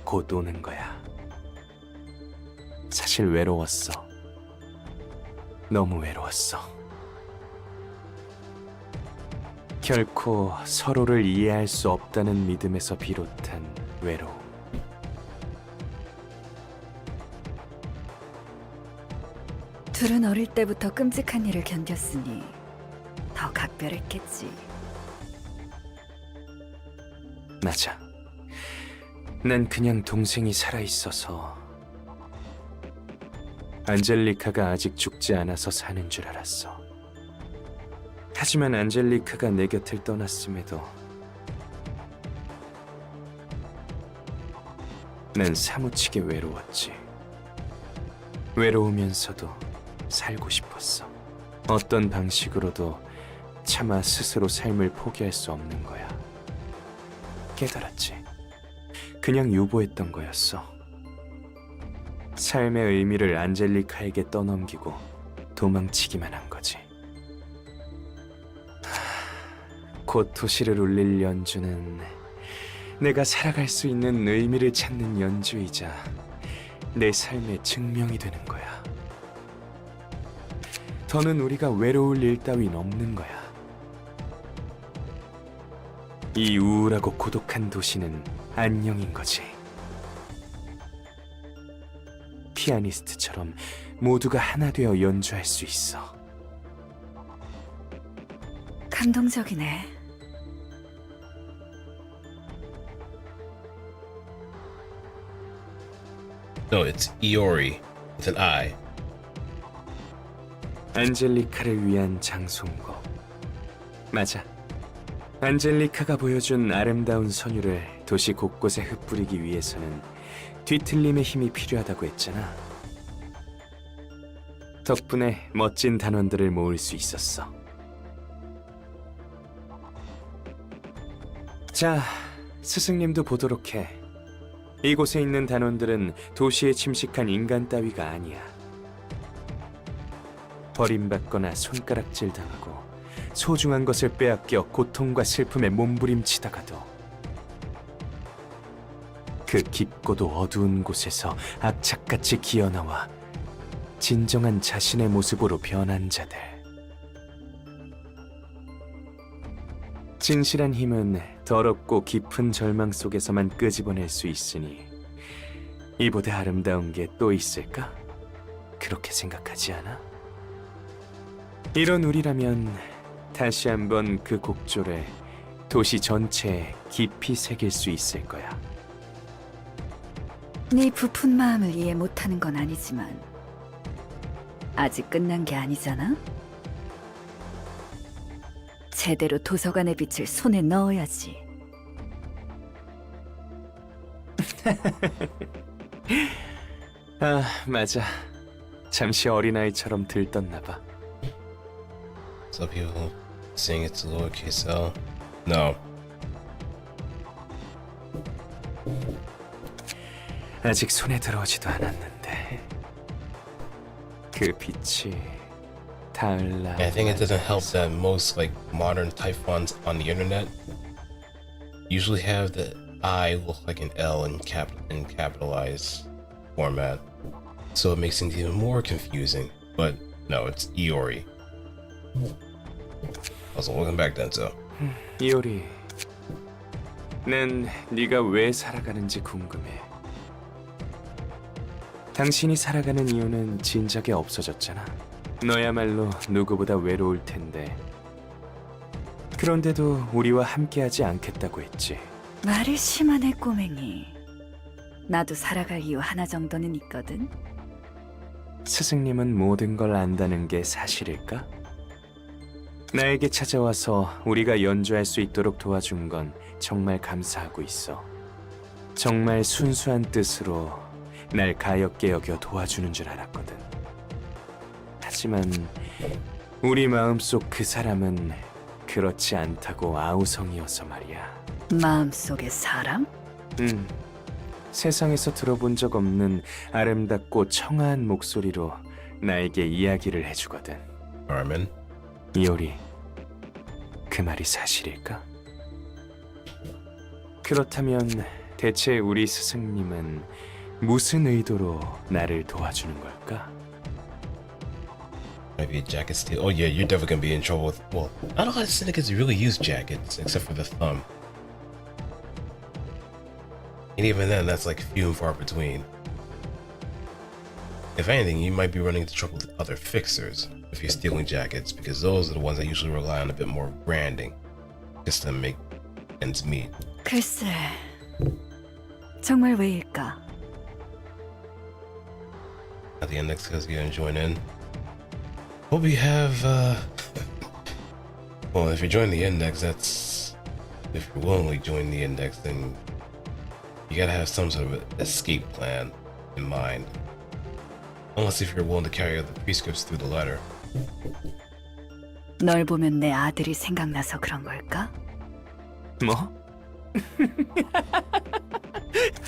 곧 오는 거야. 사실 외로웠어. 너무 외로웠어. 결코 서로를 이해할 수 없다는 믿음에서 비롯한 외로움. 둘은 어릴 때부터 끔찍한 일을 견뎠으니 더 각별했겠지. 맞아. 난 그냥 동생이 살아있어서 안젤리카가 아직 죽지 않아서 사는 줄 알았어. 하지만 안젤리카가 내 곁을 떠났음에도 난 사무치게 외로웠지. 외로우면서도 살고 싶었어. 어떤 방식으로도 차마 스스로 삶을 포기할 수 없는 거야. 깨달았지. 그냥 유보했던 거였어. 삶의 의미를 안젤리카에게 떠넘기고 도망치기만 한 거지. 곧 도시를 울릴 연주는 내가 살아갈 수 있는 의미를 찾는 연주이자 내 삶의 증명이 되는 거야. 더는 우리가 외로울 일 따윈 없는 거야. 이 우울하고 고독한 도시는 안녕인 거지. 피아니스트처럼 모두가 하나 되어 연주할 수 있어. 감동적이네. No, it's Iori with an I. 안젤리카를 위한 장송곡. 맞아. 안젤리카가 보여준 아름다운 선율을 도시 곳곳에 흩뿌리기 위해서는 뒤틀림의 힘이 필요하다고 했잖아. 덕분에 멋진 단원들을 모을 수 있었어. 자, 스승님도 보도록 해. 이곳에 있는 단원들은 도시에 침식한 인간 따위가 아니야. 버림받거나 손가락질 당하고 소중한 것을 빼앗겨 고통과 슬픔에 몸부림치다가도 그 깊고도 어두운 곳에서 악착같이 기어나와 진정한 자신의 모습으로 변한 자들. 진실한 힘은 더럽고 깊은 절망 속에서만 끄집어낼 수 있으니 이보다 아름다운 게 또 있을까? 그렇게 생각하지 않아? 이런 우리라면 다시 한번 그 곡조를 도시 전체에 깊이 새길 수 있을 거야. 네 부푼 마음을 이해 못하는 건 아니지만 아직 끝난 게 아니잖아? 제대로 도서관의 빛을 손에 넣어야지. 아, 맞아. 잠시 어린아이처럼 들떴나 봐. Some people saying it's a lowercase L. No. 아직 손에 들어오지도 않았는데 그 빛이 닿을라. I think it doesn't help that most like modern type fonts on the internet usually have the I look like an L in capitalized format, so it makes things even more confusing. But no, it's Iori. I was looking back then, so. 이오리, 난 네가 왜 살아가는지 궁금해. 당신이 살아가는 이유는 진작에 없어졌잖아. 너야말로 누구보다 외로울 텐데. 그런데도 우리와 함께하지 않겠다고 했지. 말이 심하네, 꼬맹이. 나도 살아갈 이유 하나 정도는 있거든. 스승님은 모든 걸 안다는 게 사실일까? 나에게 찾아와서 우리가 연주할 수 있도록 도와준 건 정말 감사하고 있어. 정말 순수한 뜻으로 날 가엾게 여겨 도와주는 줄 알았거든. 하지만 우리 마음속 그 사람은 그렇지 않다고 아우성이어서 말이야. 마음속의 사람? 세상에서 들어본 적 없는 아름답고 청아한 목소리로 나에게 이야기를 해주거든. Armin. 이오리, 그 말이 사실일까? 그렇다면 대체 우리 스승님은 무슨 의도로 나를 도와주는 걸까? Maybe a jacket steal. Oh yeah, you're definitely gonna be in trouble with. Well, not a lot of syndicates really use jackets, except for the thumb. And even then, that's like few and far between. If anything, you might be running into trouble with other fixers if you're stealing jackets, because those are the ones that usually rely on a bit more branding, just to make ends meet. 글쎄, 정말 왜일까? At the index guys gonna join in. Hope you have. Well, if you join the index, that's if you willingly join the index, then you gotta have some sort of an escape plan in mind. Unless if you're willing to carry out the prescripts through the letter. 널 보면 내 아들이 생각나서 그런 걸까? 뭐?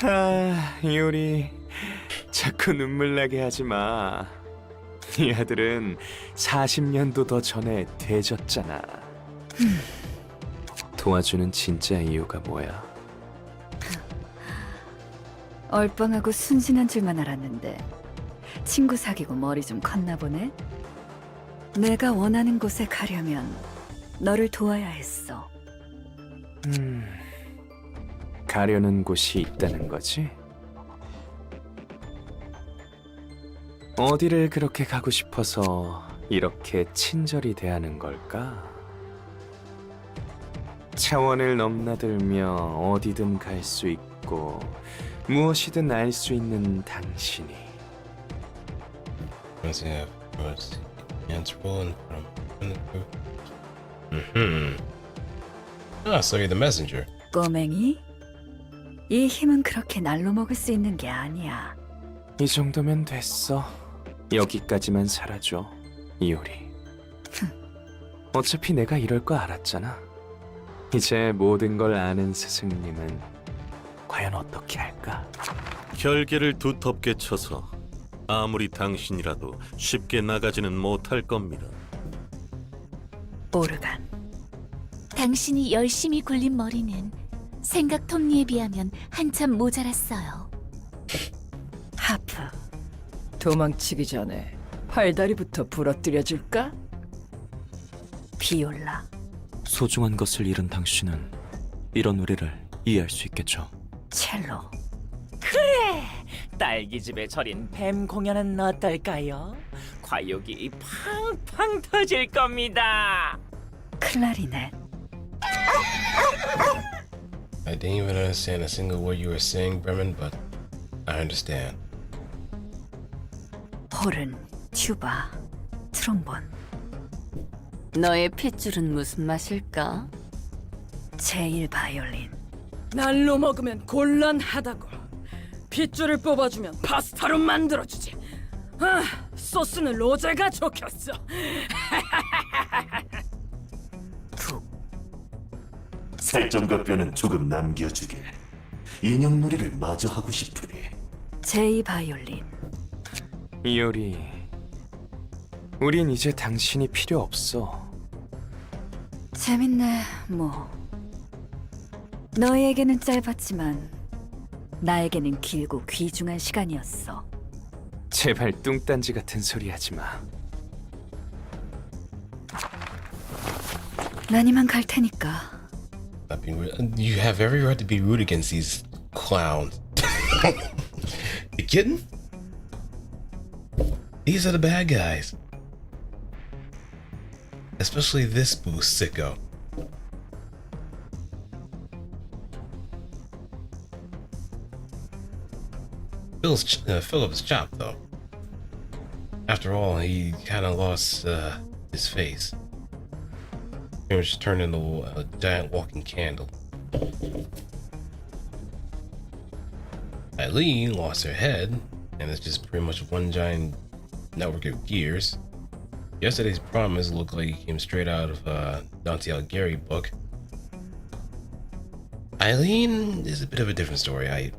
아, 이효리 자꾸 눈물 나게 하지 마. 이 아들은 40년도 더 전에 돼졌잖아. 도와주는 진짜 이유가 뭐야? 얼빵하고 순진한 줄만 알았는데 친구 사귀고 머리 좀 컸나 보네. 내가 원하는 곳에 가려면 너를 도와야 했어. 가려는 곳이 있다는 거지? 어디를 그렇게 가고 싶어서 이렇게 친절히 대하는 걸까? 차원을 넘나들며 어디든 갈 수 있고 무엇이든 알 수 있는 당신이 Ah, so you're the messenger. 꼬맹이? 이 힘은 그렇게 날로 먹을 수 있는 게 아니야. 이 정도면 됐어. 여기까지만 살아줘, 이효리. 어차피 내가 이럴 거 알았잖아. 이제 모든 걸 아는 스승님은 과연 어떻게 할까? 결계를 두텁게 쳐서 아무리 당신이라도 쉽게 나가지는 못할 겁니다. 오르간. 당신이 열심히 굴린 머리는 생각 톱니에 비하면 한참 모자랐어요. 하프, 도망치기 전에 팔다리부터 부러뜨려줄까? 비올라. 소중한 것을 잃은 당신은 이런 우리를 이해할 수 있겠죠. 첼로. 딸기집에 절인 뱀 공연은 어떨까요? 과욕이 팡팡 터질 겁니다. 클라리넷. I didn't even understand a single word you were saying, Bremen, but I understand. 호른, 튜바, 트롬본. 너의 핏줄은 무슨 맛일까? 제1 바이올린. 날로 먹으면 곤란하다고. 핏줄을 뽑아주면 파스타로 만들어주지. 아, 소스는 로제가 좋겠어. 살점과 뼈는 조금 남겨주게. 인형놀이를 마저 하고 싶으니. 제2 바이올린. 이효리, 우린 이제 당신이 필요 없어. 재밌네, 뭐. 너에게는 짧았지만 나에게는 길고 귀중한 시간이었어. 제발 뚱딴지 같은 소리 하지 마. 난 이만 갈 테니까. Not being rude. You have every right to be rude against these clowns. You kidding? These are the bad guys. Especially this boo sicko. Philip's chopped though. After all, he kind of lost his face. He was just turned into a giant walking candle. Eileen lost her head, and it's just pretty much one giant network of gears. Yesterday's promise looked like it came straight out of a Dante Alighieri book. Eileen is a bit of a different story. I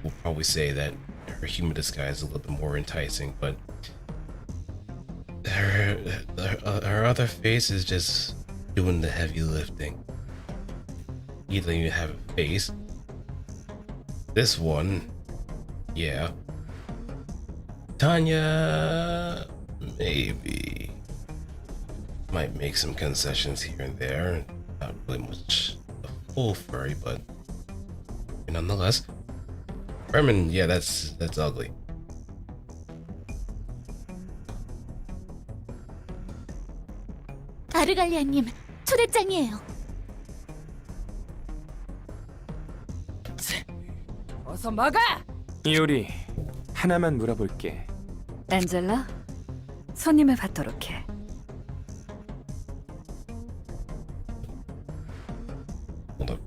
will probably say that her human disguise is a little bit more enticing, but her other face is just doing the heavy lifting. Either you have a face. This one, yeah. Tanya, maybe. Might make some concessions here and there. Not really much a full furry, but nonetheless. Herman, yeah, that's ugly. 아르갈리아님, 초대장이에요. 어서 막아! 이오리, 하나만 물어볼게. 엔젤라, 손님을 받도록 해. Hold up.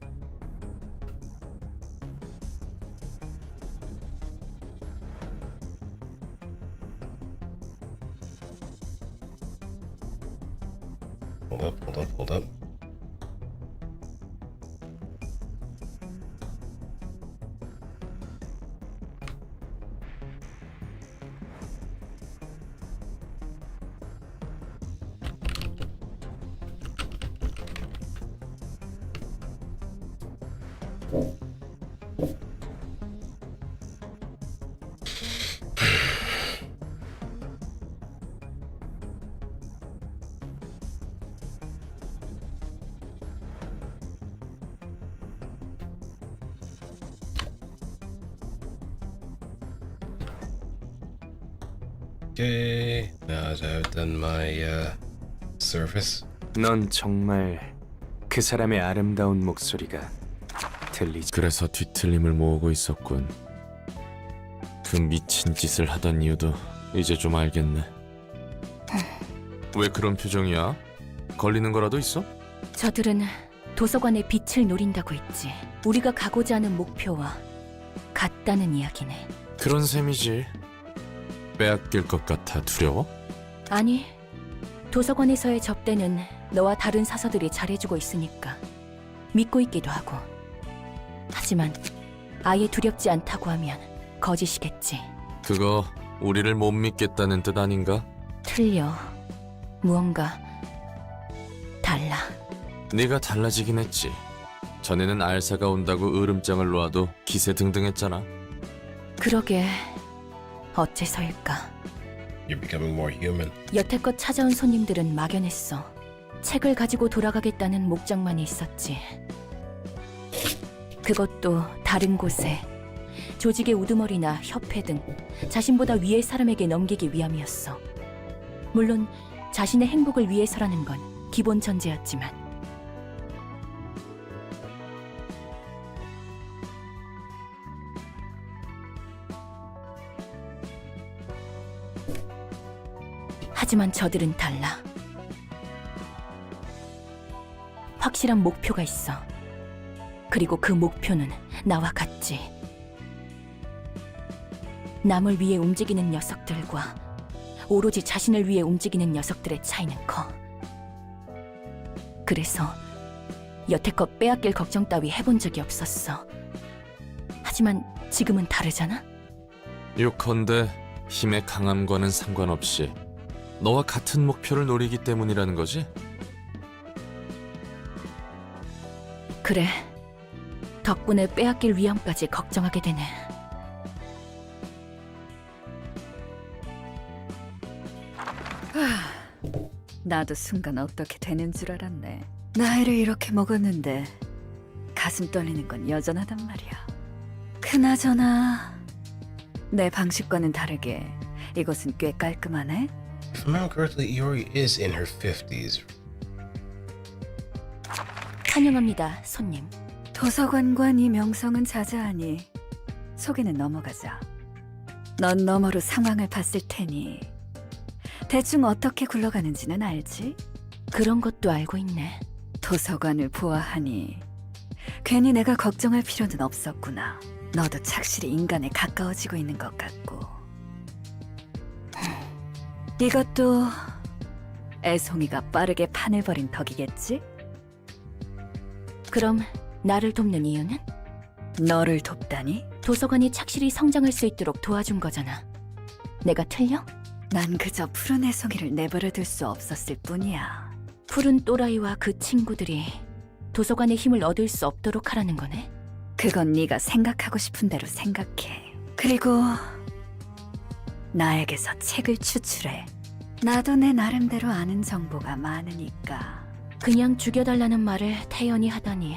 Hold up. Okay, now that I've done my surface. 넌 정말 그 사람의 아름다운 목소리가 들리지? 그래서 뒤틀림을 모으고 있었군. 그 미친 짓을 하던 이유도 이제 좀 알겠네. 왜 그런 표정이야? 걸리는 거라도 있어? 저들은 도서관의 빛을 노린다고 했지. 우리가 가고자 하는 목표와 같다는 이야기네. 그런 셈이지. 빼앗길 것 같아 두려워? 아니, 도서관에서의 접대는 너와 다른 사서들이 잘해주고 있으니까 믿고 있기도 하고. 하지만 아예 두렵지 않다고 하면 거짓이겠지. 그거 우리를 못 믿겠다는 뜻 아닌가? 틀려. 무언가 달라. 네가 달라지긴 했지. 전에는 알사가 온다고 으름장을 놓아도 기세등등했잖아. 그러게 어째서일까. You're becoming more human. 여태껏 찾아온 손님들은 막연했어. 책을 가지고 돌아가겠다는 목적만이 있었지. 그것도 다른 곳에, 조직의 우두머리나 협회 등 자신보다 위의 사람에게 넘기기 위함이었어. 물론 자신의 행복을 위해서라는 건 기본 전제였지만. 하지만 저들은 달라. 확실한 목표가 있어. 그리고 그 목표는 나와 같지. 남을 위해 움직이는 녀석들과 오로지 자신을 위해 움직이는 녀석들의 차이는 커. 그래서 여태껏 빼앗길 걱정 따위 해본 적이 없었어. 하지만 지금은 다르잖아? 요컨대 힘의 강함과는 상관없이 너와 같은 목표를 노리기 때문이라는 거지? 그래. 덕분에 빼앗길 위험까지 걱정하게 되네. 나도 순간 어떻게 되는 줄 알았네. 나이를 이렇게 먹었는데 가슴 떨리는 건 여전하단 말이야. 그나저나 내 방식과는 다르게 이것은 꽤 깔끔하네. If I remember correctly, Iori is in her 50s. 환영합니다, 손님. 도서관과 네 명성은 자자하니 소개는 넘어가자. 넌 너머로 상황을 봤을 테니 대충 어떻게 굴러가는지는 알지? 그런 것도 알고 있네. 도서관을 보아하니 괜히 내가 걱정할 필요는 없었구나. 너도 착실히 인간에 가까워지고 있는 것 같고. 이것도 애송이가 빠르게 판을 벌인 덕이겠지? 그럼 나를 돕는 이유는? 너를 돕다니? 도서관이 착실히 성장할 수 있도록 도와준 거잖아. 내가 틀려? 난 그저 푸른 애송이를 내버려 둘 수 없었을 뿐이야. 푸른 또라이와 그 친구들이 도서관의 힘을 얻을 수 없도록 하라는 거네? 그건 네가 생각하고 싶은 대로 생각해. 그리고 나에게서 책을 추출해. 나도 내 나름대로 아는 정보가 많으니까. 그냥 죽여달라는 말을 태연히 하다니.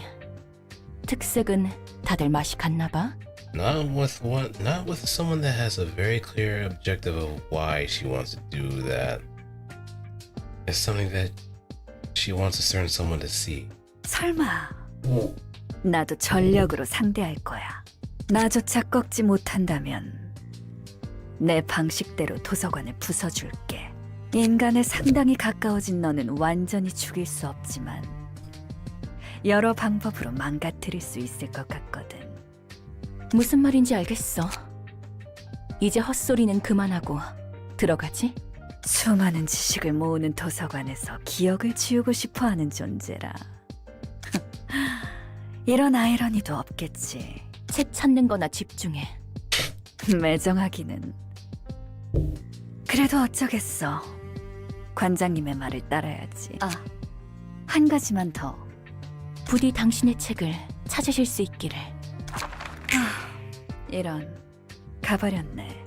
특색은 다들 맛이 갔나 봐? Not with someone that has a very clear objective of why she wants to do that. It's something that she wants a certain someone to see. 설마 나도 전력으로 상대할 거야. 나조차 꺾지 못한다면 내 방식대로 도서관을 부숴줄게. 인간에 상당히 가까워진 너는 완전히 죽일 수 없지만 여러 방법으로 망가뜨릴 수 있을 것 같거든. 무슨 말인지 알겠어. 이제 헛소리는 그만하고 들어가지? 수많은 지식을 모으는 도서관에서 기억을 지우고 싶어하는 존재라. 이런 아이러니도 없겠지. 책 찾는 거나 집중해. 매정하기는. 그래도 어쩌겠어. 관장님의 말을 따라야지. 아, 한 가지만 더. 부디 당신의 책을 찾으실 수 있기를. 이런, 가버렸네.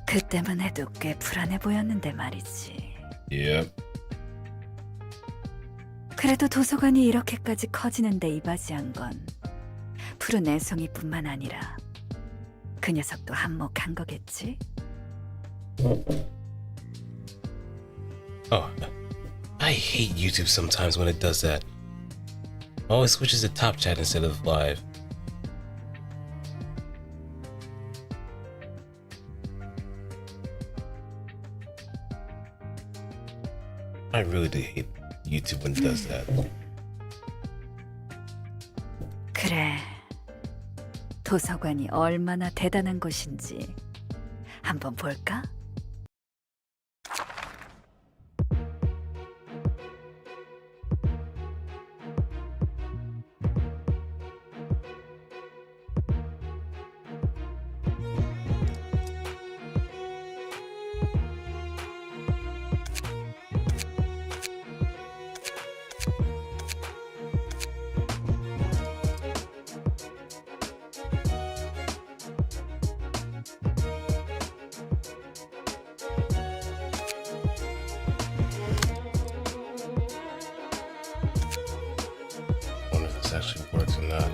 그때만 해도 꽤 불안해 보였는데 말이지. Yep. 그래도 도서관이 이렇게까지 커지는데 이바지한 건 푸른 애송이뿐만 아니라 그 녀석도 한몫한 거겠지? Oh, I hate YouTube sometimes when it does that. Always switches to top chat instead of live. I really do hate YouTube when it does that. 그래, 도서관이 얼마나 대단한 곳인지 한번 볼까? I wonder if this actually works or not.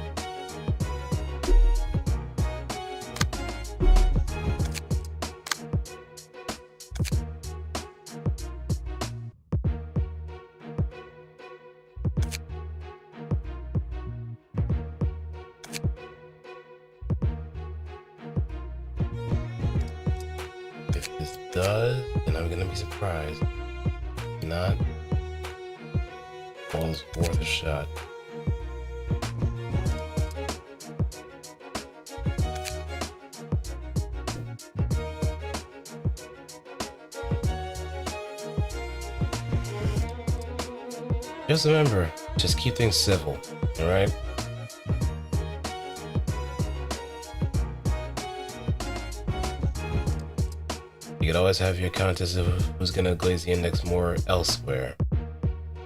If this does, then I'm gonna be surprised. If not, well, it's worth a shot. Just remember, just keep things civil, alright? You could always have your contest of who's gonna glaze the index more elsewhere.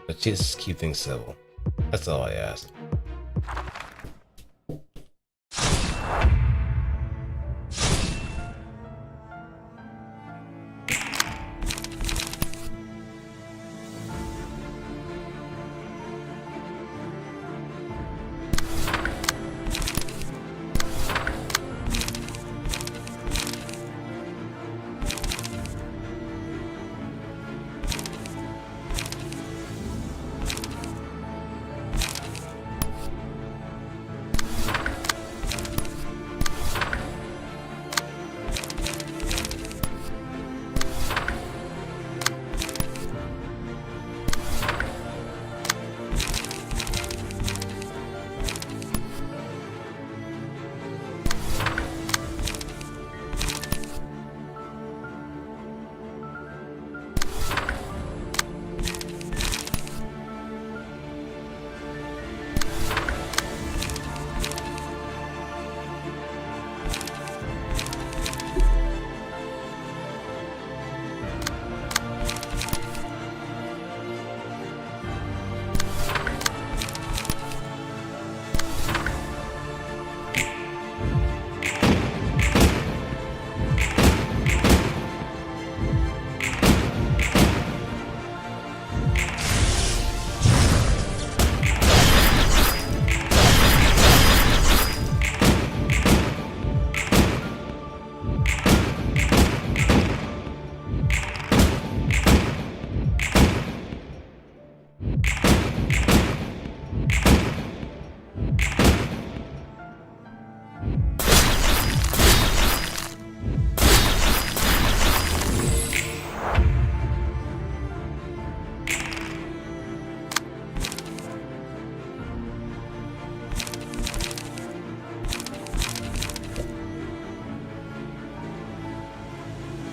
But just keep things civil. That's all I ask.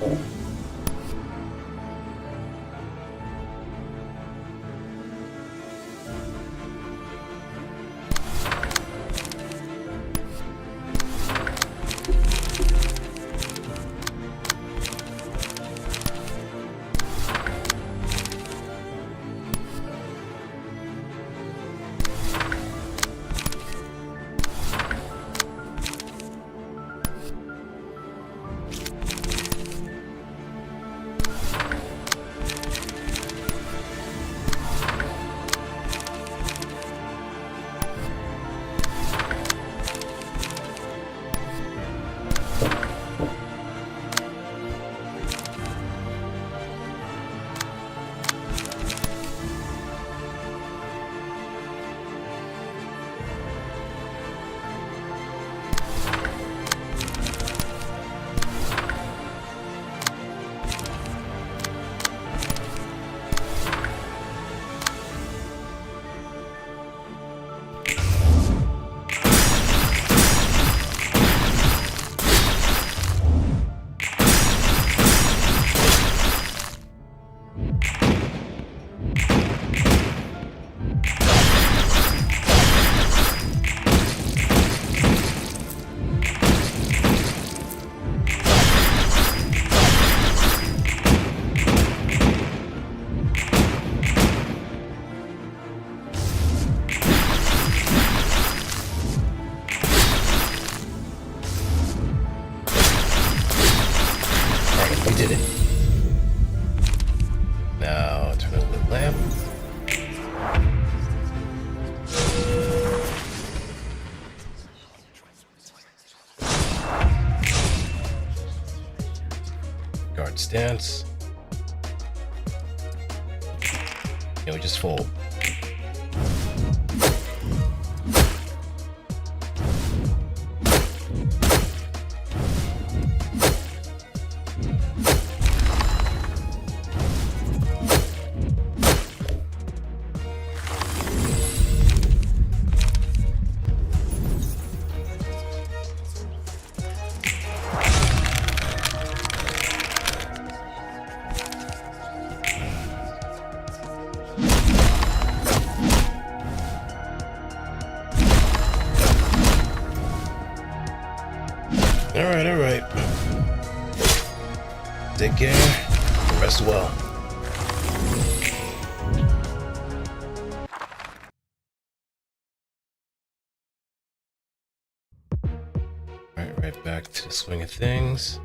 We did it. Now turn on the lamp. Guard stance. And we just fold. All right. Take care. Rest well. Right back to the swing of things.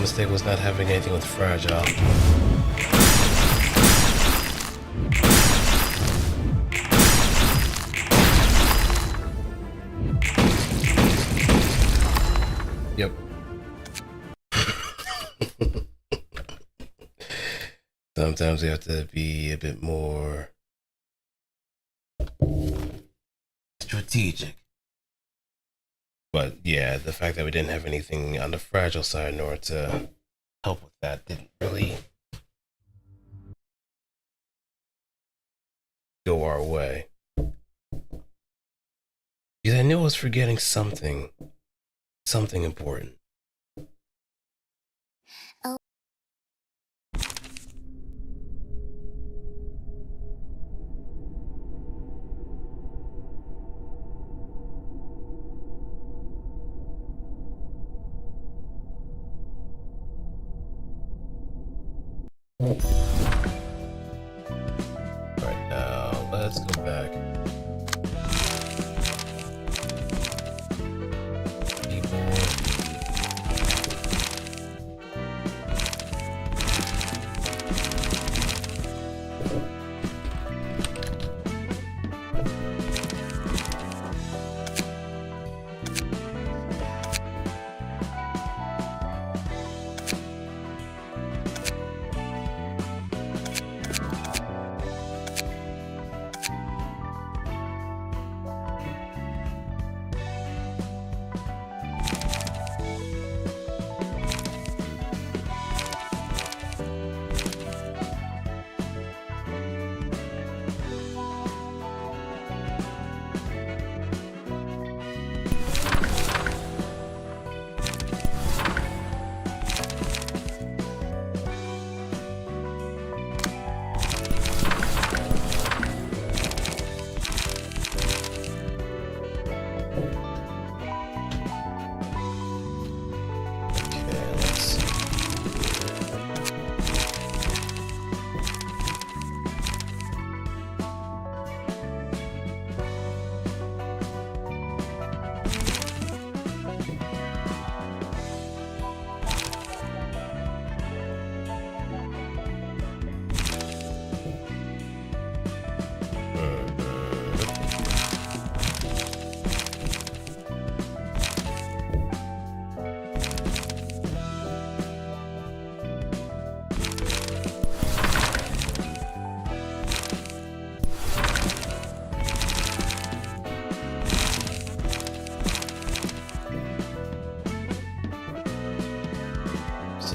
mistake was not having anything with fragile. Yep. Sometimes we have to be a bit more strategic. But yeah, the fact that we didn't have anything on the fragile side in order to help with that didn't really go our way. Because I knew I was forgetting something important. Right now, let's go back.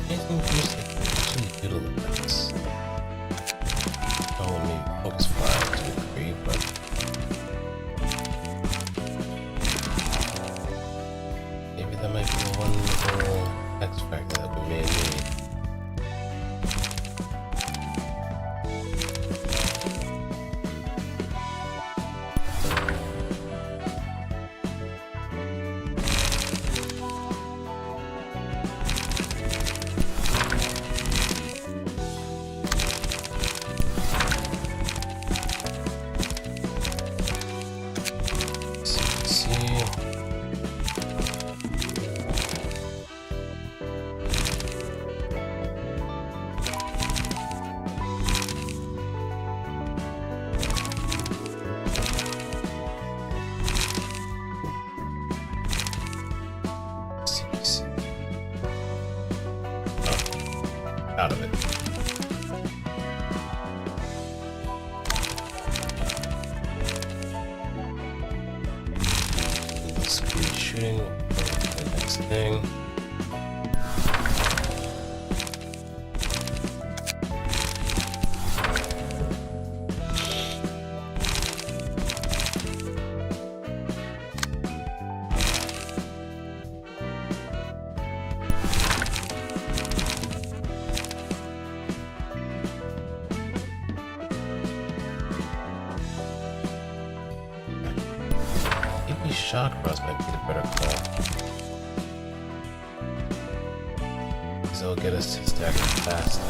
Anything feels like actually utilize. Oh, maybe focus 5 to a degree, but maybe that might be the one little X factor that we may need. Out of it. Speed shooting. The next thing. Shock Cross might be the better call. Because it'll get us to stack faster.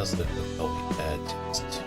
else did we add to this too?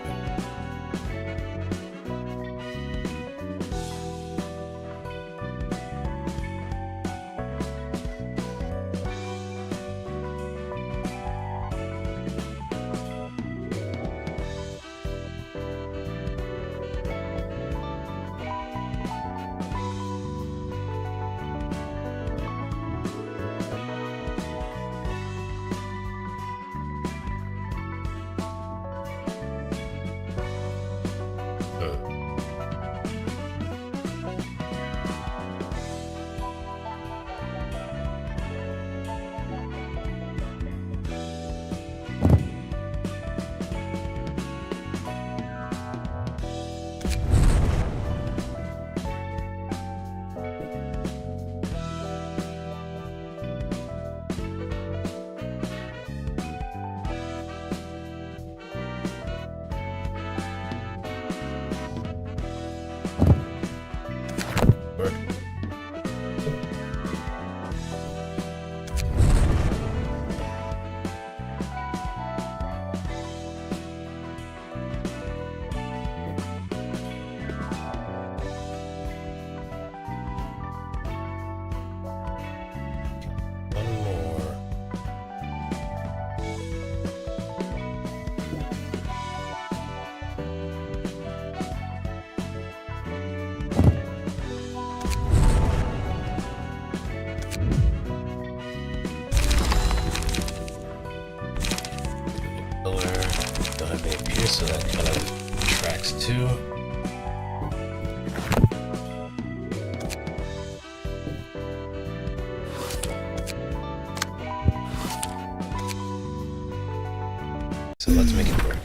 One more. Color. Don't have any pierce, so that kind of tracks too. So let's make it work.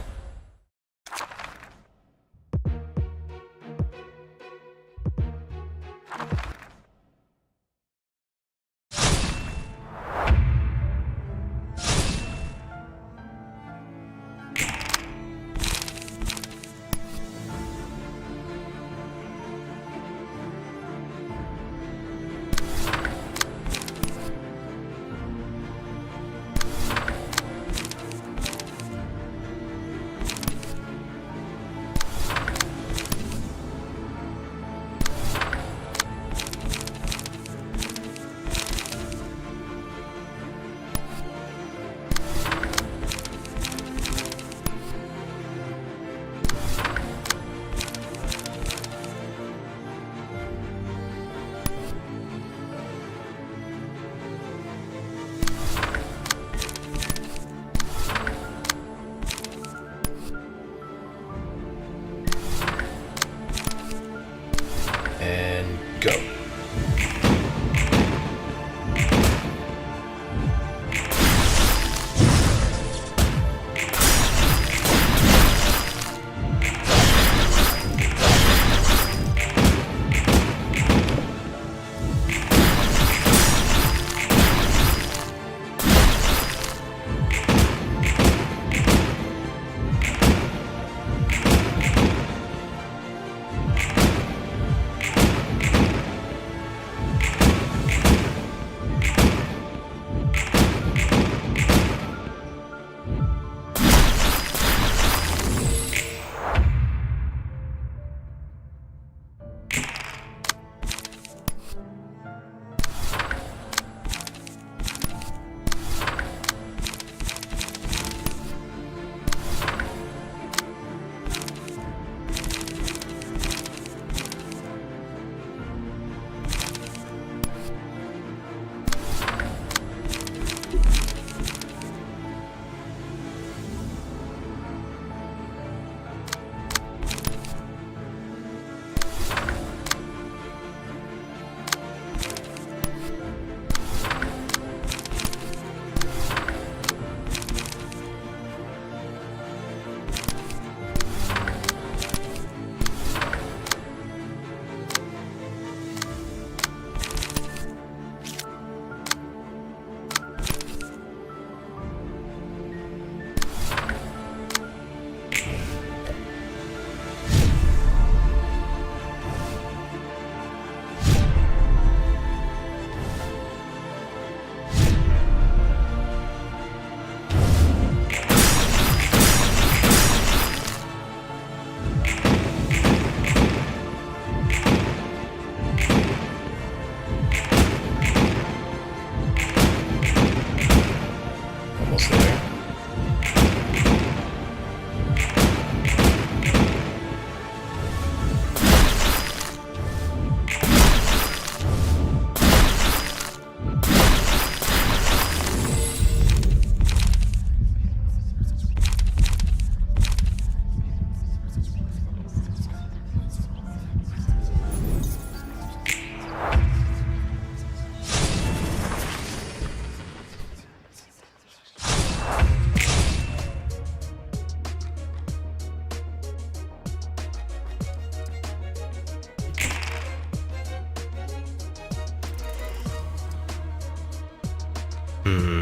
Hmm.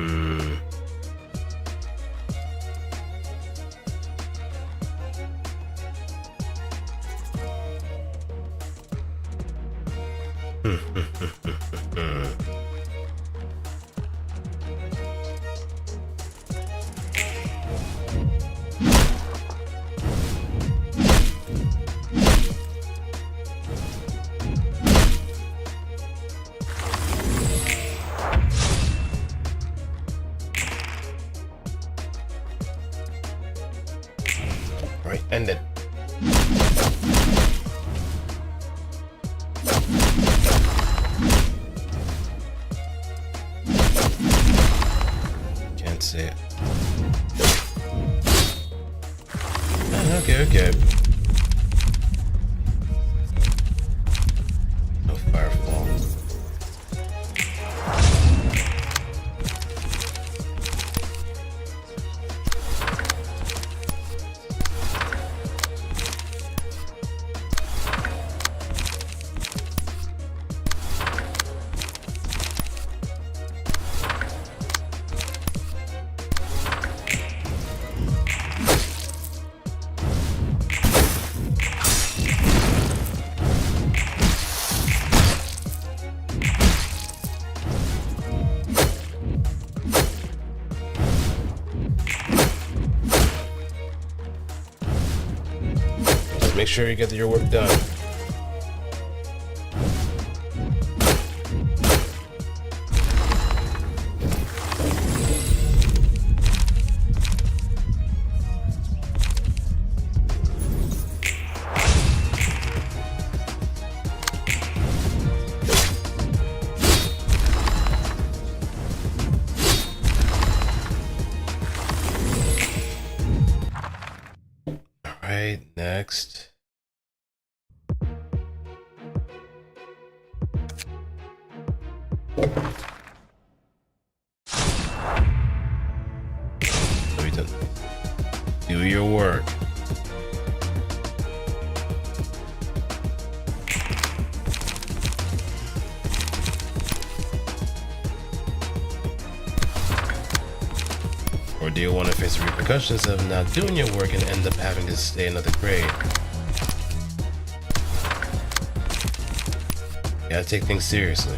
Right, end it. Can't see it. Okay. No firefall. Make sure you get your work done. All right, next. Do your work. Or do you want to face the repercussions of not doing your work and end up having to stay another grade? You gotta take things seriously.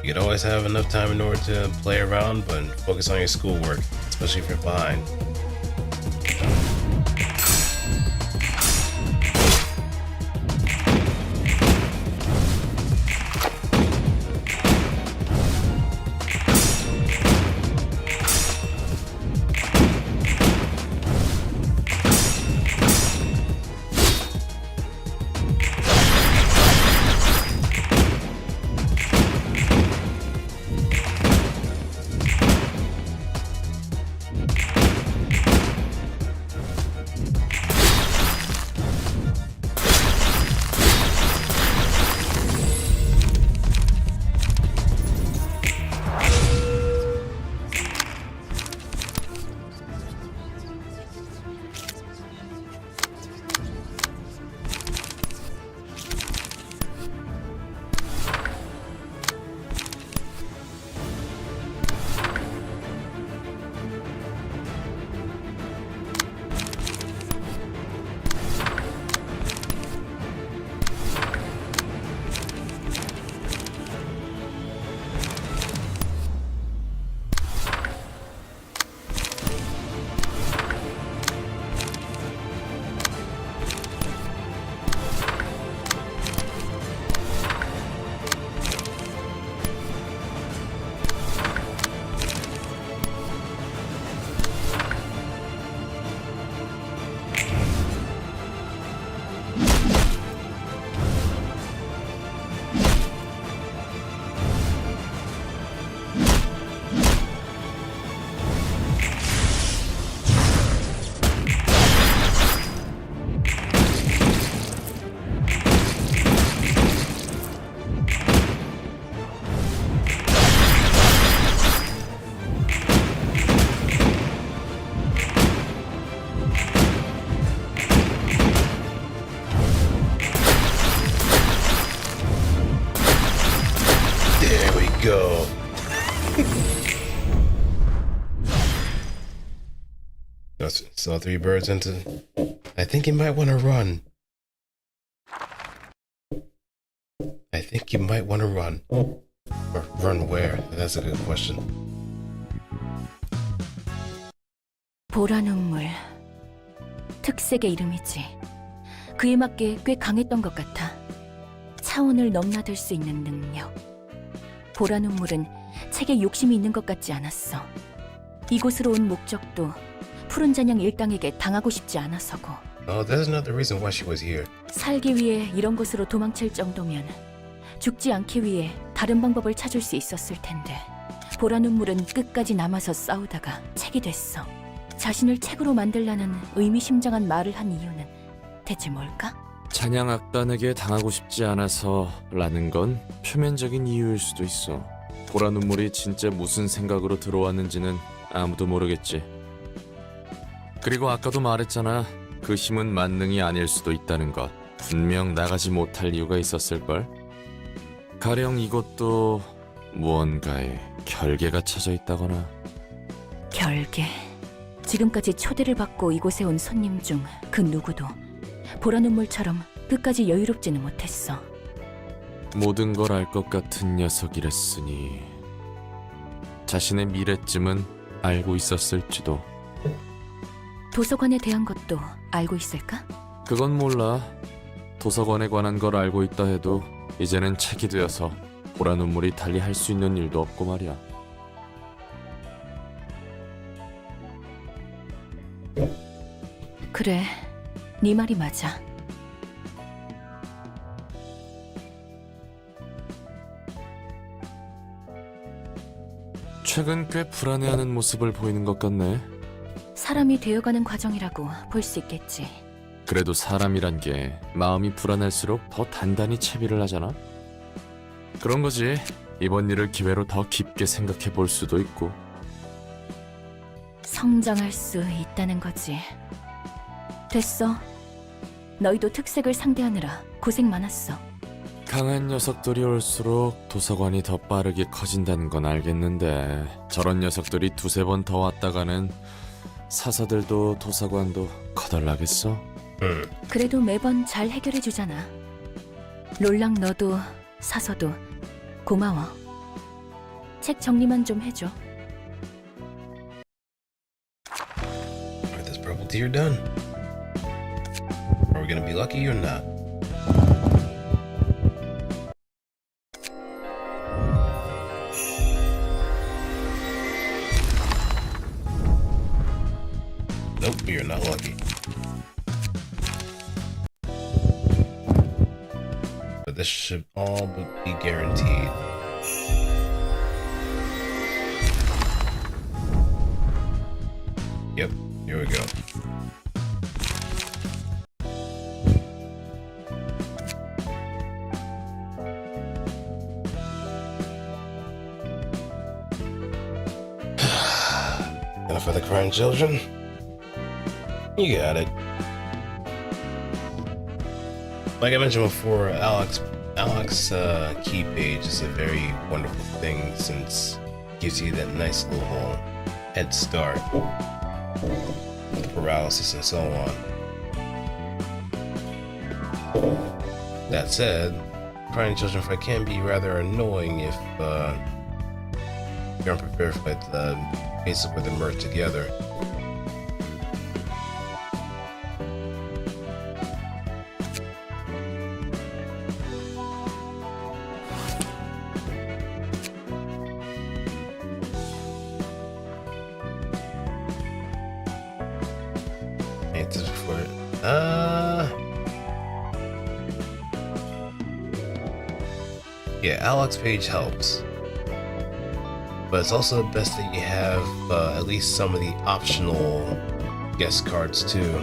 You could always have enough time in order to play around, but focus on your schoolwork, especially if you're behind. go. Saw 3 birds into... I think you might want to run. I think you might want to run. Or run where? That's a good question. 보라 눈물. 특색의 이름이지. 그에 맞게 꽤 강했던 것 같아. 차원을 넘나들 수 있는 능력. 보라 눈물은 책에 욕심이 있는 것 같지 않았어. 이곳으로 온 목적도 푸른 잔향 일당에게 당하고 싶지 않아서고. Oh, there's another reason why she was here. 살기 위해 이런 곳으로 도망칠 정도면 죽지 않기 위해 다른 방법을 찾을 수 있었을 텐데. 보라 눈물은 끝까지 남아서 싸우다가 책이 됐어. 자신을 책으로 만들라는 의미심장한 말을 한 이유는 대체 뭘까? 잔향 악단에게 당하고 싶지 않아서라는 건 표면적인 이유일 수도 있어. 보라 눈물이 진짜 무슨 생각으로 들어왔는지는 아무도 모르겠지. 그리고 아까도 말했잖아. 그 힘은 만능이 아닐 수도 있다는 것. 분명 나가지 못할 이유가 있었을걸. 가령 이것도 무언가에 결계가 쳐져 있다거나. 결계. 지금까지 초대를 받고 이곳에 온 손님 중 그 누구도 보라 눈물처럼 끝까지 여유롭지는 못했어. 모든 걸 알 것 같은 녀석이랬으니 자신의 미래쯤은 알고 있었을지도. 도서관에 대한 것도 알고 있을까? 그건 몰라. 도서관에 관한 걸 알고 있다 해도 이제는 책이 되어서 보라 눈물이 달리 할 수 있는 일도 없고 말이야. 그래, 네 말이 맞아. 최근 꽤 불안해하는 모습을 보이는 것 같네. 사람이 되어가는 과정이라고 볼 수 있겠지. 그래도 사람이란 게 마음이 불안할수록 더 단단히 채비를 하잖아. 그런 거지. 이번 일을 기회로 더 깊게 생각해 볼 수도 있고. 성장할 수 있다는 거지. 됐어. 너희도 특색을 상대하느라 고생 많았어. 강한 녀석들이 올수록 도서관이 더 빠르게 커진다는 건 알겠는데 저런 녀석들이 2-3번 더 왔다가는 사서들도 도서관도 커달라겠어? 그래도 매번 잘 해결해 주잖아. 롤랑 너도 사서도 고마워. 책 정리만 좀 해줘. Alright, this purple tea, you're done. Are we gonna be lucky or not? Nope, you're not lucky. But this should all be guaranteed. Yep, here we go. Enough of the crying children? You got it. Like I mentioned before, Alex key page is a very wonderful thing since it gives you that nice little head start, paralysis and so on. That said, crying children fight can be rather annoying if you're unprepared for the cases where they merge together. Yeah, Alex page helps, but it's also best that you have at least some of the optional guest cards too.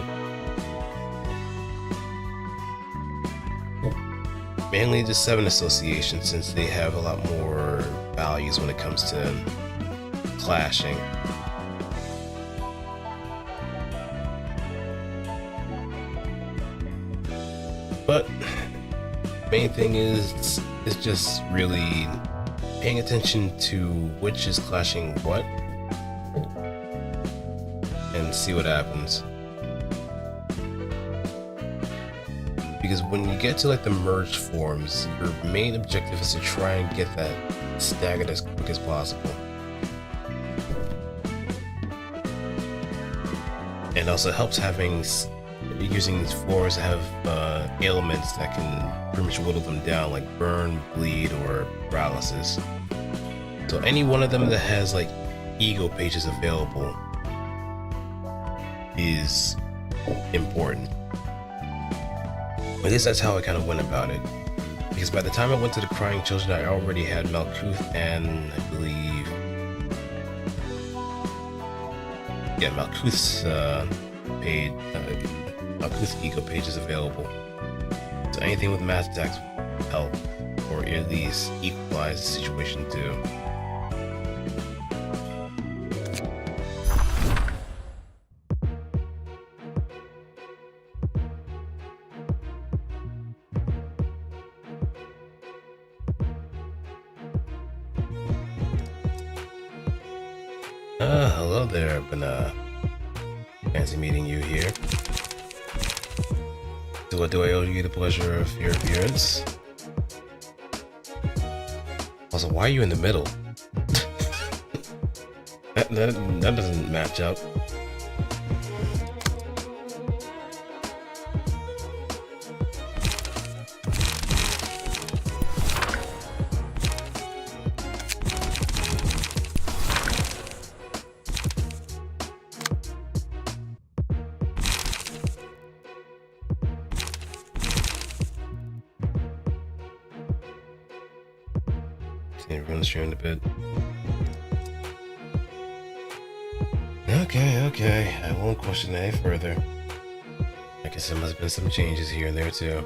Mainly the 7 Association, since they have a lot more values when it comes to clashing. But main thing is it's just really paying attention to which is clashing what and see what happens. Because when you get to like the merged forms, your main objective is to try and get that staggered as quick as possible. And also helps having using these forms to have ailments that can pretty much whittle them down, like burn, bleed, or paralysis. So any one of them that has like ego pages available is important. At least that's how I kind of went about it. Because by the time I went to the Crying Children, I already had Malkuth and I believe... yeah, Malkuth's Malkuth's ego page is available. So anything with mass attacks will help, or at least equalize the situation too. Hello there, Bana. Fancy meeting you here. Do I owe you the pleasure of your appearance? Also, why are you in the middle? that doesn't match up. Everyone's streamed a bit. Okay, I won't question any further. I guess there must have been some changes here and there too.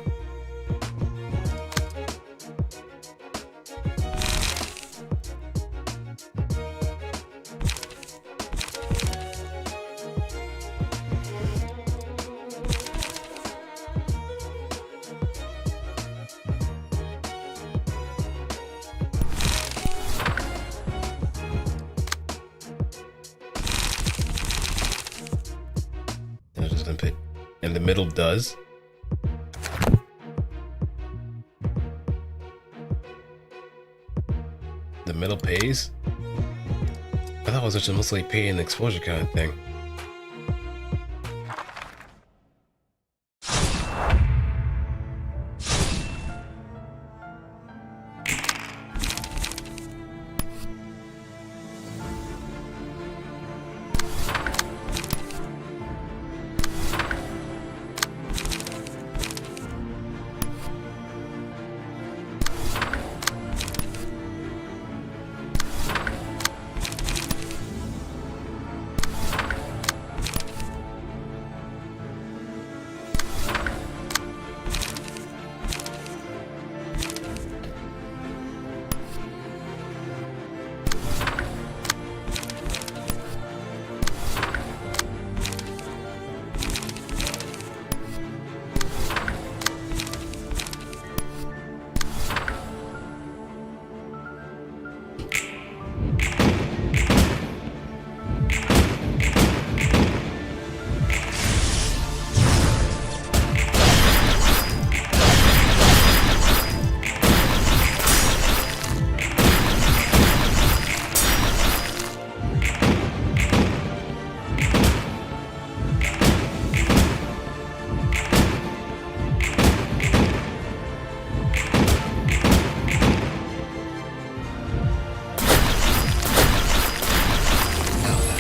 And the middle does. The middle pays? I thought it was just mostly pay and exposure kind of thing.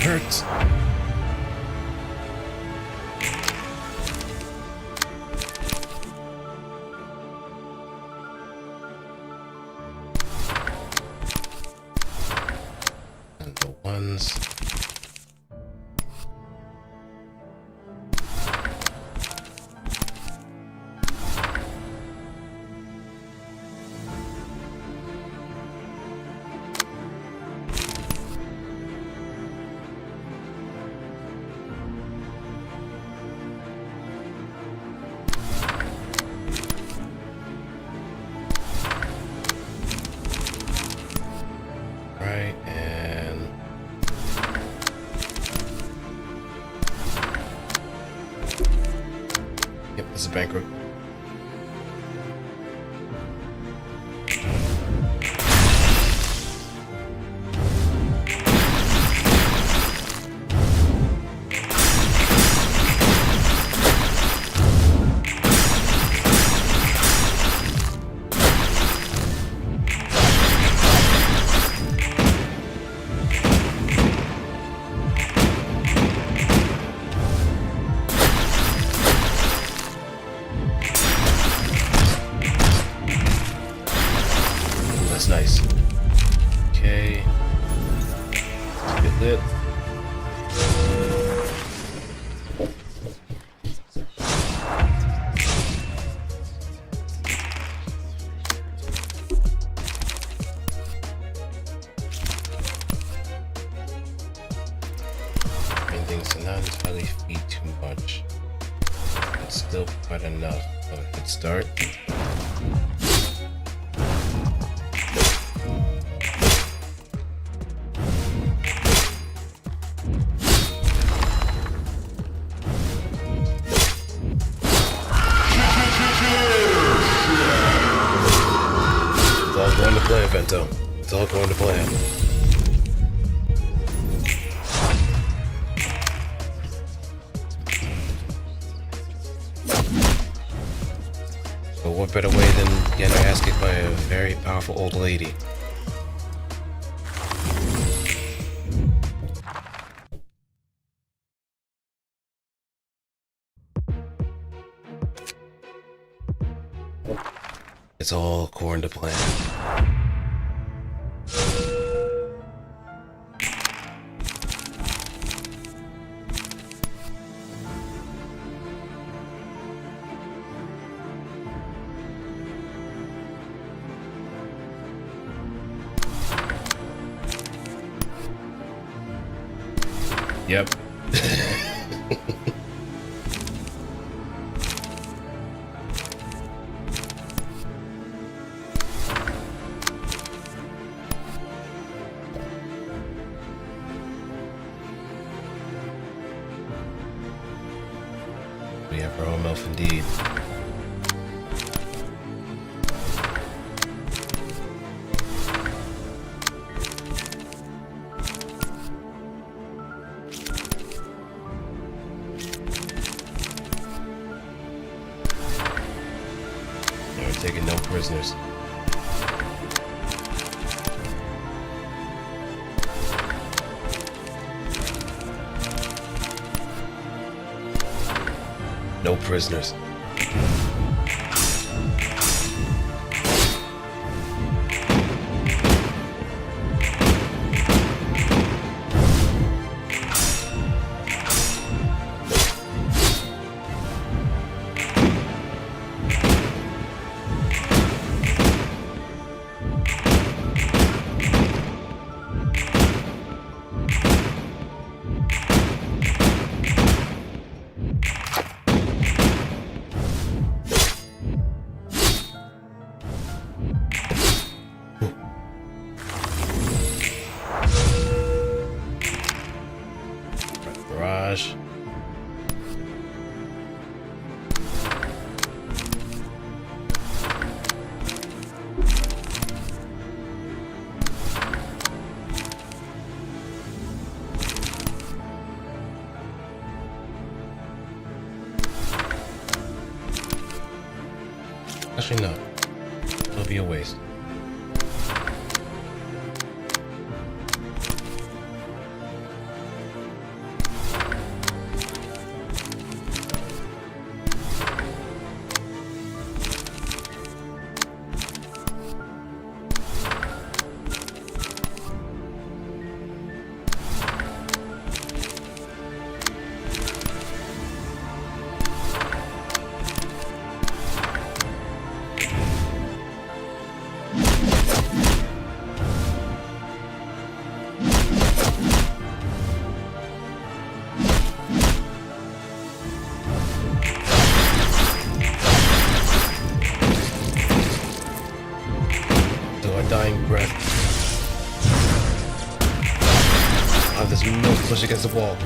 Hurts. And the ones. Alright, and yep, this is bankrupt. That's nice. Okay. Let's get lit. Things to not entirely feed too much. It's still quite enough. So a good start. It's all going to plan, Vento. It's all going to plan. But what better way than getting our ass kicked by a very powerful old lady? It's all according to plan. Yep. We have our own elf indeed. We're taking no prisoners. No prisoners. Barrage. Actually, no. It'll be a waste. Dying breath. I'll have this milk push against the wall.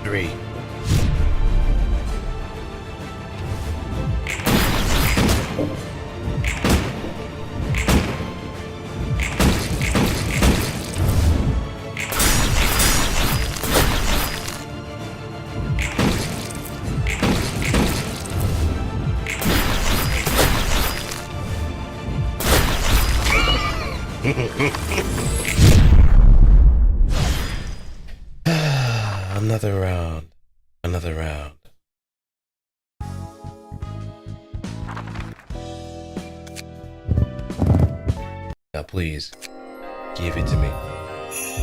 Three. Another round. Another round. Now please, give it to me.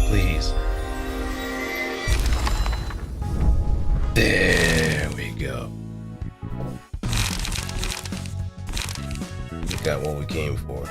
Please. There we go. We got what we came for.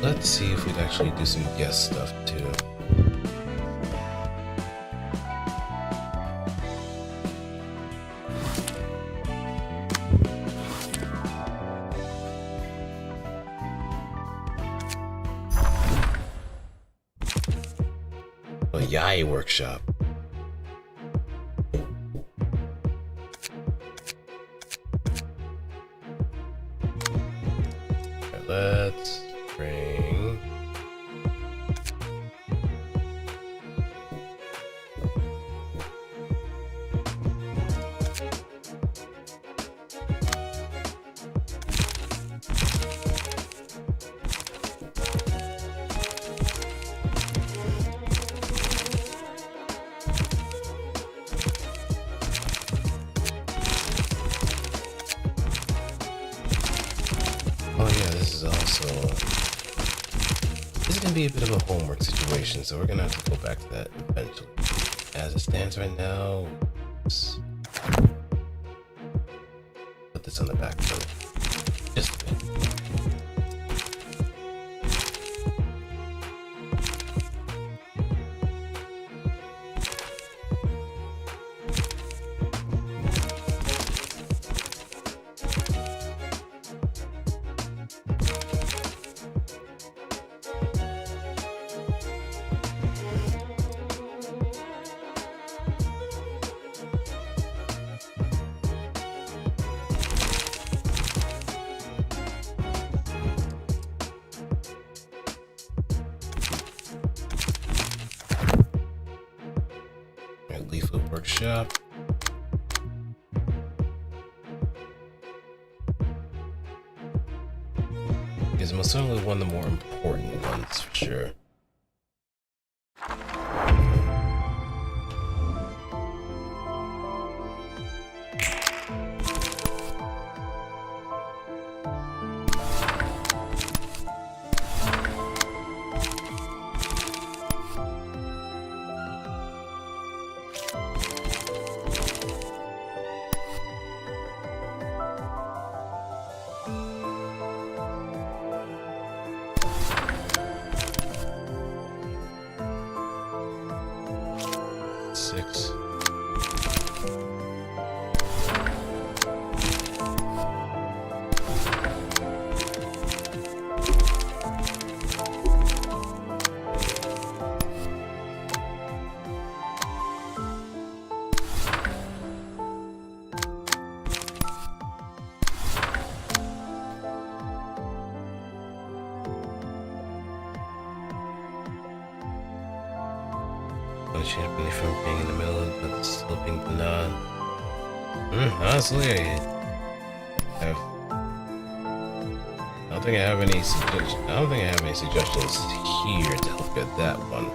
Let's see if we'd actually do some guest stuff too. A Yai workshop. Let's bring this is gonna be a bit of a homework situation, so we're gonna have to go back to that eventually. As it stands right now, oops. Put this on the back foot. Just a bit. Lethal workshop. Is most certainly one of the more important ones for sure. change me from being in the middle of but still being banana. Honestly, I don't think I have any suggestions. I don't think I have any suggestions here to help get that one.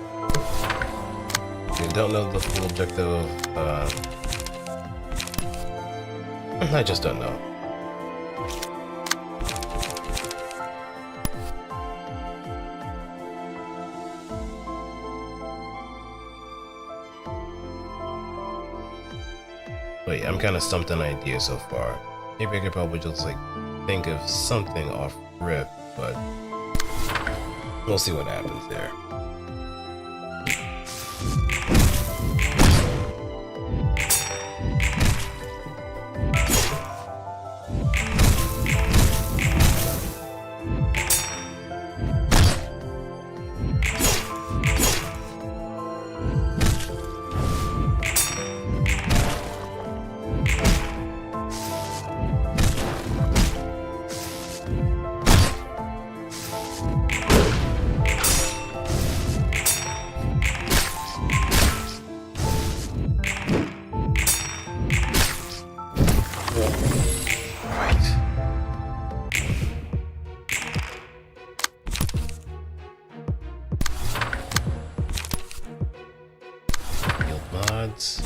I don't know the full objective of, I just don't know. Wait, I'm kind of stumped on ideas so far. Maybe I could probably just like think of something off rip, but we'll see what happens there. Mods.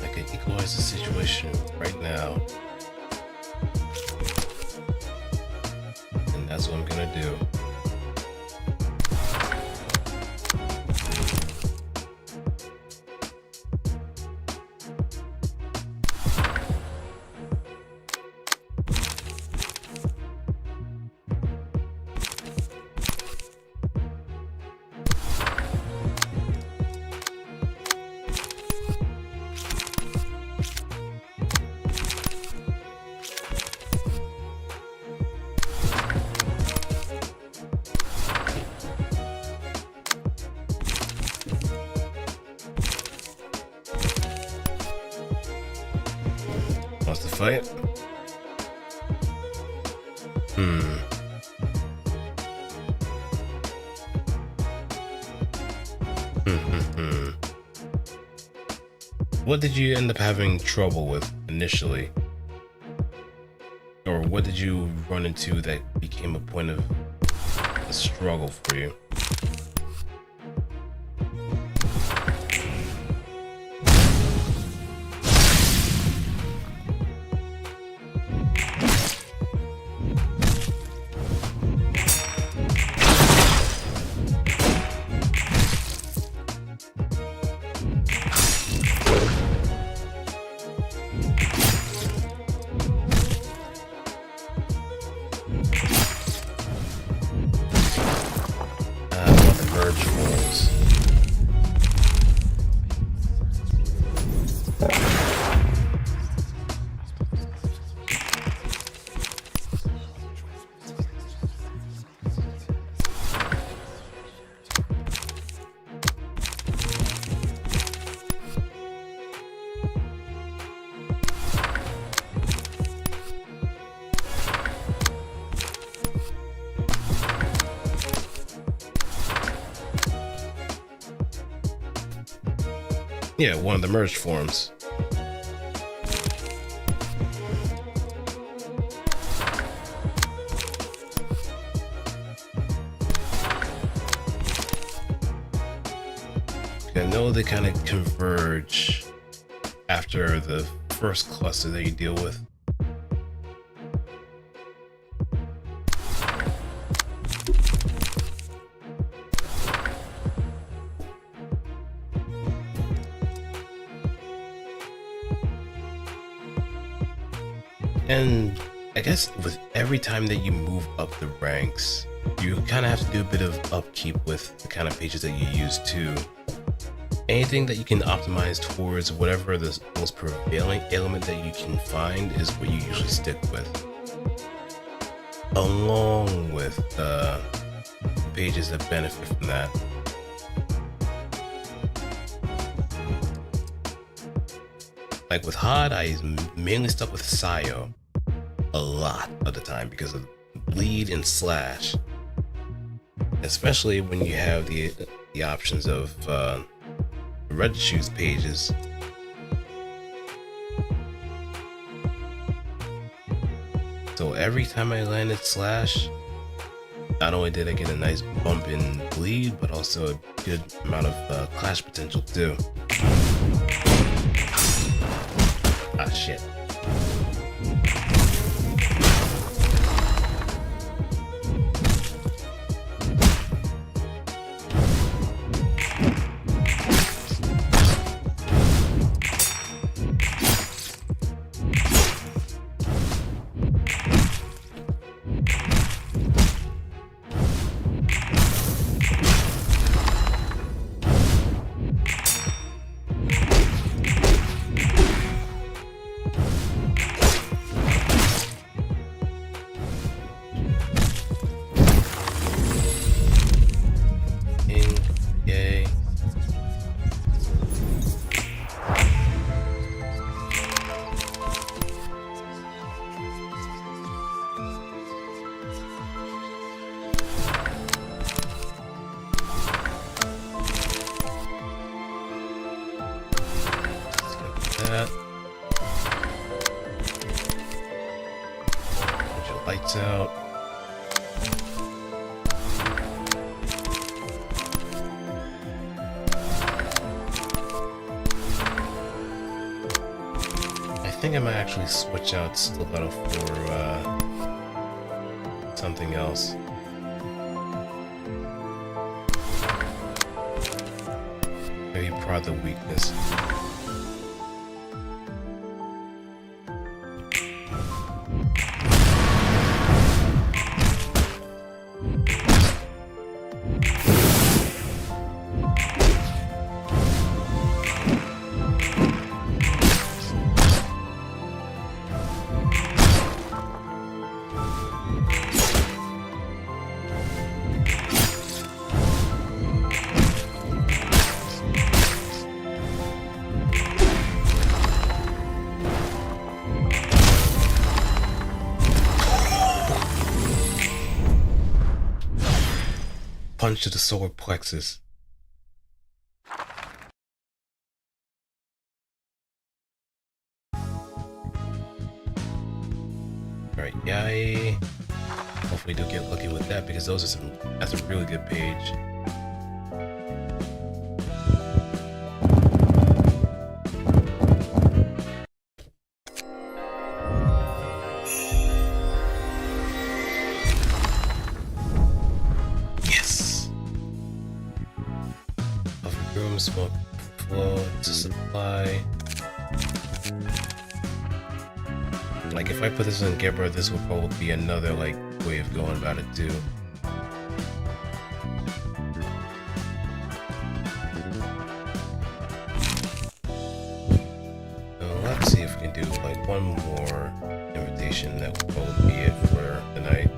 I can equalize the situation right now. And that's what I'm gonna do. Wants to fight? What did you end up having trouble with initially? Or what did you run into that became a point of a struggle for you? Yeah, one of the merged forms. I know they kind of converge after the first cluster that you deal with. And I guess with every time that you move up the ranks, you kind of have to do a bit of upkeep with the kind of pages that you use too. Anything that you can optimize towards whatever the most prevailing element that you can find is what you usually stick with. Along with pages that benefit from that. Like with Hod, I mainly stuck with Sayo a lot of the time because of bleed and slash. Especially when you have the options of red shoes pages. So every time I landed slash, not only did I get a nice bump in bleed, but also a good amount of clash potential too. Ah, shit. Yay. That. Put your lights out. I think I might actually switch out Stiletto for something else. Maybe Prod the Weakness. Punch to the solar plexus. Alright, yay. Hopefully do get lucky with that because that's a really good page. Smoke flow to supply. Like if I put this in Gebra, this would probably be another like way of going about it too. So let's see if we can do like one more invitation. That would probably be it for the night.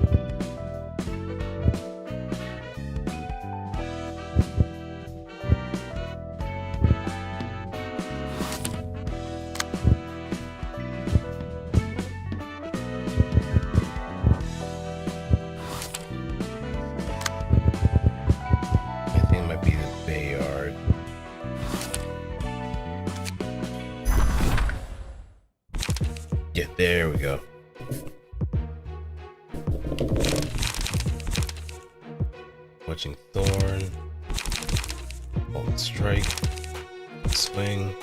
Yeah, there we go. Watching Thorn. Bolt Strike. Swing.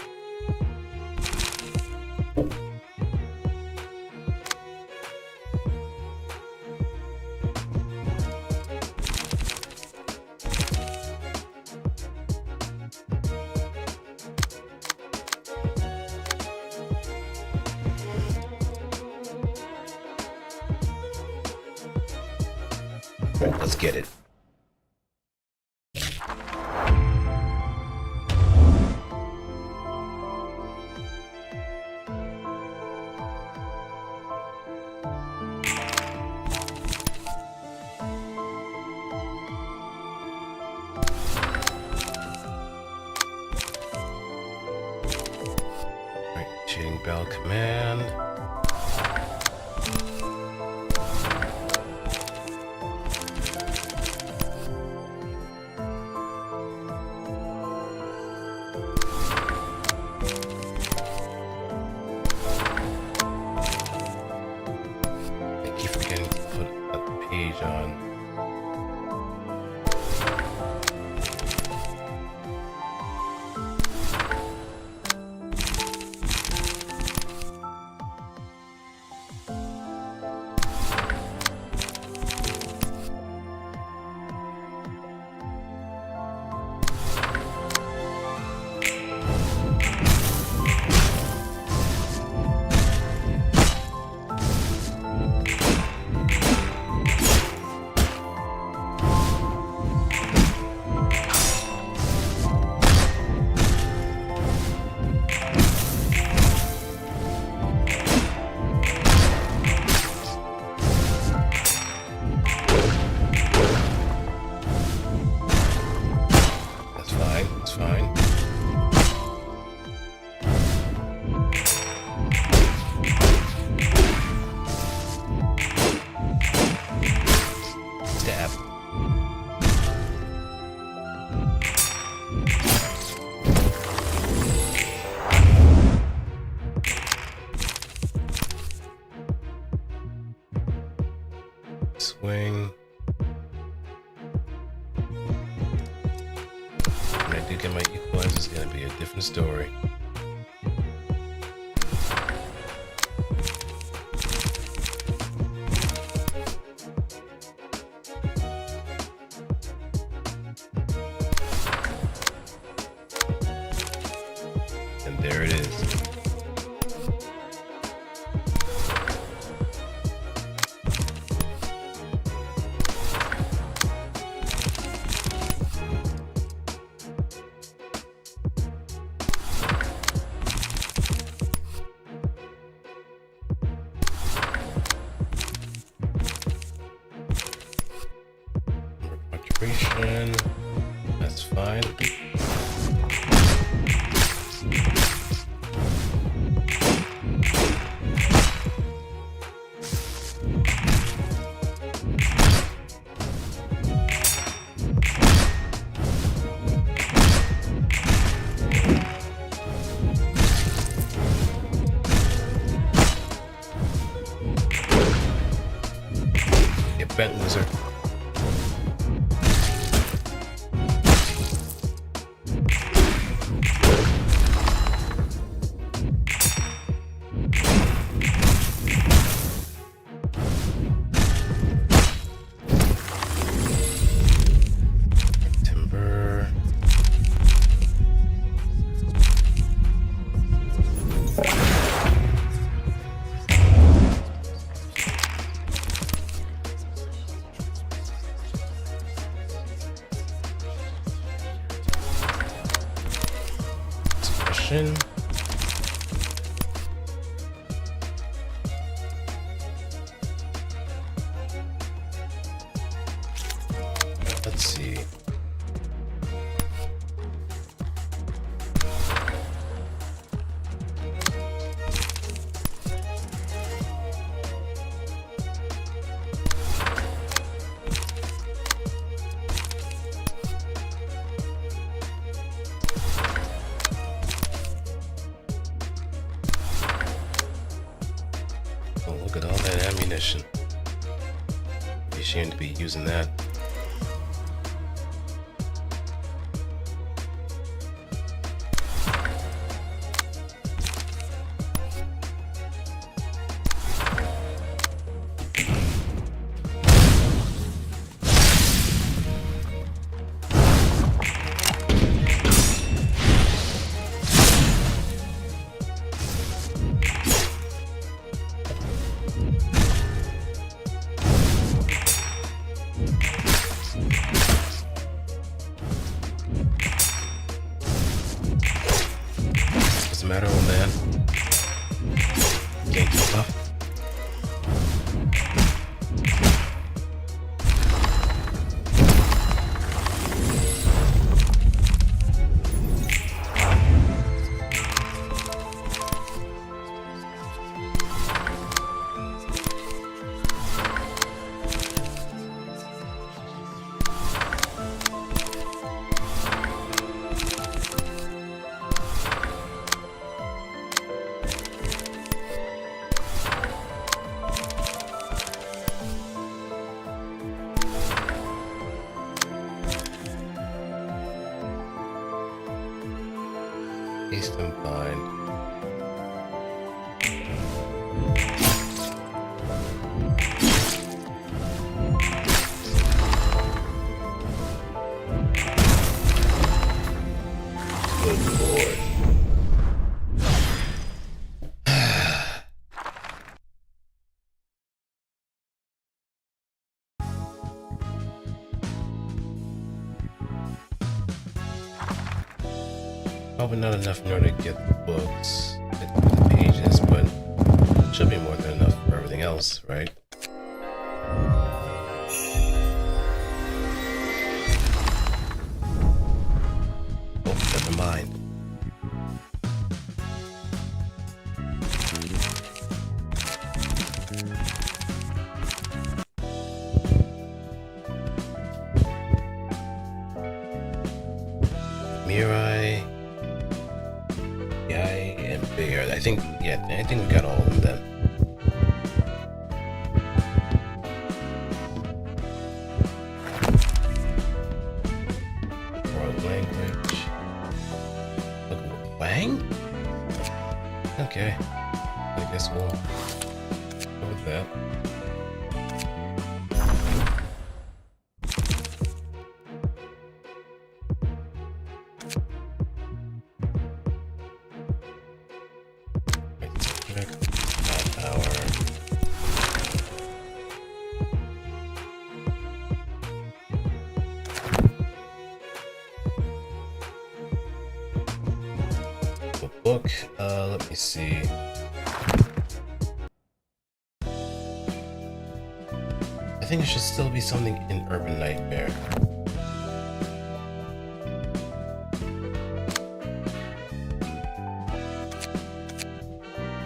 Let's get it. Bell command. I keep forgetting to put a page on. It's fine. Stab. Swing. When I do get my equalizer, it's gonna be a different story. And there it is. Punctuation, that's fine. Get bent, loser. Timber. Suppression. Let's see. Oh, look at all that ammunition. Be ashamed to be using that. What's the matter, old man? Can't keep up. Haste and bind. Good lord. Probably not enough in order to get the books, get the pages, but should be more than enough for everything else, right? Oh, never mind. Mirai, Yai, and Bear. I think we got all of them then. World language. Look, Wang? Okay. I guess we'll go with that. Book, let me see. I think it should still be something in Urban Nightmare.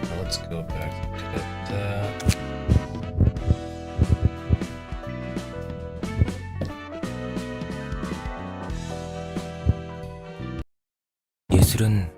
Now let's go back to that. 예술은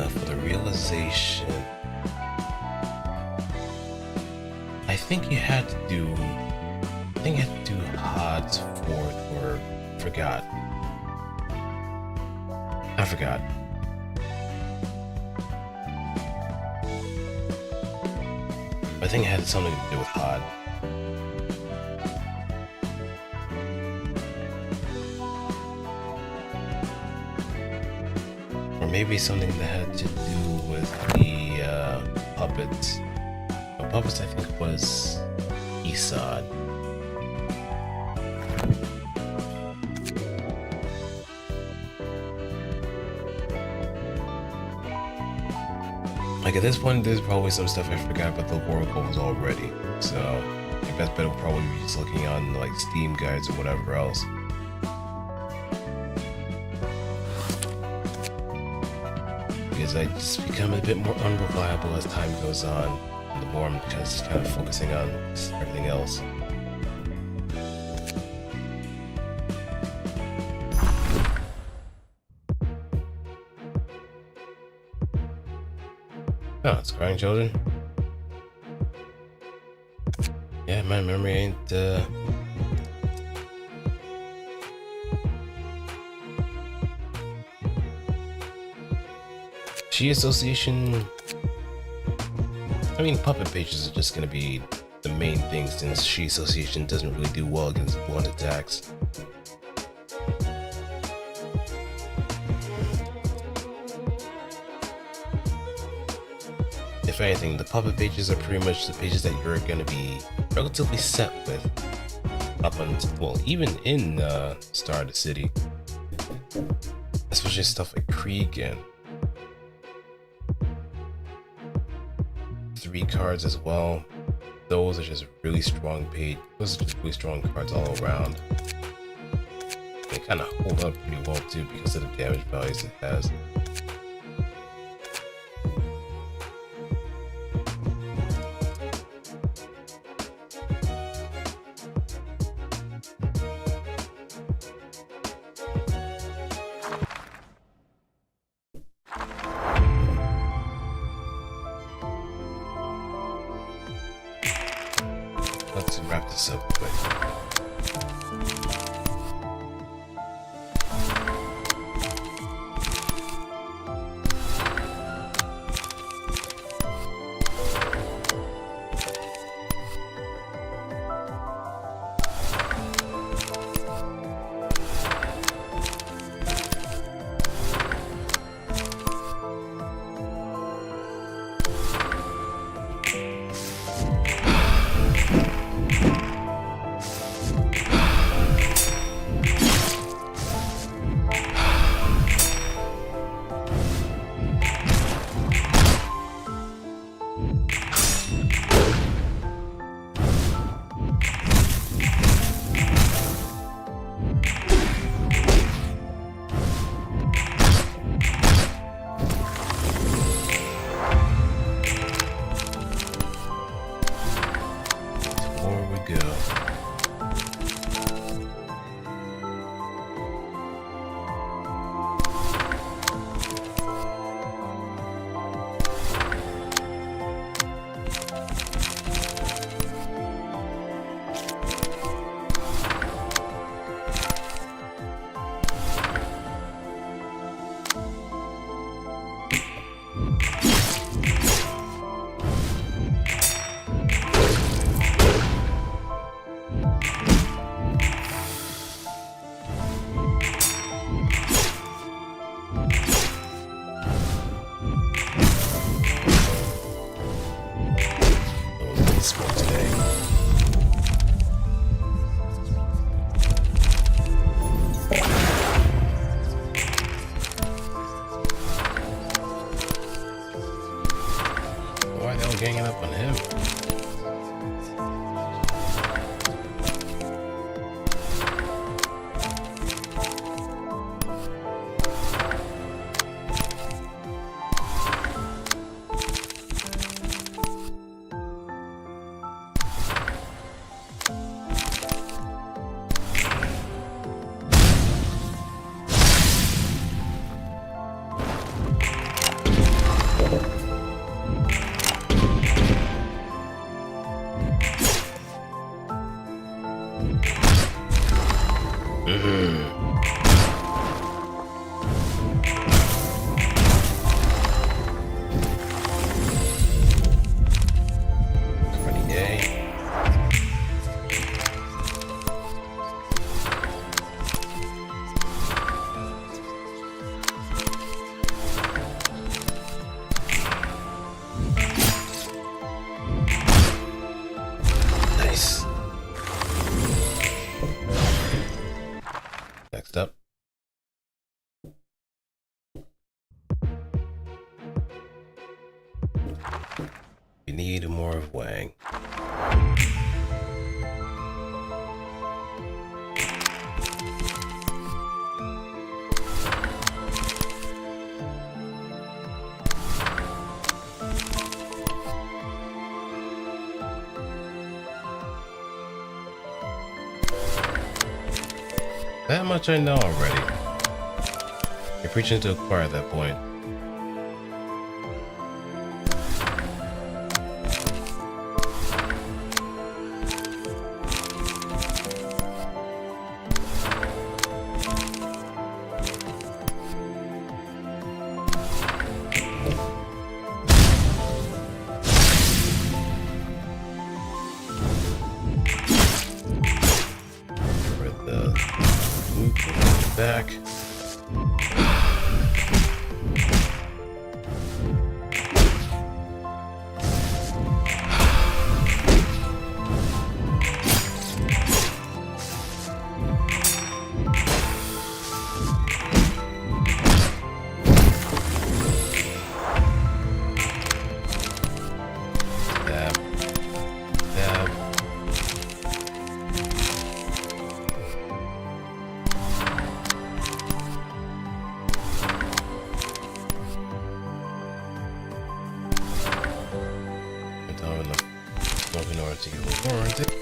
For the realization, I think you had to do Hod's fourth, or forgot. I forgot. I think it had something to do with Hod. Or maybe something that had to do with the puppets. The puppets, I think, was Isad. Like at this point, there's probably some stuff I forgot about the oracles already. So I guess better probably be just looking on like Steam guides or whatever else. Because I just become a bit more unreliable as time goes on, and the more I'm just kind of focusing on everything else. Oh, it's Crying Children. Yeah, my memory ain't She Association. I mean, puppet pages are just gonna be the main thing since She Association doesn't really do well against blunt attacks. If anything, the puppet pages are pretty much the pages that you're gonna be relatively set with up until, well, even in Star of the City. Especially stuff like Krieg and 3 cards as well. Those are just really strong those are just really strong cards all around. They kind of hold up pretty well too because of the damage values it has. Let's wrap this up quick. Ganging up on him. Next up. We need more of Wang. That much I know already. You're preaching to acquire at that point. Back. In order to get what warranted.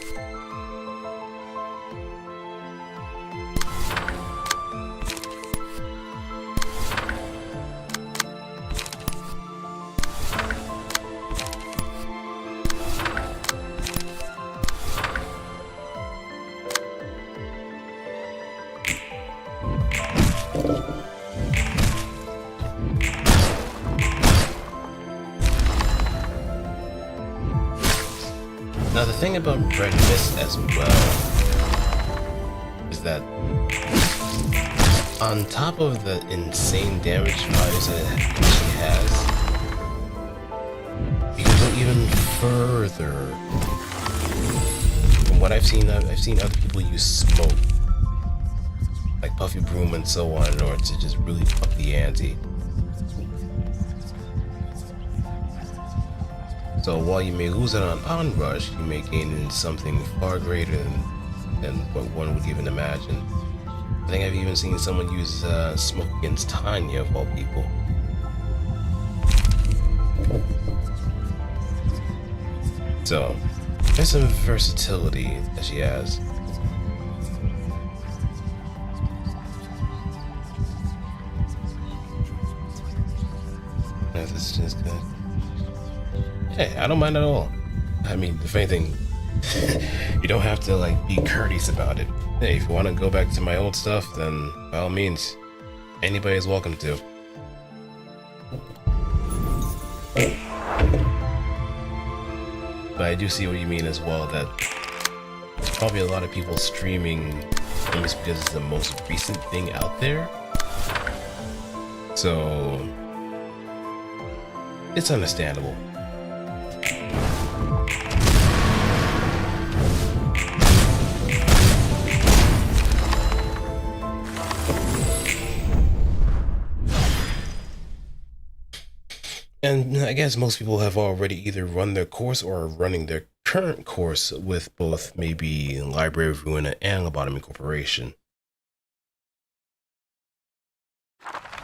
Now the thing about Red Mist as well is that on top of the insane damage values that she has, you can go even further. From what I've seen other people use smoke, like Puffy Broom and so on, in order to just really up the ante. So while you may lose it on Onrush, you may gain in something far greater than what one would even imagine. I think I've even seen someone use smoke against Tanya, of all people. So, there's some versatility that she has. That's just good. Hey, I don't mind at all. I mean, if anything, you don't have to like be courteous about it. Hey, if you want to go back to my old stuff, then by all means, anybody is welcome to. But I do see what you mean as well, that there's probably a lot of people streaming just because it's the most recent thing out there. So it's understandable. And I guess most people have already either run their course or are running their current course with both maybe Library of Ruina and Lobotomy Corporation.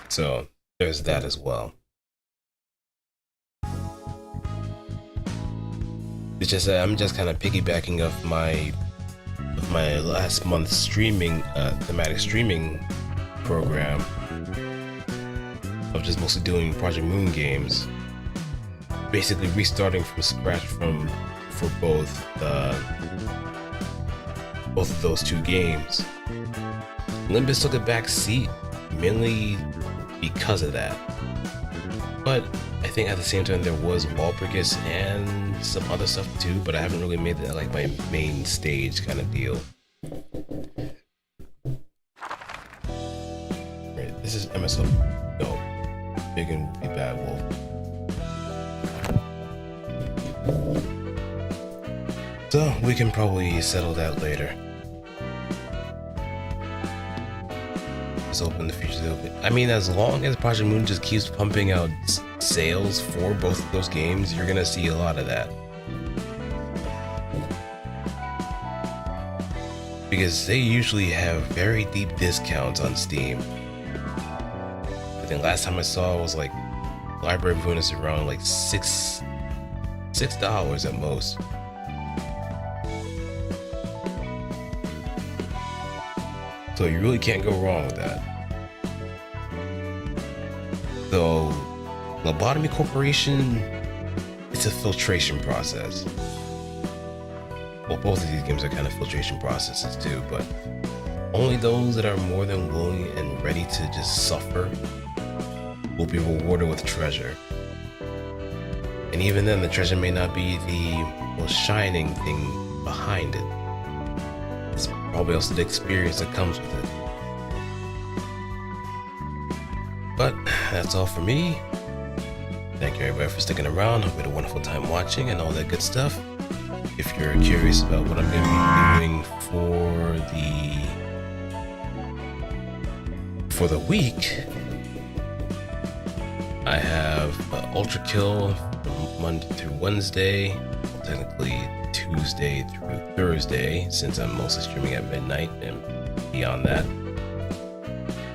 So there's that as well. It's just that I'm just kind of piggybacking off my last month's streaming thematic streaming program of just mostly doing Project Moon games, basically restarting from scratch for both of those two games. Limbus took a back seat mainly because of that, but I think at the same time there was Walpurgis and some other stuff too, but I haven't really made that like my main stage kind of deal. Right, this is MSO. No. Big and be bad wolf. So we can probably settle that later. Just open the future. I mean, as long as Project Moon just keeps pumping out sales for both of those games, you're gonna see a lot of that. Because they usually have very deep discounts on Steam. I think last time I saw it was like Library of Ruina is around like $6 at most. So you really can't go wrong with that. So Lobotomy Corporation, it's a filtration process. Well, both of these games are kind of filtration processes too, but only those that are more than willing and ready to just suffer will be rewarded with treasure. And even then, the treasure may not be the most shining thing behind it. It's probably also the experience that comes with it. But that's all for me. Thank you everybody for sticking around. Hope you had a wonderful time watching and all that good stuff. If you're curious about what I'm going to be doing for the week, I have Ultra Kill from Monday through Wednesday, technically Tuesday through Thursday, since I'm mostly streaming at midnight and beyond that.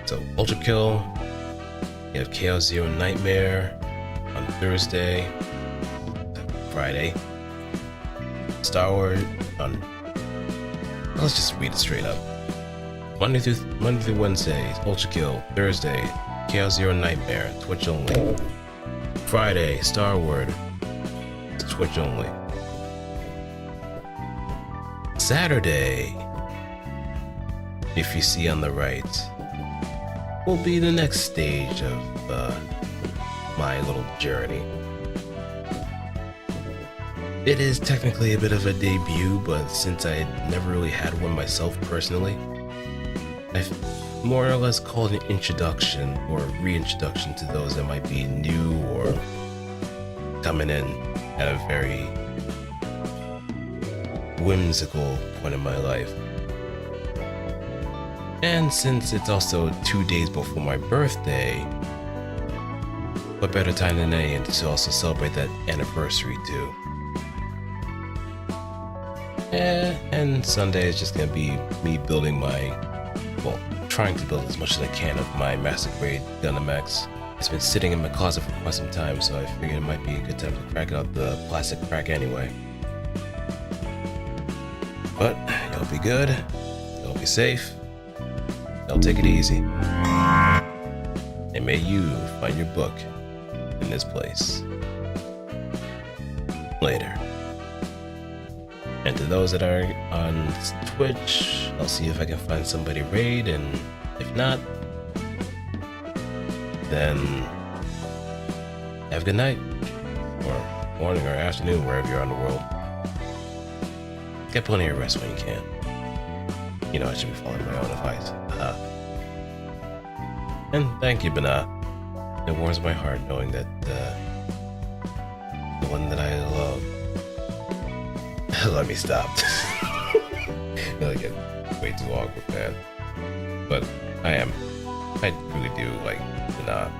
So Ultra Kill, you have Chaos Zero Nightmare on Thursday, Friday. Star Wars on, let's just read it straight up. Monday through Wednesday, Ultra Kill. Thursday, Chaos Zero Nightmare, Twitch only. Friday, Star Wars, Twitch only. Saturday, if you see on the right, will be the next stage of my little journey. It is technically a bit of a debut, but since I had never really had one myself personally, I've more or less called it an introduction or reintroduction to those that might be new or coming in at a very whimsical point in my life. And since it's also 2 days before my birthday, what better time than any to also celebrate that anniversary too. And Sunday is just gonna be me building trying to build as much as I can of my master grade Gundam X. It's been sitting in my closet for quite some time, so I figured it might be a good time to crack out the plastic crack anyway. But y'all be good, y'all be safe, y'all take it easy. And may you find your book in this place. Later. And to those that are on Twitch, I'll see if I can find somebody to raid, and if not, then have a good night, or morning, or afternoon, wherever you're on the world. Get plenty of rest when you can. You know I should be following my own advice. And thank you, Bana. It warms my heart knowing that the one that I love. Let me stop. I feel like it's way too awkward, man. But I really do like Bana.